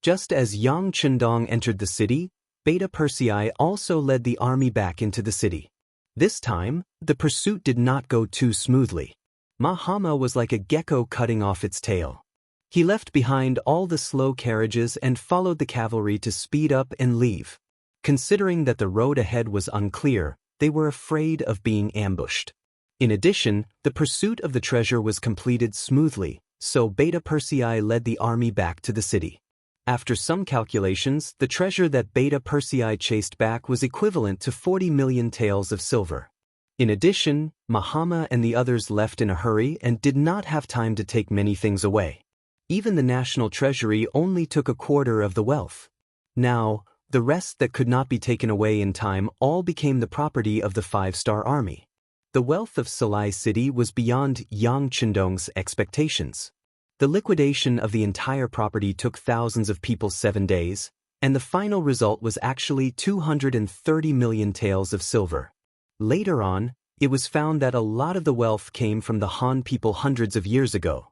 Just as Yang Chendong entered the city, Beta Persei also led the army back into the city. This time, the pursuit did not go too smoothly. Mahama was like a gecko cutting off its tail. He left behind all the slow carriages and followed the cavalry to speed up and leave. Considering that the road ahead was unclear, they were afraid of being ambushed. In addition, the pursuit of the treasure was completed smoothly, so Beta Persei led the army back to the city. After some calculations, the treasure that Beta Persei chased back was equivalent to 40 million taels of silver. In addition, Mahama and the others left in a hurry and did not have time to take many things away. Even the national treasury only took a quarter of the wealth. Now, the rest that could not be taken away in time all became the property of the five-star army. The wealth of Salai City was beyond Yang Chendong's expectations. The liquidation of the entire property took thousands of people 7 days, and the final result was actually 230 million taels of silver. Later on, it was found that a lot of the wealth came from the Han people hundreds of years ago.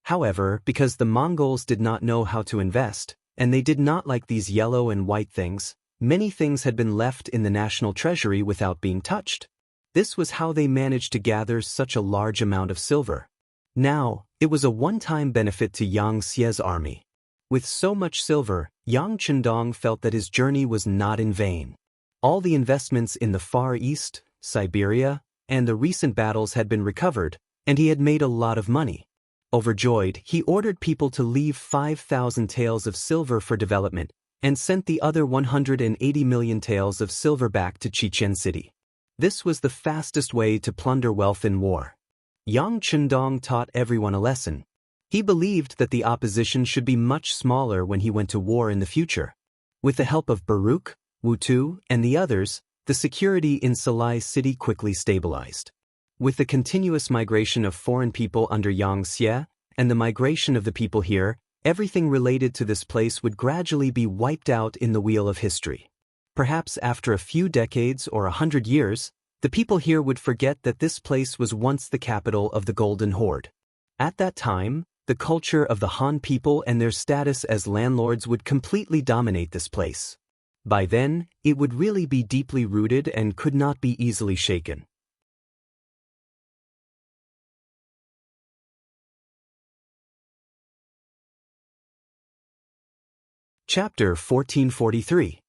However, because the Mongols did not know how to invest, and they did not like these yellow and white things, many things had been left in the national treasury without being touched. This was how they managed to gather such a large amount of silver. Now, it was a one-time benefit to Yang Xie's army. With so much silver, Yang Chendong felt that his journey was not in vain. All the investments in the Far East, Siberia, and the recent battles had been recovered, and he had made a lot of money. Overjoyed, he ordered people to leave 5,000 taels of silver for development, and sent the other 180 million taels of silver back to Chichen City. This was the fastest way to plunder wealth in war. Yang Chendong taught everyone a lesson. He believed that the opposition should be much smaller when he went to war in the future. With the help of Baruch, Wu Tu, and the others, the security in Salai City quickly stabilized. With the continuous migration of foreign people under Yang Xie, and the migration of the people here, everything related to this place would gradually be wiped out in the wheel of history. Perhaps after a few decades or 100 years, the people here would forget that this place was once the capital of the Golden Horde. At that time, the culture of the Han people and their status as landlords would completely dominate this place. By then, it would really be deeply rooted and could not be easily shaken. Chapter 1443.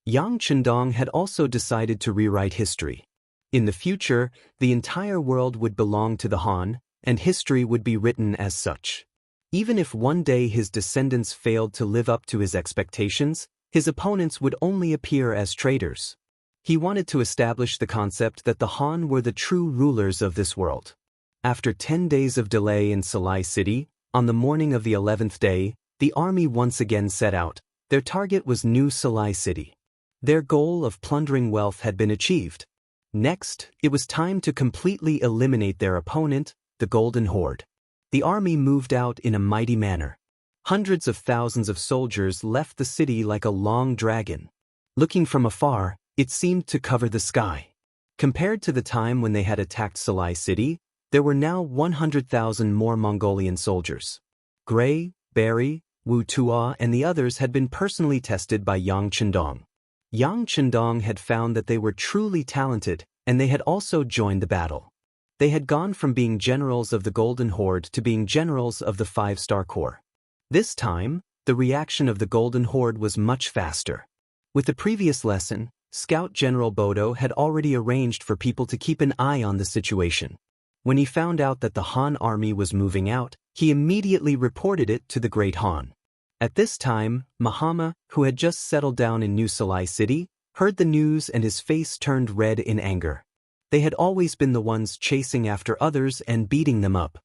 Yang Chendong had also decided to rewrite history. In the future, the entire world would belong to the Han, and history would be written as such. Even if one day his descendants failed to live up to his expectations, his opponents would only appear as traitors. He wanted to establish the concept that the Han were the true rulers of this world. After 10 days of delay in Salai City, on the morning of the 11th day, the army once again set out. Their target was New Salai City. Their goal of plundering wealth had been achieved. Next, it was time to completely eliminate their opponent, the Golden Horde. The army moved out in a mighty manner. Hundreds of thousands of soldiers left the city like a long dragon. Looking from afar, it seemed to cover the sky. Compared to the time when they had attacked Salai City, there were now 100,000 more Mongolian soldiers. Gray, Barry, Wu Tua and the others had been personally tested by Yang Chendong. Yang Chendong had found that they were truly talented, and they had also joined the battle. They had gone from being generals of the Golden Horde to being generals of the 5-star Corps. This time, the reaction of the Golden Horde was much faster. With the previous lesson, Scout General Bodo had already arranged for people to keep an eye on the situation. When he found out that the Han army was moving out, he immediately reported it to the Great Han. At this time, Mahama, who had just settled down in New Salai City, heard the news and his face turned red in anger. They had always been the ones chasing after others and beating them up.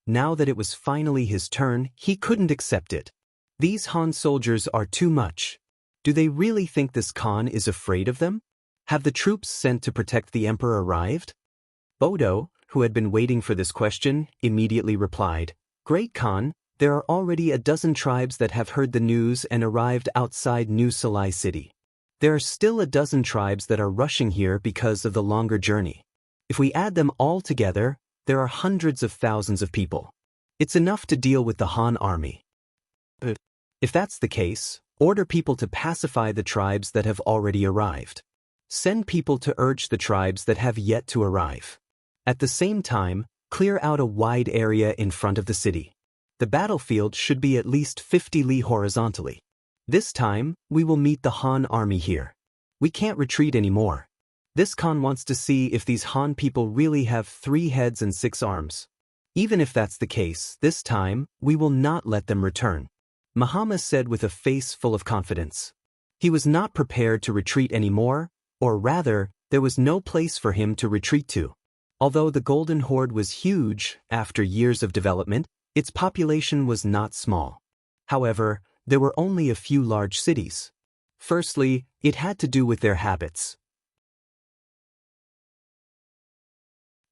Now that it was finally his turn, he couldn't accept it. These Han soldiers are too much. Do they really think this Khan is afraid of them? Have the troops sent to protect the emperor arrived? Bodo, who had been waiting for this question, immediately replied, "Great Khan, there are already a dozen tribes that have heard the news and arrived outside New Salai City. There are still a dozen tribes that are rushing here because of the longer journey. If we add them all together, there are hundreds of thousands of people. It's enough to deal with the Han army. If that's the case, order people to pacify the tribes that have already arrived. Send people to urge the tribes that have yet to arrive. At the same time, clear out a wide area in front of the city. The battlefield should be at least 50 li horizontally. This time, we will meet the Han army here. We can't retreat anymore. This Khan wants to see if these Han people really have 3 heads and 6 arms. Even if that's the case, this time, we will not let them return," Mahama said with a face full of confidence. He was not prepared to retreat anymore, or rather, there was no place for him to retreat to. Although the Golden Horde was huge, after years of development, its population was not small. However, there were only a few large cities. Firstly, it had to do with their habits.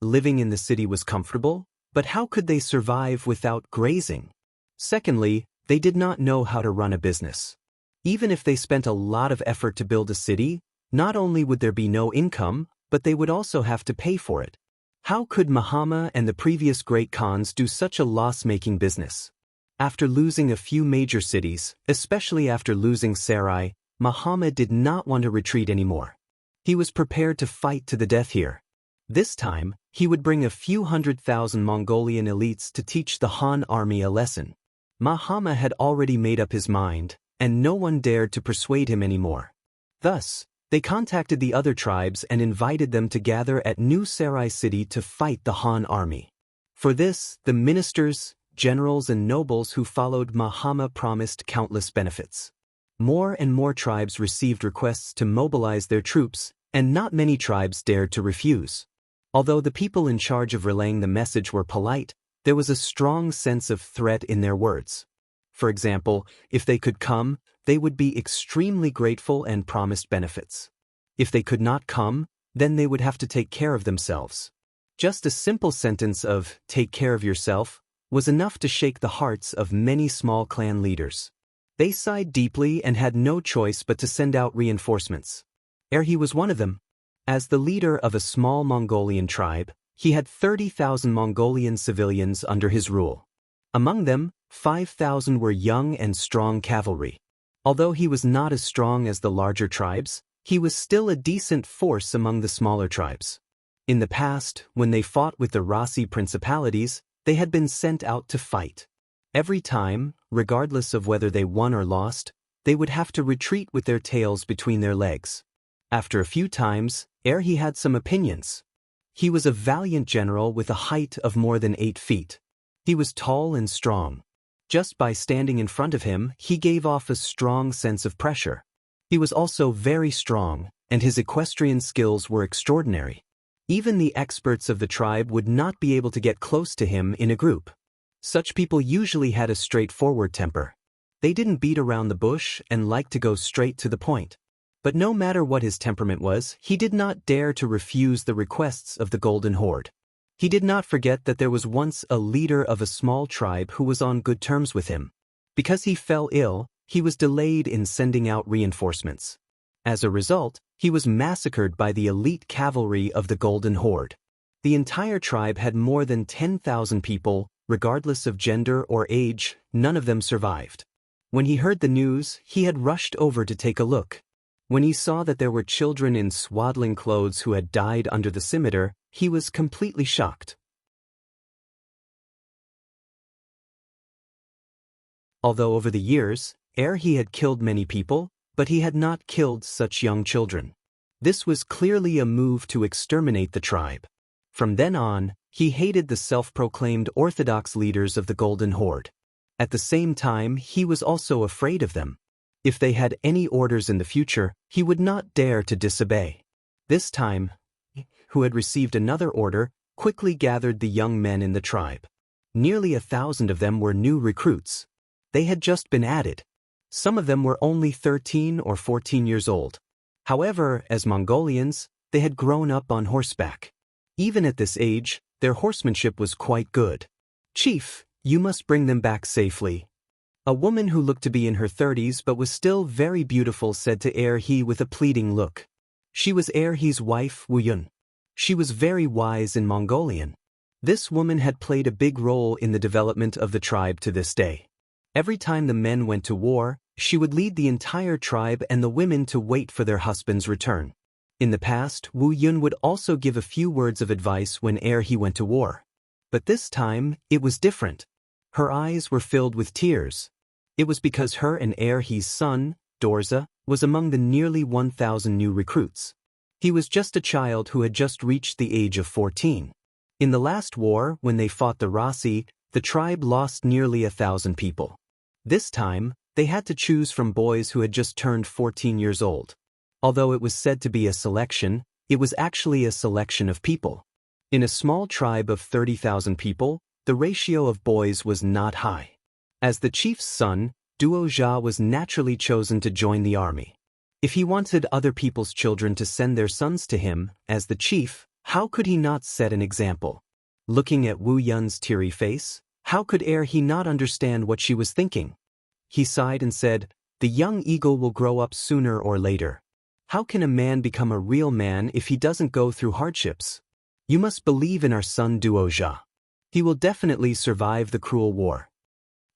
Living in the city was comfortable, but how could they survive without grazing? Secondly, they did not know how to run a business. Even if they spent a lot of effort to build a city, not only would there be no income, but they would also have to pay for it. How could Mahama and the previous great Khans do such a loss-making business? After losing a few major cities, especially after losing Sarai, Mahama did not want to retreat anymore. He was prepared to fight to the death here. This time, he would bring a few 100,000 Mongolian elites to teach the Han army a lesson. Mahama had already made up his mind, and no one dared to persuade him anymore. Thus, they contacted the other tribes and invited them to gather at New Sarai city to fight the Han army. For this, the ministers, generals and nobles who followed Mahama promised countless benefits. More and more tribes received requests to mobilize their troops, and not many tribes dared to refuse. Although the people in charge of relaying the message were polite, there was a strong sense of threat in their words. For example, if they could come, they would be extremely grateful and promised benefits. If they could not come, then they would have to take care of themselves. Just a simple sentence of, "take care of yourself," was enough to shake the hearts of many small clan leaders. They sighed deeply and had no choice but to send out reinforcements. He was one of them. As the leader of a small Mongolian tribe, he had 30,000 Mongolian civilians under his rule. Among them, 5,000 were young and strong cavalry. Although he was not as strong as the larger tribes, he was still a decent force among the smaller tribes. In the past, when they fought with the Rasi principalities, they had been sent out to fight. Every time, regardless of whether they won or lost, they would have to retreat with their tails between their legs. After a few times, he had some opinions. He was a valiant general with a height of more than 8 feet. He was tall and strong. Just by standing in front of him, he gave off a strong sense of pressure. He was also very strong, and his equestrian skills were extraordinary. Even the experts of the tribe would not be able to get close to him in a group. Such people usually had a straightforward temper. They didn't beat around the bush and liked to go straight to the point. But no matter what his temperament was, he did not dare to refuse the requests of the Golden Horde. He did not forget that there was once a leader of a small tribe who was on good terms with him. Because he fell ill, he was delayed in sending out reinforcements. As a result, he was massacred by the elite cavalry of the Golden Horde. The entire tribe had more than 10,000 people, regardless of gender or age. None of them survived. When he heard the news, he had rushed over to take a look. When he saw that there were children in swaddling clothes who had died under the scimitar, he was completely shocked. Although over the years, he had killed many people, but he had not killed such young children. This was clearly a move to exterminate the tribe. From then on, he hated the self-proclaimed orthodox leaders of the Golden Horde. At the same time, he was also afraid of them. If they had any orders in the future, he would not dare to disobey. This time, who had received another order, quickly gathered the young men in the tribe. Nearly 1,000 of them were new recruits. They had just been added. Some of them were only 13 or 14 years old. However, as Mongolians, they had grown up on horseback. Even at this age, their horsemanship was quite good. "Chief, you must bring them back safely." A woman who looked to be in her 30s but was still very beautiful said to He with a pleading look. She was He's wife, Wu Yun. She was very wise in Mongolian. This woman had played a big role in the development of the tribe to this day. Every time the men went to war, she would lead the entire tribe and the women to wait for their husband's return. In the past, Wu Yun would also give a few words of advice when he went to war. But this time, it was different. Her eyes were filled with tears. It was because her and he's son, Dorza, was among the nearly 1,000 new recruits. He was just a child who had just reached the age of 14. In the last war, when they fought the Rasi, the tribe lost nearly 1,000 people. This time, they had to choose from boys who had just turned 14 years old. Although it was said to be a selection, it was actually a selection of people. In a small tribe of 30,000 people, the ratio of boys was not high. As the chief's son, Duo Jia was naturally chosen to join the army. If he wanted other people's children to send their sons to him, as the chief, how could he not set an example? Looking at Wu Yun's teary face, how could he not understand what she was thinking? He sighed and said, "The young eagle will grow up sooner or later. How can a man become a real man if he doesn't go through hardships? You must believe in our son Duo Jia. He will definitely survive the cruel war."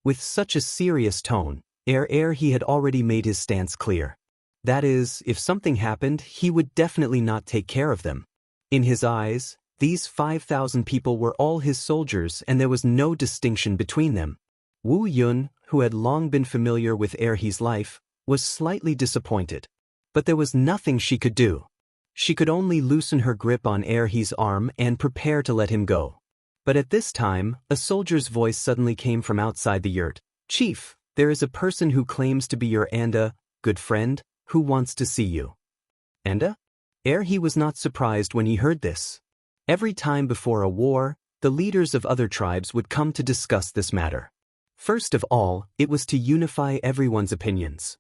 With such a serious tone, he had already made his stance clear. That is, if something happened, he would definitely not take care of them. In his eyes, these 5,000 people were all his soldiers and there was no distinction between them. Wu Yun, who had long been familiar with He's life, was slightly disappointed. But there was nothing she could do. She could only loosen her grip on He's arm and prepare to let him go. But at this time, a soldier's voice suddenly came from outside the yurt. "Chief, there is a person who claims to be your good friend, who wants to see you." Anda? He was not surprised when he heard this. Every time before a war, the leaders of other tribes would come to discuss this matter. First of all, it was to unify everyone's opinions.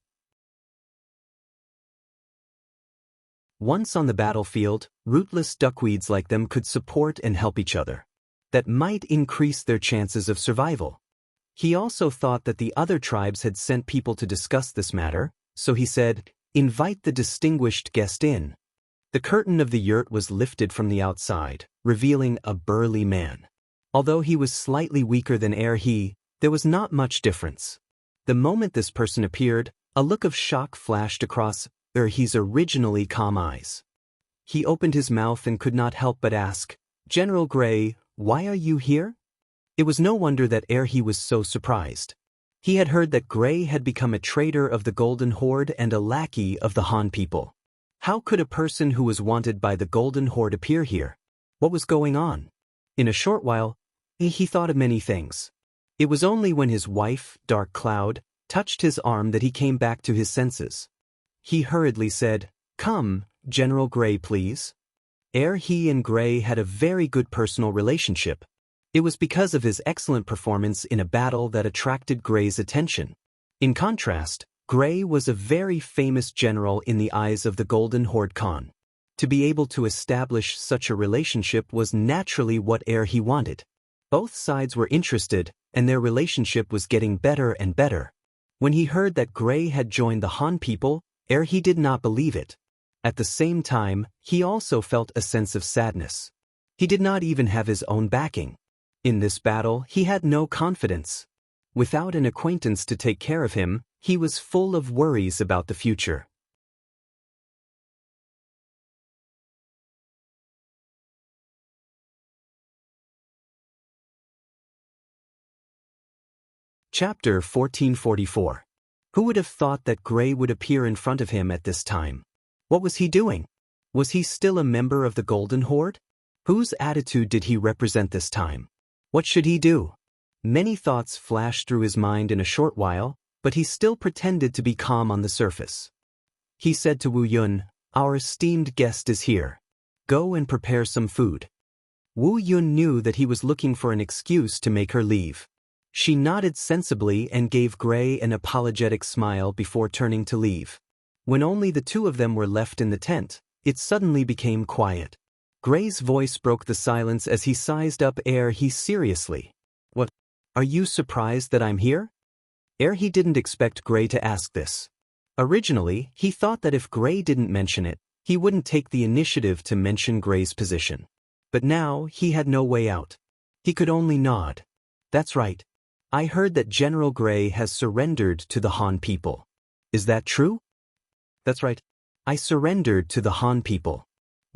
Once on the battlefield, rootless duckweeds like them could support and help each other. That might increase their chances of survival. He also thought that the other tribes had sent people to discuss this matter, so he said, "Invite the distinguished guest in." The curtain of the yurt was lifted from the outside, revealing a burly man. Although he was slightly weaker than there was not much difference. The moment this person appeared, a look of shock flashed across his originally calm eyes. He opened his mouth and could not help but ask, "General Gray, why are you here?" It was no wonder that he was so surprised. He had heard that Gray had become a traitor of the Golden Horde and a lackey of the Han people. How could a person who was wanted by the Golden Horde appear here? What was going on? In a short while, he thought of many things. It was only when his wife, Dark Cloud, touched his arm that he came back to his senses. He hurriedly said, "Come, General Gray, please." He and Gray had a very good personal relationship. It was because of his excellent performance in a battle that attracted Gray's attention. In contrast, Gray was a very famous general in the eyes of the Golden Horde Khan. To be able to establish such a relationship was naturally what he wanted. Both sides were interested, and their relationship was getting better and better. When he heard that Gray had joined the Han people, he did not believe it. At the same time, he also felt a sense of sadness. He did not even have his own backing. In this battle, he had no confidence. Without an acquaintance to take care of him, he was full of worries about the future. Chapter 1444. Who would have thought that Gray would appear in front of him at this time? What was he doing? Was he still a member of the Golden Horde? Whose attitude did he represent this time? What should he do? Many thoughts flashed through his mind in a short while, but he still pretended to be calm on the surface. He said to Wu Yun, "Our esteemed guest is here. Go and prepare some food." Wu Yun knew that he was looking for an excuse to make her leave. She nodded sensibly and gave Gray an apologetic smile before turning to leave. When only the two of them were left in the tent, it suddenly became quiet. Gray's voice broke the silence as he sized up he seriously. "What? Are you surprised that I'm here?" He didn't expect Gray to ask this. Originally, he thought that if Gray didn't mention it, he wouldn't take the initiative to mention Gray's position. But now, he had no way out. He could only nod. "That's right. I heard that General Gray has surrendered to the Han people. Is that true?" "That's right. I surrendered to the Han people."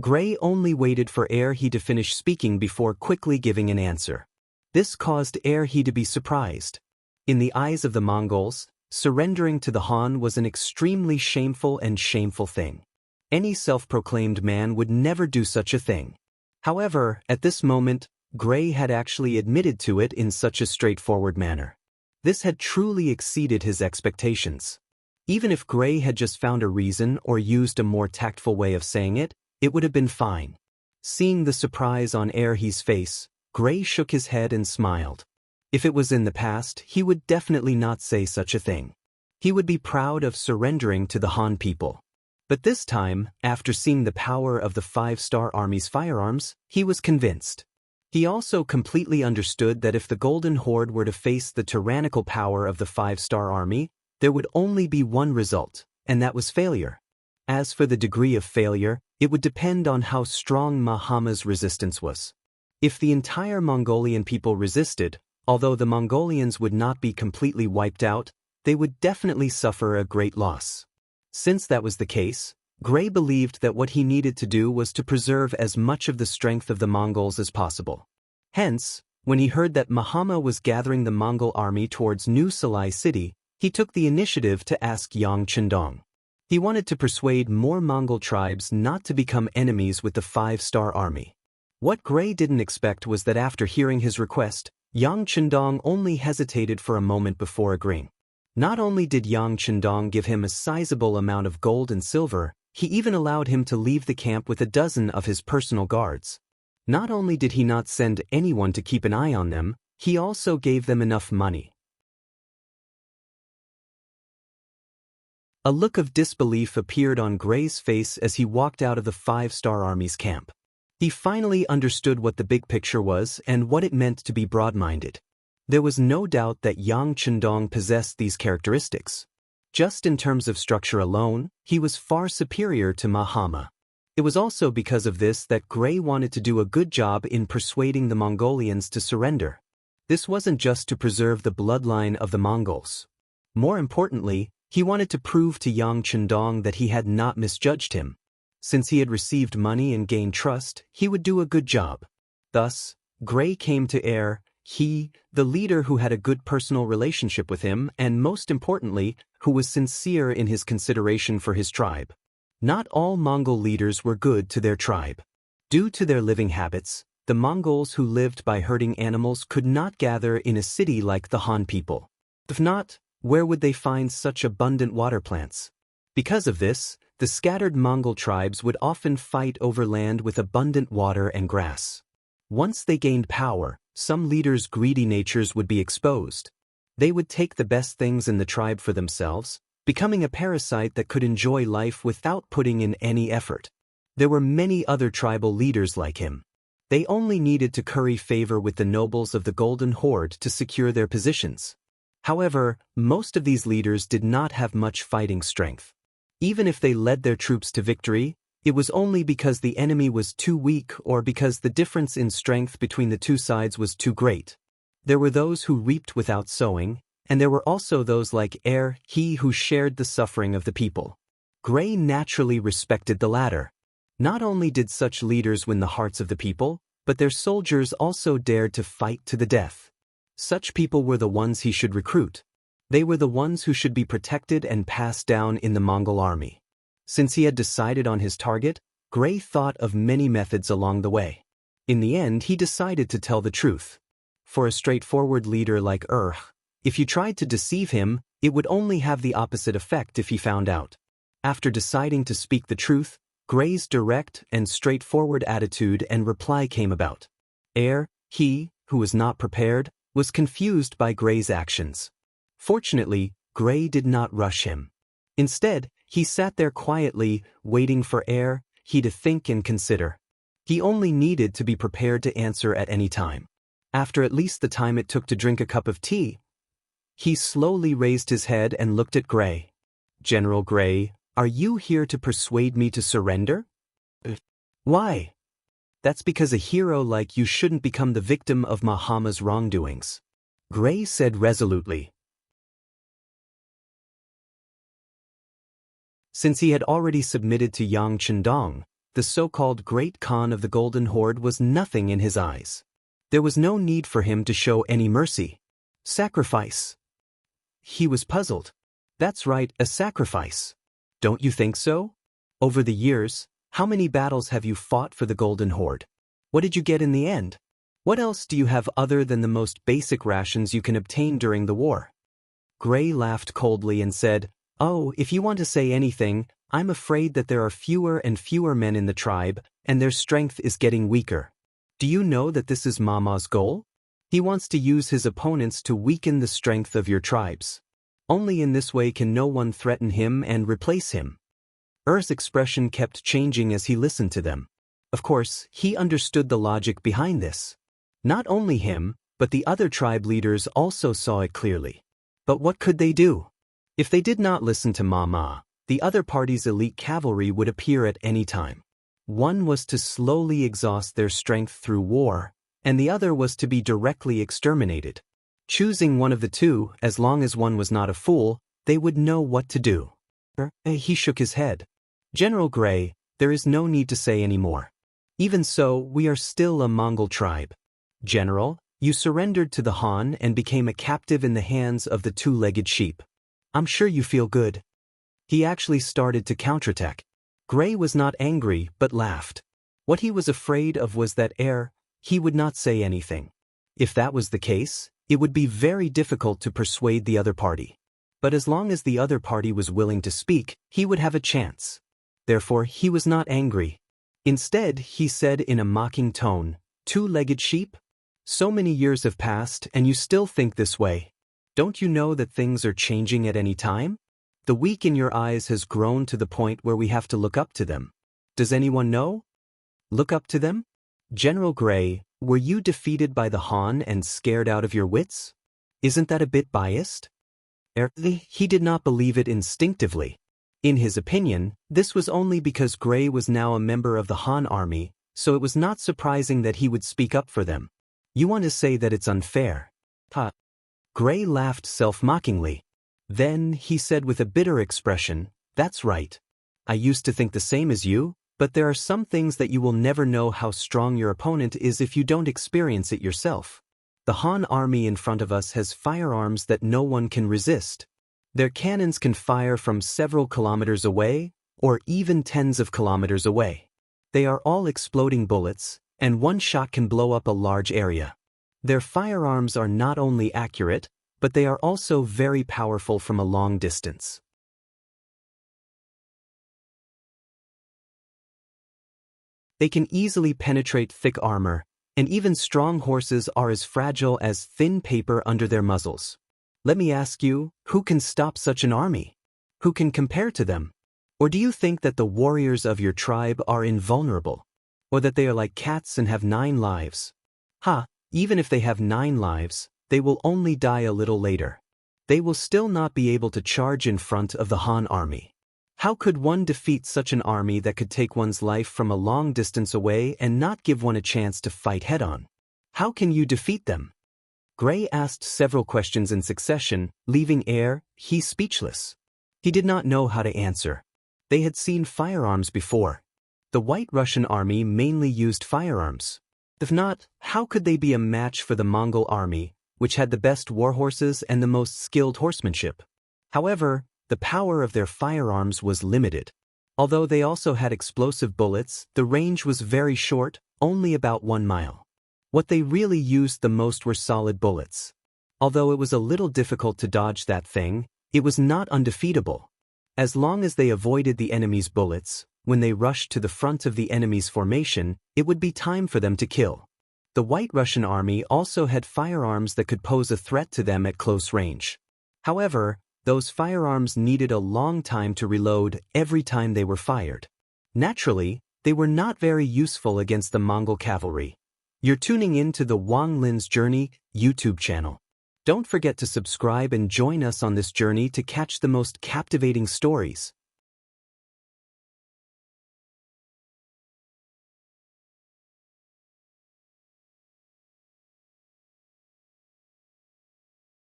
Gray only waited for he to finish speaking before quickly giving an answer. This caused he to be surprised. In the eyes of the Mongols, surrendering to the Han was an extremely shameful thing. Any self-proclaimed man would never do such a thing. However, at this moment, Gray had actually admitted to it in such a straightforward manner. This had truly exceeded his expectations. Even if Gray had just found a reason or used a more tactful way of saying it, it would have been fine. Seeing the surprise on he's face, Gray shook his head and smiled. If it was in the past, he would definitely not say such a thing. He would be proud of surrendering to the Han people. But this time, after seeing the power of the Five-Star Army's firearms, he was convinced. He also completely understood that if the Golden Horde were to face the tyrannical power of the Five-Star Army, there would only be one result, and that was failure. As for the degree of failure, it would depend on how strong Mahama's resistance was. If the entire Mongolian people resisted, although the Mongolians would not be completely wiped out, they would definitely suffer a great loss. Since that was the case, Gray believed that what he needed to do was to preserve as much of the strength of the Mongols as possible. Hence, when he heard that Mahama was gathering the Mongol army towards New Salai City, he took the initiative to ask Yang Chendong. He wanted to persuade more Mongol tribes not to become enemies with the Five-Star Army. What Gray didn't expect was that after hearing his request, Yang Chendong only hesitated for a moment before agreeing. Not only did Yang Chendong give him a sizable amount of gold and silver, he even allowed him to leave the camp with a dozen of his personal guards. Not only did he not send anyone to keep an eye on them, he also gave them enough money. A look of disbelief appeared on Gray's face as he walked out of the Five-Star Army's camp. He finally understood what the big picture was and what it meant to be broad-minded. There was no doubt that Yang Chendong possessed these characteristics. Just in terms of structure alone, he was far superior to Mahama. It was also because of this that Gray wanted to do a good job in persuading the Mongolians to surrender. This wasn't just to preserve the bloodline of the Mongols. More importantly, he wanted to prove to Yang Chendong that he had not misjudged him. Since he had received money and gained trust, he would do a good job. Thus, Gray came to the leader who had a good personal relationship with him and, most importantly, who was sincere in his consideration for his tribe. Not all Mongol leaders were good to their tribe. Due to their living habits, the Mongols who lived by herding animals could not gather in a city like the Han people. If not, where would they find such abundant water plants? Because of this, the scattered Mongol tribes would often fight over land with abundant water and grass. Once they gained power, some leaders' greedy natures would be exposed. They would take the best things in the tribe for themselves, becoming a parasite that could enjoy life without putting in any effort. There were many other tribal leaders like him. They only needed to curry favor with the nobles of the Golden Horde to secure their positions. However, most of these leaders did not have much fighting strength. Even if they led their troops to victory, it was only because the enemy was too weak or because the difference in strength between the two sides was too great. There were those who reaped without sowing, and there were also those like he who shared the suffering of the people. Gray naturally respected the latter. Not only did such leaders win the hearts of the people, but their soldiers also dared to fight to the death. Such people were the ones he should recruit. They were the ones who should be protected and passed down in the Mongol army. Since he had decided on his target, Gray thought of many methods along the way. In the end, he decided to tell the truth. For a straightforward leader like if you tried to deceive him, it would only have the opposite effect if he found out. After deciding to speak the truth, Gray's direct and straightforward attitude and reply came about. He, who was not prepared, was confused by Gray's actions. Fortunately, Gray did not rush him. Instead, he sat there quietly, waiting for he to think and consider. He only needed to be prepared to answer at any time. After at least the time it took to drink a cup of tea, he slowly raised his head and looked at Gray. "General Gray, are you here to persuade me to surrender?" "Why?" "That's because a hero like you shouldn't become the victim of Mahama's wrongdoings," Gray said resolutely. Since he had already submitted to Yang Chendong, the so-called Great Khan of the Golden Horde was nothing in his eyes. There was no need for him to show any mercy. Sacrifice. He was puzzled. That's right, a sacrifice. Don't you think so? Over the years, how many battles have you fought for the Golden Horde? What did you get in the end? What else do you have other than the most basic rations you can obtain during the war? Gray laughed coldly and said, "Oh, if you want to say anything, I'm afraid that there are fewer and fewer men in the tribe, and their strength is getting weaker. Do you know that this is Mama's goal? He wants to use his opponents to weaken the strength of your tribes." Only in this way can no one threaten him and replace him. Er's expression kept changing as he listened to them. Of course, he understood the logic behind this. Not only him, but the other tribe leaders also saw it clearly. But what could they do? If they did not listen to Ma, the other party's elite cavalry would appear at any time. One was to slowly exhaust their strength through war, and the other was to be directly exterminated. Choosing one of the two, as long as one was not a fool, they would know what to do. He shook his head. General Gray, there is no need to say any more. Even so, we are still a Mongol tribe. General, you surrendered to the Han and became a captive in the hands of the two-legged sheep. I'm sure you feel good. He actually started to counterattack. Gray was not angry, but laughed. What he was afraid of was that he would not say anything. If that was the case, it would be very difficult to persuade the other party. But as long as the other party was willing to speak, he would have a chance. Therefore, he was not angry. Instead, he said in a mocking tone, "Two-legged sheep? So many years have passed and you still think this way. Don't you know that things are changing at any time? The weak in your eyes has grown to the point where we have to look up to them. Does anyone know? Look up to them? General Gray, were you defeated by the Han and scared out of your wits? Isn't that a bit biased?" He did not believe it instinctively. In his opinion, this was only because Gray was now a member of the Han army, so it was not surprising that he would speak up for them. You want to say that it's unfair? Gray laughed self-mockingly. Then he said with a bitter expression, "That's right. I used to think the same as you, but there are some things that you will never know how strong your opponent is if you don't experience it yourself. The Han army in front of us has firearms that no one can resist. Their cannons can fire from several kilometers away, or even tens of kilometers away. They are all exploding bullets, and one shot can blow up a large area. Their firearms are not only accurate, but they are also very powerful from a long distance. They can easily penetrate thick armor, and even strong horses are as fragile as thin paper under their muzzles. Let me ask you, who can stop such an army? Who can compare to them? Or do you think that the warriors of your tribe are invulnerable? Or that they are like cats and have 9 lives? Even if they have 9 lives, they will only die a little later. They will still not be able to charge in front of the Han army. How could one defeat such an army that could take one's life from a long distance away and not give one a chance to fight head-on? How can you defeat them?" Gray asked several questions in succession, leaving he speechless. He did not know how to answer. They had seen firearms before. The White Russian army mainly used firearms. If not, how could they be a match for the Mongol army, which had the best warhorses and the most skilled horsemanship? However, the power of their firearms was limited. Although they also had explosive bullets, the range was very short, only about 1 mile. What they really used the most were solid bullets. Although it was a little difficult to dodge that thing, it was not undefeatable. As long as they avoided the enemy's bullets, when they rushed to the front of the enemy's formation, it would be time for them to kill. The White Russian army also had firearms that could pose a threat to them at close range. However, those firearms needed a long time to reload every time they were fired. Naturally, they were not very useful against the Mongol cavalry. You're tuning in to the Wang Lin's Journey YouTube channel. Don't forget to subscribe and join us on this journey to catch the most captivating stories.